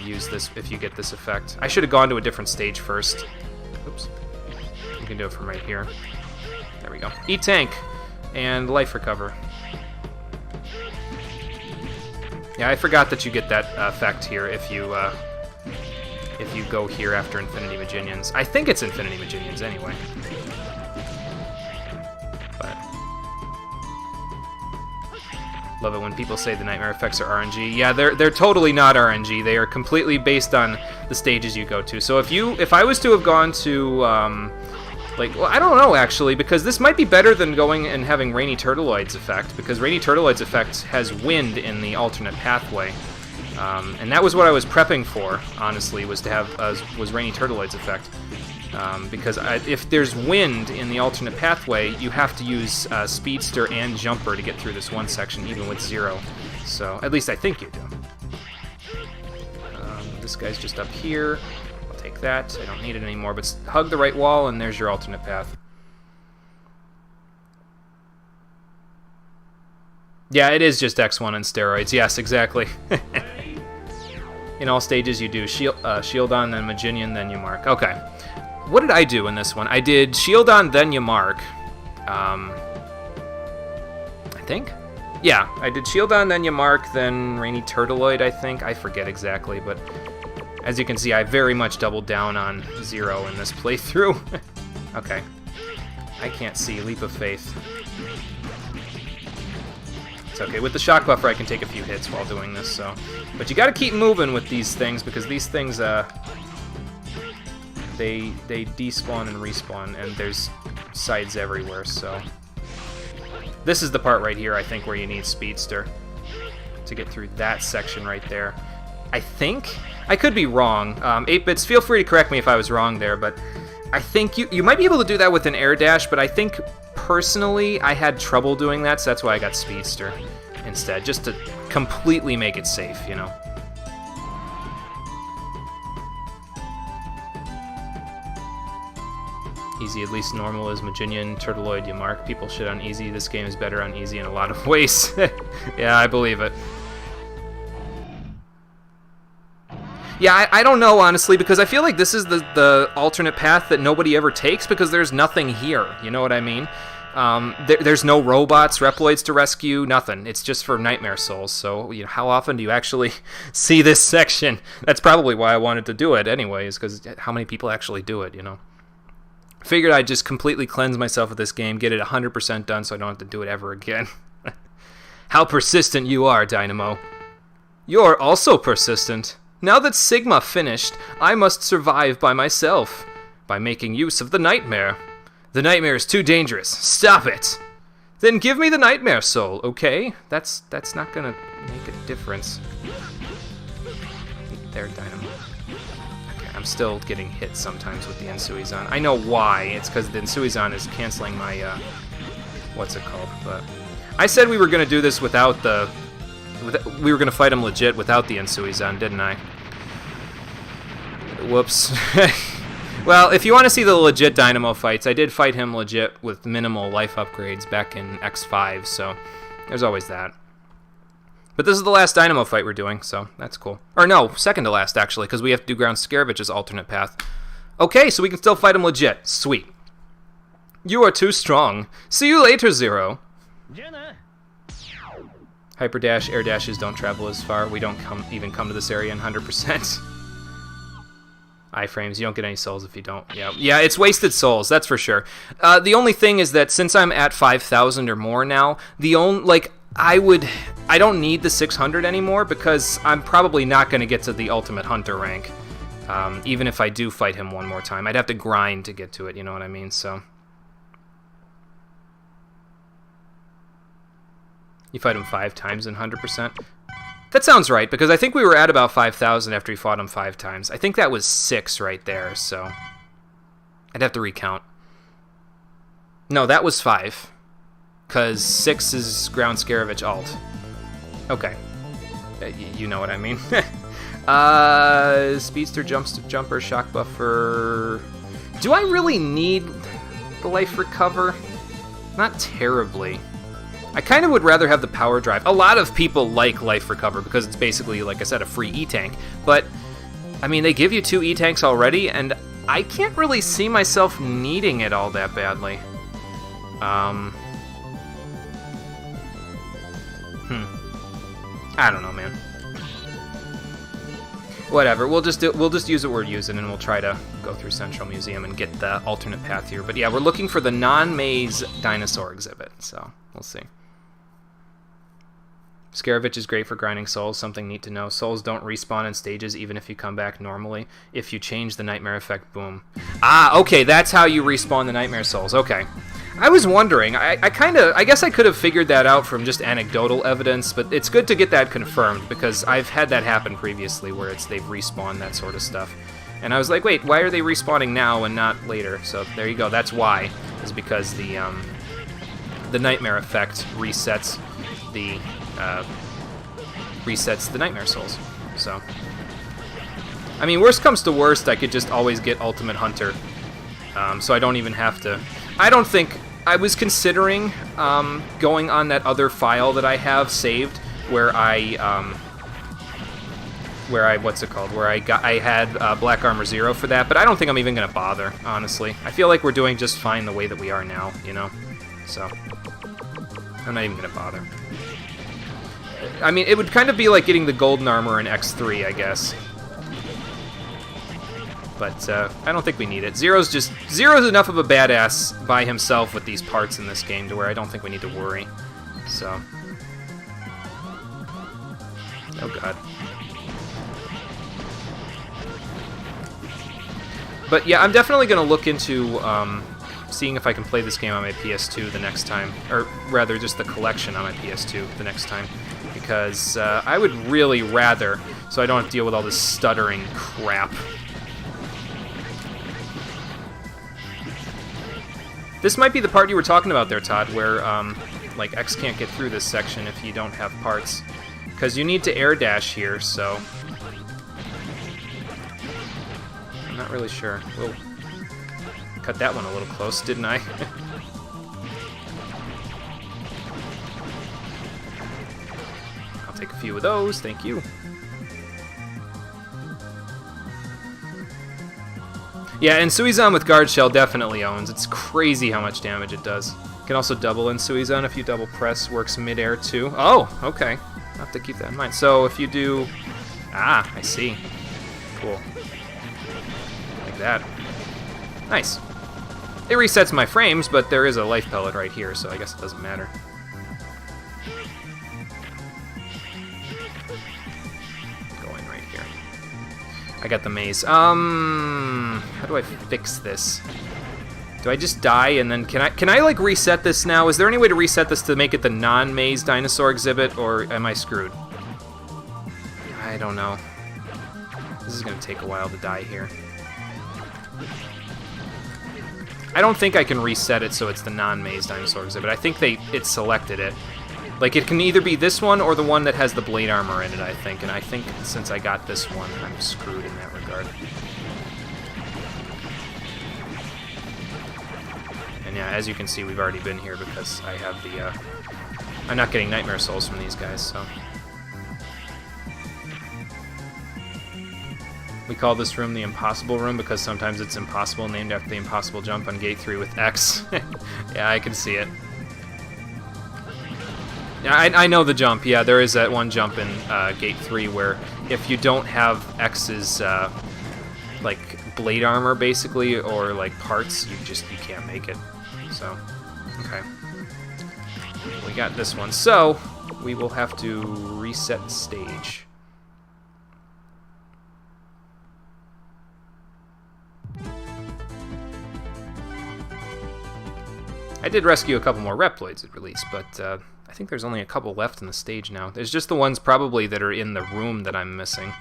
Speaker 1: use this, if you get this effect. I should have gone to a different stage first. Oops. You can do it from right here. There we go. E-Tank and Life Recover. Yeah, I forgot that you get that effect here if you go here after Infinity Maginions. I think it's Infinity Maginions anyway. But love it when people say the nightmare effects are RNG. Yeah, they're totally not RNG. They are completely based on the stages you go to. So if I was to have gone to well, I don't know, actually, because this might be better than going and having Rainy Turtleoid's effect, because Rainy Turtleoid's effect has wind in the alternate pathway. And that was what I was prepping for, honestly, was to have was Rainy Turtleoid's effect. Because if there's wind in the alternate pathway, you have to use Speedster and Jumper to get through this one section, even with 0. So, at least I think you do. This guy's just up here. Take that. I don't need it anymore, but hug the right wall, and there's your alternate path. Yeah, it is just X1 on steroids. Yes, exactly. In all stages, you do shield on, then Maginion, then you mark. Okay. What did I do in this one? I did shield on, then you mark. I think? Yeah, I did shield on, then you mark, then Rainy Turtleoid, I think. I forget exactly, but as you can see, I very much doubled down on 0 in this playthrough. Okay. I can't see. Leap of Faith. It's okay. With the shock buffer, I can take a few hits while doing this, so. But you gotta keep moving with these things, because these things, they despawn and respawn, and there's sides everywhere, so. This is the part right here, I think, where you need Speedster to get through that section right there. I think? I could be wrong. 8-bits, feel free to correct me if I was wrong there, but I think you might be able to do that with an air dash, but I think, personally, I had trouble doing that, so that's why I got Speedster instead, just to completely make it safe, you know? Easy, at least normal is Maginion, Turtleoid, you mark. People shit on easy. This game is better on easy in a lot of ways. Yeah, I believe it. Yeah, I don't know, honestly, because I feel like this is the alternate path that nobody ever takes, because there's nothing here, you know what I mean? There's no robots, Reploids to rescue, nothing. It's just for Nightmare Souls, so you know, how often do you actually see this section? That's probably why I wanted to do it anyways, because how many people actually do it, you know? Figured I'd just completely cleanse myself of this game, get it 100% done so I don't have to do it ever again. How persistent you are, Dynamo. You're also persistent. Now that Sigma finished, I must survive by myself, by making use of the Nightmare. The Nightmare is too dangerous. Stop it! Then give me the Nightmare Soul, okay? That's not gonna make a difference. There, Dynamo. Okay, I'm still getting hit sometimes with the Ensuizan. I know why. It's because the Ensuizan is canceling my, what's it called? But I said we were gonna do this without the... We were gonna fight him legit without the Ensuizan, didn't I? Whoops. Well, if you want to see the legit Dynamo fights, I did fight him legit with minimal life upgrades back in X5, so there's always that. But this is the last Dynamo fight we're doing, so that's cool. Or no, second to last, actually, because we have to do Ground Scarevich's alternate path. Okay, so we can still fight him legit. Sweet. You are too strong. See you later, Zero. Hyperdash, air dashes don't travel as far. We don't even come to this area in 100%. Iframes, you don't get any souls if you don't. Yeah, it's wasted souls, that's for sure. The only thing is that since I'm at 5,000 or more now, I don't need the 600 anymore because I'm probably not going to get to the Ultimate Hunter rank. Even if I do fight him one more time. I'd have to grind to get to it, you know what I mean? So you fight him 5 times in 100%? That sounds right, because I think we were at about 5,000 after we fought him 5 times. I think that was 6 right there, so I'd have to recount. No, that was 5, because 6 is Ground Scaravich alt. Okay. You know what I mean. Speedster, Jumper, Shock Buffer... Do I really need the Life Recover? Not terribly. I kind of would rather have the Power Drive. A lot of people like Life Recover because it's basically, like I said, a free E-Tank. But, I mean, they give you 2 E-Tanks already, and I can't really see myself needing it all that badly. I don't know, man. Whatever, we'll just use what we're using, and we'll try to go through Central Museum and get the alternate path here. But yeah, we're looking for the non-maze dinosaur exhibit, so we'll see. Scaravich is great for grinding souls, something neat to know. Souls don't respawn in stages even if you come back normally. If you change the nightmare effect, boom. Ah, okay, that's how you respawn the nightmare souls, okay. I was wondering, I guess I could have figured that out from just anecdotal evidence, but it's good to get that confirmed, because I've had that happen previously where they've respawned that sort of stuff. And I was like, wait, why are they respawning now and not later? So there you go, that's why, is because the nightmare effect resets the nightmare souls. So, I mean, worst comes to worst, I could just always get Ultimate Hunter, so I don't even have to. I don't think I was considering going on that other file that I have saved, where I had Black Armor 0 for that, but I don't think I'm even gonna bother, honestly. I feel like we're doing just fine the way that we are now, you know. So I'm not even gonna bother. I mean, it would kind of be like getting the golden armor in X3, I guess. But I don't think we need it. Zero's enough of a badass by himself with these parts in this game to where I don't think we need to worry. So, oh god. But yeah, I'm definitely gonna look into seeing if I can play this game on my PS2 the next time, or rather, just the collection on my PS2 the next time, because I would really rather, so I don't have to deal with all this stuttering crap. This might be the part you were talking about there, Todd, where, like, X can't get through this section if you don't have parts. Because you need to air dash here, so... I'm not really sure. Whoa. Cut that one a little close, didn't I? I'll take a few of those, thank you. Yeah, and Suizan with Guard Shell definitely owns. It's crazy how much damage it does. Can also double in Suizan if you double press. Works mid-air too. Oh, okay. I'll have to keep that in mind. So if you do... Ah, I see. Cool. Like that. Nice. It resets my frames, but there is a life pellet right here, so I guess it doesn't matter. I got the maze. How do I fix this? Do I just die and then can I like reset this now? Is there any way to reset this to make it the non-maze dinosaur exhibit, or am I screwed? I don't know. This is gonna take a while to die here. I don't think I can reset it so it's the non-maze dinosaur exhibit. I think it selected it. Like, it can either be this one or the one that has the blade armor in it, I think. And I think since I got this one, I'm screwed in that regard. as you can see, we've already been here because I have the... I'm not getting Nightmare Souls from these guys, so... We call this room the Impossible Room because sometimes it's impossible, named after the impossible jump on Gate 3 with X. Yeah, I can see it. Yeah, I know the jump. Yeah, there is that one jump in Gate 3 where if you don't have X's, like, blade armor, basically, or, like, parts, you can't make it. So, okay. We got this one. So, we will have to reset the stage. I did rescue a couple more Reploids at release, but I think there's only a couple left in the stage now. There's just the ones probably that are in the room that I'm missing.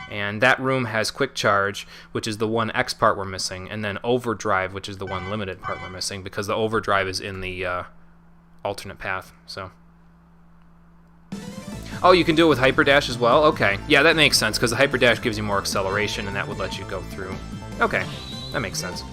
Speaker 1: And that room has Quick Charge, which is the one X part we're missing, and then Overdrive, which is the one limited part we're missing, because the Overdrive is in the alternate path, so... Oh, you can do it with Hyperdash as well? Okay. Yeah, that makes sense, because the Hyperdash gives you more acceleration, and that would let you go through. Okay, that makes sense.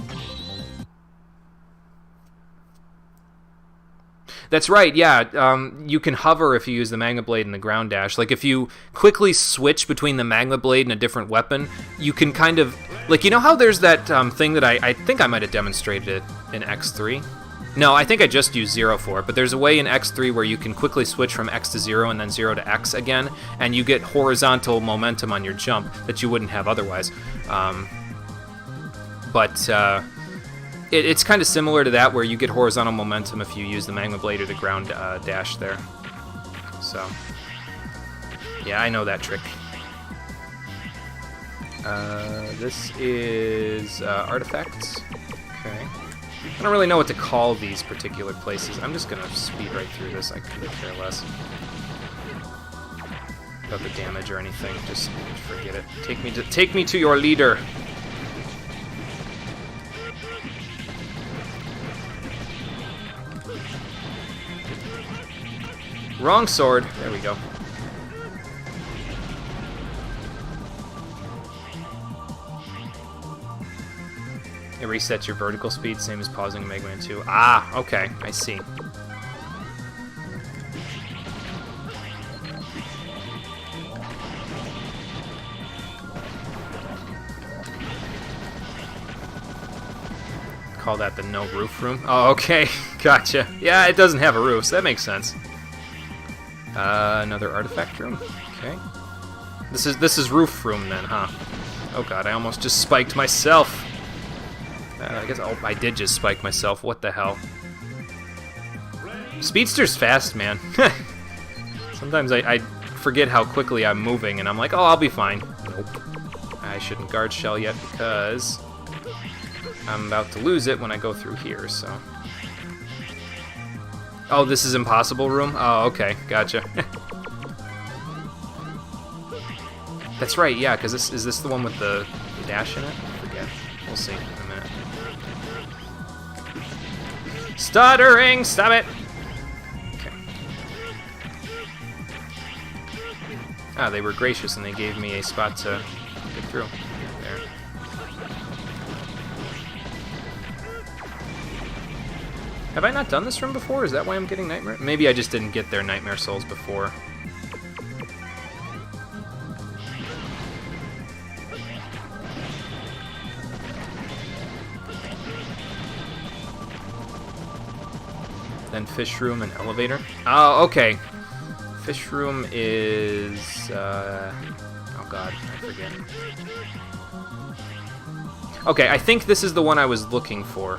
Speaker 1: That's right, yeah. You can hover if you use the Magna Blade and the Ground Dash. Like, if you quickly switch between the Magna Blade and a different weapon, you can kind of... Like, you know how there's that thing that I think I might have demonstrated it in X3? No, I think I just used 0 for it, but there's a way in X3 where you can quickly switch from X to 0 and then 0 to X again, and you get horizontal momentum on your jump that you wouldn't have otherwise. It's kind of similar to that, where you get horizontal momentum if you use the Magma Blade or the Ground Dash there. So, yeah, I know that trick. This is Artifacts. Okay. I don't really know what to call these particular places. I'm just going to speed right through this. I couldn't care less about the damage or anything. Just forget it. Take me to your leader. Wrong sword. There we go. It resets your vertical speed, same as pausing Mega Man 2. Ah, okay, I see. Call that the no roof room? Oh, okay, gotcha. Yeah, it doesn't have a roof, so that makes sense. Another artifact room. Okay. This is roof room then, huh? Oh god, I almost just spiked myself. I guess I did just spike myself. What the hell? Speedster's fast, man. Sometimes I forget how quickly I'm moving, and I'm like, oh, I'll be fine. Nope. I shouldn't guard shell yet because I'm about to lose it when I go through here, so... Oh, this is Impossible Room? Oh, okay, gotcha. That's right, yeah, because is this the one with the dash in it? I forget. We'll see in a minute. Stuttering! Stop it! Okay. Ah, they were gracious and they gave me a spot to get through. There. Have I not done this room before? Is that why I'm getting Nightmare? Maybe I just didn't get their Nightmare Souls before. Then Fish Room and Elevator. Oh, okay. Fish Room is... oh god, I forget. Okay, I think this is the one I was looking for.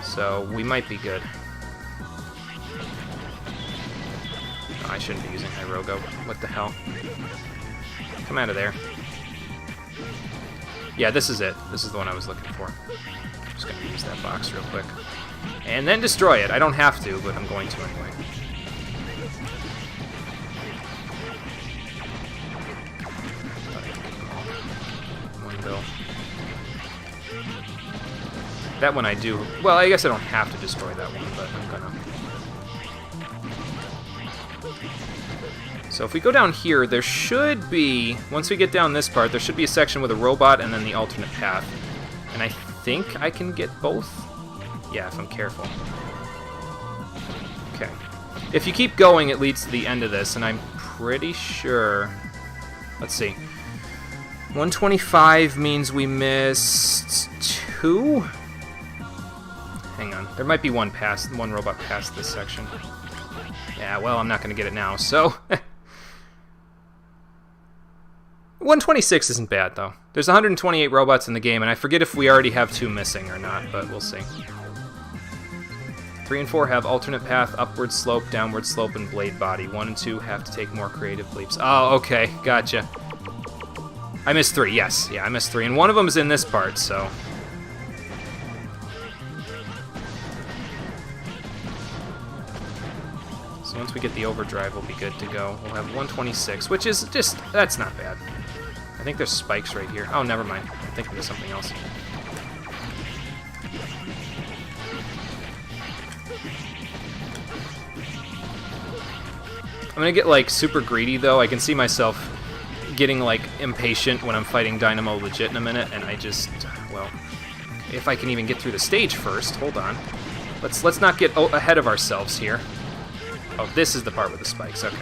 Speaker 1: So, we might be good. Oh, I shouldn't be using Hirogo. What the hell? Come out of there. Yeah, this is it. This is the one I was looking for. Just gonna use that box real quick. And then destroy it. I don't have to, but I'm going to anyway. One bill. That one I do. Well, I guess I don't have to destroy that one, but I'm gonna. So if we go down here, there should be, once we get down this part, there should be a section with a robot and then the alternate path. And I think I can get both. Yeah, if I'm careful. Okay. If you keep going, it leads to the end of this, and I'm pretty sure... Let's see. 125 means we missed 2? Hang on. There might be one robot past this section. Yeah, well, I'm not going to get it now, so... 126 isn't bad, though. There's 128 robots in the game, and I forget if we already have 2 missing or not, but we'll see. 3 and 4 have alternate path, upward slope, downward slope, and blade body. 1 and 2 have to take more creative leaps. Oh, okay, gotcha. I missed 3, yes. Yeah, I missed 3, and one of them is in this part, so... So once we get the overdrive, we'll be good to go. We'll have 126, which is just... That's not bad. I think there's spikes right here. Oh, never mind. I'm thinking of something else. I'm gonna get, like, super greedy, though. I can see myself getting, like, impatient when I'm fighting Dynamo legit in a minute, and I just... Well, if I can even get through the stage first. Hold on. Let's not get ahead of ourselves here. Oh, this is the part with the spikes. Okay.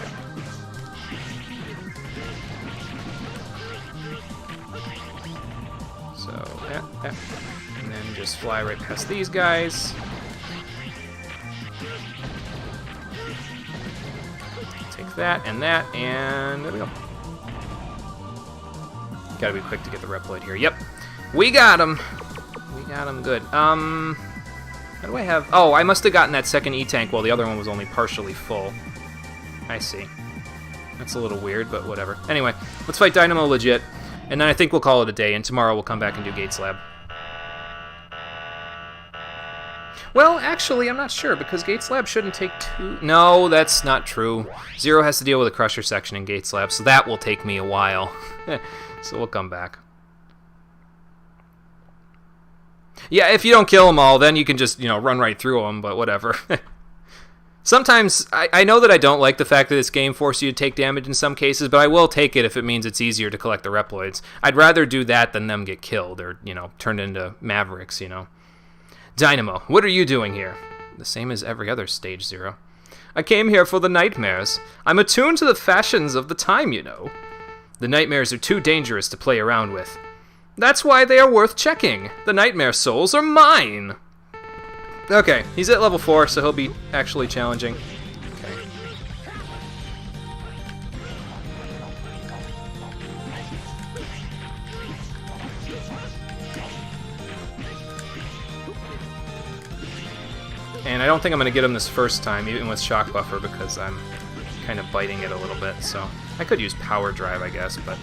Speaker 1: So, yeah. And then just fly right past these guys. Take that, and there we go. Gotta be quick to get the Reploid here. Yep. We got him. We got him good. How do I have... Oh, I must have gotten that second E-Tank while the other one was only partially full. I see. That's a little weird, but whatever. Anyway, let's fight Dynamo legit, and then I think we'll call it a day, and tomorrow we'll come back and do Gates Lab. Well, actually, I'm not sure, because Gates Lab shouldn't take 2... No, that's not true. Zero has to deal with a Crusher section in Gates Lab, so that will take me a while. So we'll come back. Yeah, if you don't kill them all, then you can just, run right through them, but whatever. Sometimes, I know that I don't like the fact that this game forces you to take damage in some cases, but I will take it if it means it's easier to collect the Reploids. I'd rather do that than them get killed or, turned into Mavericks, Dynamo, what are you doing here? The same as every other Stage 0. I came here for the nightmares. I'm attuned to the fashions of the time, The nightmares are too dangerous to play around with. That's why they are worth checking. The nightmare souls are mine. Okay, he's at level 4, so he'll be actually challenging. Okay. And I don't think I'm going to get him this first time, even with Shock Buffer, because I'm kind of biting it a little bit, so... I could use Power Drive, I guess, but...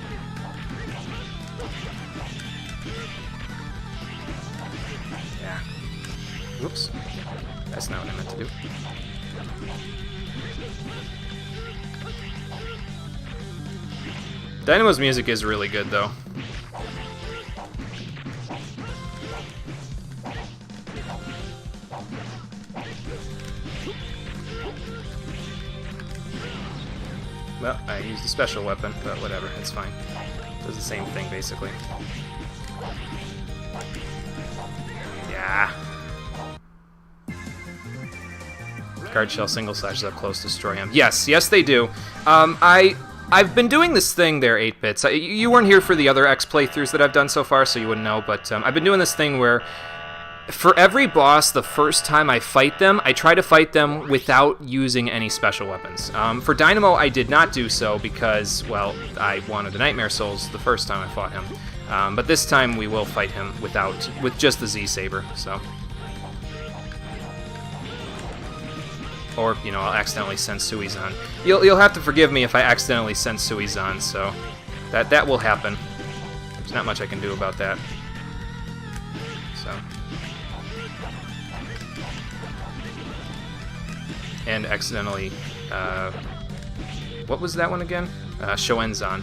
Speaker 1: Whoops. That's not what I meant to do. Dynamo's music is really good, though. Well, I used a special weapon, but whatever, it's fine. Does the same thing, basically. Yeah. Guard shell single slashes up close, destroy him. Yes, they do. I've been doing this thing there, 8-bits. You weren't here for the other X playthroughs that I've done so far, so you wouldn't know, but I've been doing this thing where for every boss, the first time I fight them, I try to fight them without using any special weapons. For Dynamo, I did not do so because, well, I wanted the Nightmare Souls the first time I fought him. But this time we will fight him with just the Z-Saber, so... Or, I'll accidentally send Suizan. You'll have to forgive me if I accidentally send Suizan, so that will happen. There's not much I can do about that. So. And accidentally, what was that one again? Shoenzan.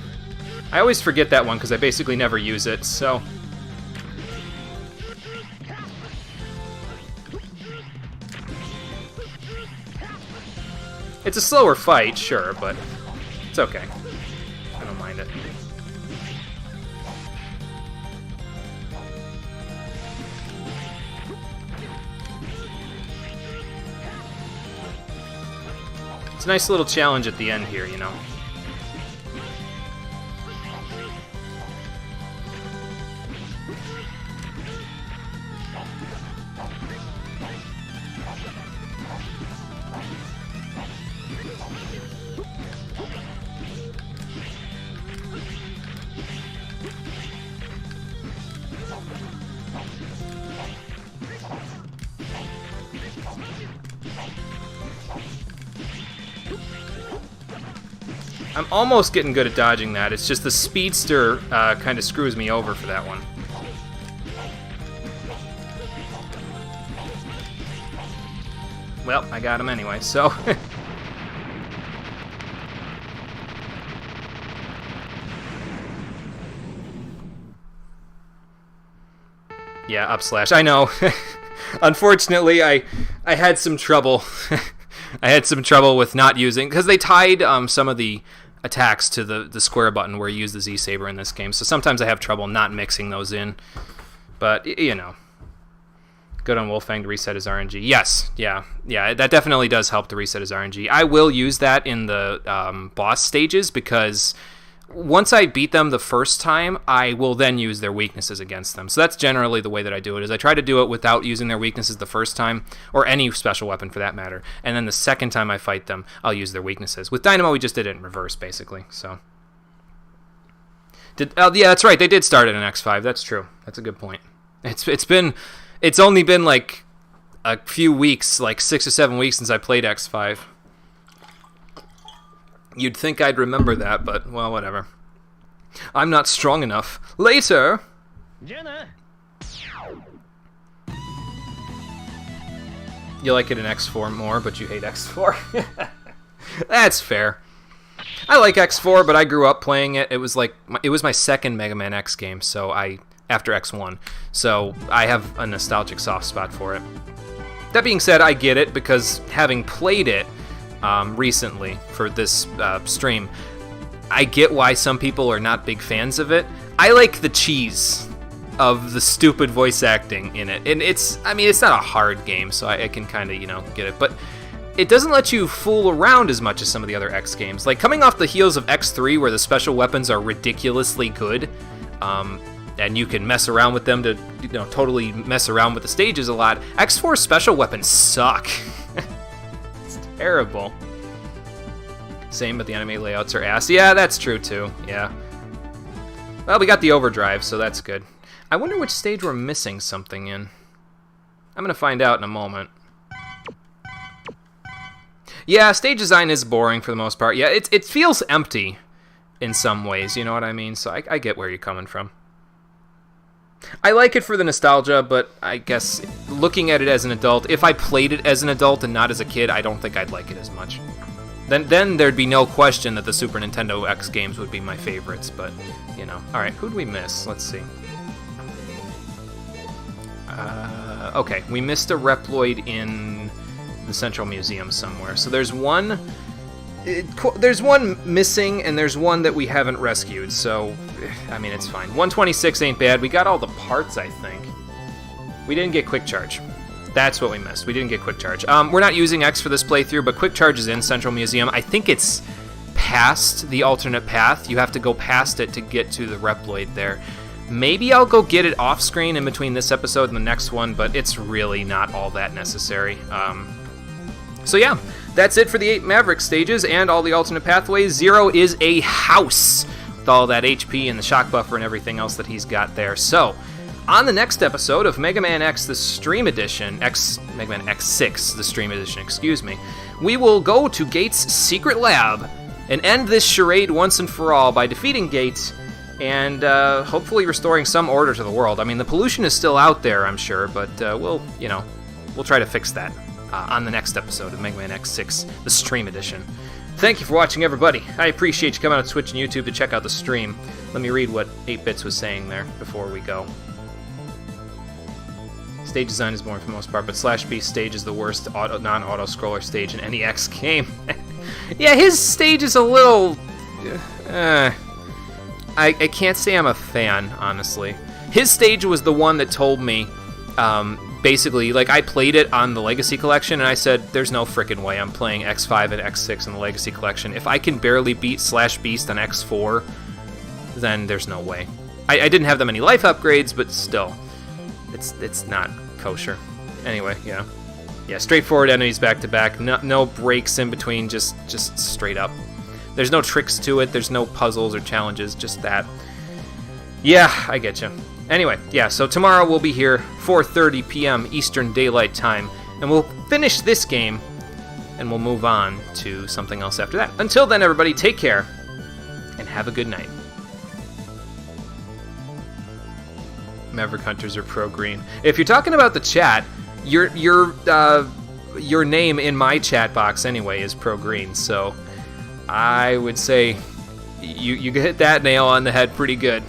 Speaker 1: I always forget that one because I basically never use it, so... It's a slower fight, sure, but it's okay. I don't mind it. It's a nice little challenge at the end here, you know. I'm almost getting good at dodging that. It's just the speedster kind of screws me over for that one. Well, I got him anyway, so... Yeah, up slash. I know. Unfortunately, I had some trouble. I had some trouble with not using... Because they tied some of the attacks to the square button where you use the Z-Saber in this game. So sometimes I have trouble not mixing those in. But, you know. Good on Wolfang to reset his RNG. Yes, yeah, that definitely does help to reset his RNG. I will use that in the boss stages because once I beat them the first time, I will then use their weaknesses against them. So that's generally the way that I do it, is I try to do it without using their weaknesses the first time, or any special weapon for that matter. And then the second time I fight them, I'll use their weaknesses. With Dynamo, we just did it in reverse, basically. So, yeah, that's right. They did start it in X5. That's true. That's a good point. It's only been like a few weeks, like 6 or 7 weeks since I played X5. You'd think I'd remember that, but, well, whatever. I'm not strong enough. Later! Jenna. You like it in X4 more, but you hate X4. That's fair. I like X4, but I grew up playing it. It was my second Mega Man X game, so after X1, so I have a nostalgic soft spot for it. That being said, I get it, because having played it recently for this stream, I get why some people are not big fans of it. I like the cheese of the stupid voice acting in it, and it's not a hard game, so I can kind of, get it, but it doesn't let you fool around as much as some of the other X games. Like, coming off the heels of X3, where the special weapons are ridiculously good, and you can mess around with them to, totally mess around with the stages a lot. X4's special weapons suck. It's terrible. Same, but the enemy layouts are ass. Yeah, that's true too. Yeah. Well, we got the overdrive, so that's good. I wonder which stage we're missing something in. I'm gonna find out in a moment. Yeah, stage design is boring for the most part. Yeah, it feels empty in some ways, you know what I mean? So I get where you're coming from. I like it for the nostalgia, but I guess looking at it as an adult, if I played it as an adult and not as a kid, I don't think I'd like it as much. Then there'd be no question that the Super Nintendo X games would be my favorites, but, Alright, who'd we miss? Let's see. Okay, we missed a Reploid in the Central Museum somewhere. So there's one missing, and there's one that we haven't rescued, so, it's fine. 126 ain't bad. We got all the parts, I think. We didn't get Quick Charge. That's what we missed. We didn't get Quick Charge. We're not using X for this playthrough, but Quick Charge is in Central Museum. I think it's past the alternate path. You have to go past it to get to the Reploid there. Maybe I'll go get it off-screen in between this episode and the next one, but it's really not all that necessary. So yeah, that's it for the 8 Maverick stages and all the alternate pathways. Zero is a house with all that HP and the shock buffer and everything else that he's got there. So, on the next episode of Mega Man X, the Stream Edition, Mega Man X6, the Stream Edition, excuse me, we will go to Gates' secret lab and end this charade once and for all by defeating Gates and hopefully restoring some order to the world. The pollution is still out there, I'm sure, but we'll try to fix that. On the next episode of Mega Man X6, the Stream Edition. Thank you for watching, everybody. I appreciate you coming out to Twitch and YouTube to check out the stream. Let me read what 8-Bits was saying there before we go. Stage design is boring for the most part, but Slash B stage is the worst non-auto scroller stage in any X game. Yeah, his stage is a little... I can't say I'm a fan, honestly. His stage was the one that told me basically, like, I played it on the Legacy Collection, and I said, there's no frickin' way I'm playing X5 and X6 in the Legacy Collection. If I can barely beat Slash Beast on X4, then there's no way. I didn't have that many life upgrades, but still, it's not kosher. Anyway, yeah. Yeah, straightforward enemies back-to-back, no breaks in between, just straight up. There's no tricks to it, there's no puzzles or challenges, just that. Yeah, I get you. Anyway, yeah, so tomorrow we'll be here, 4:30 p.m. Eastern Daylight Time, and we'll finish this game, and we'll move on to something else after that. Until then, everybody, take care, and have a good night. Maverick Hunters are pro-green. If you're talking about the chat, your name in my chat box anyway is pro-green, so I would say you hit that nail on the head pretty good.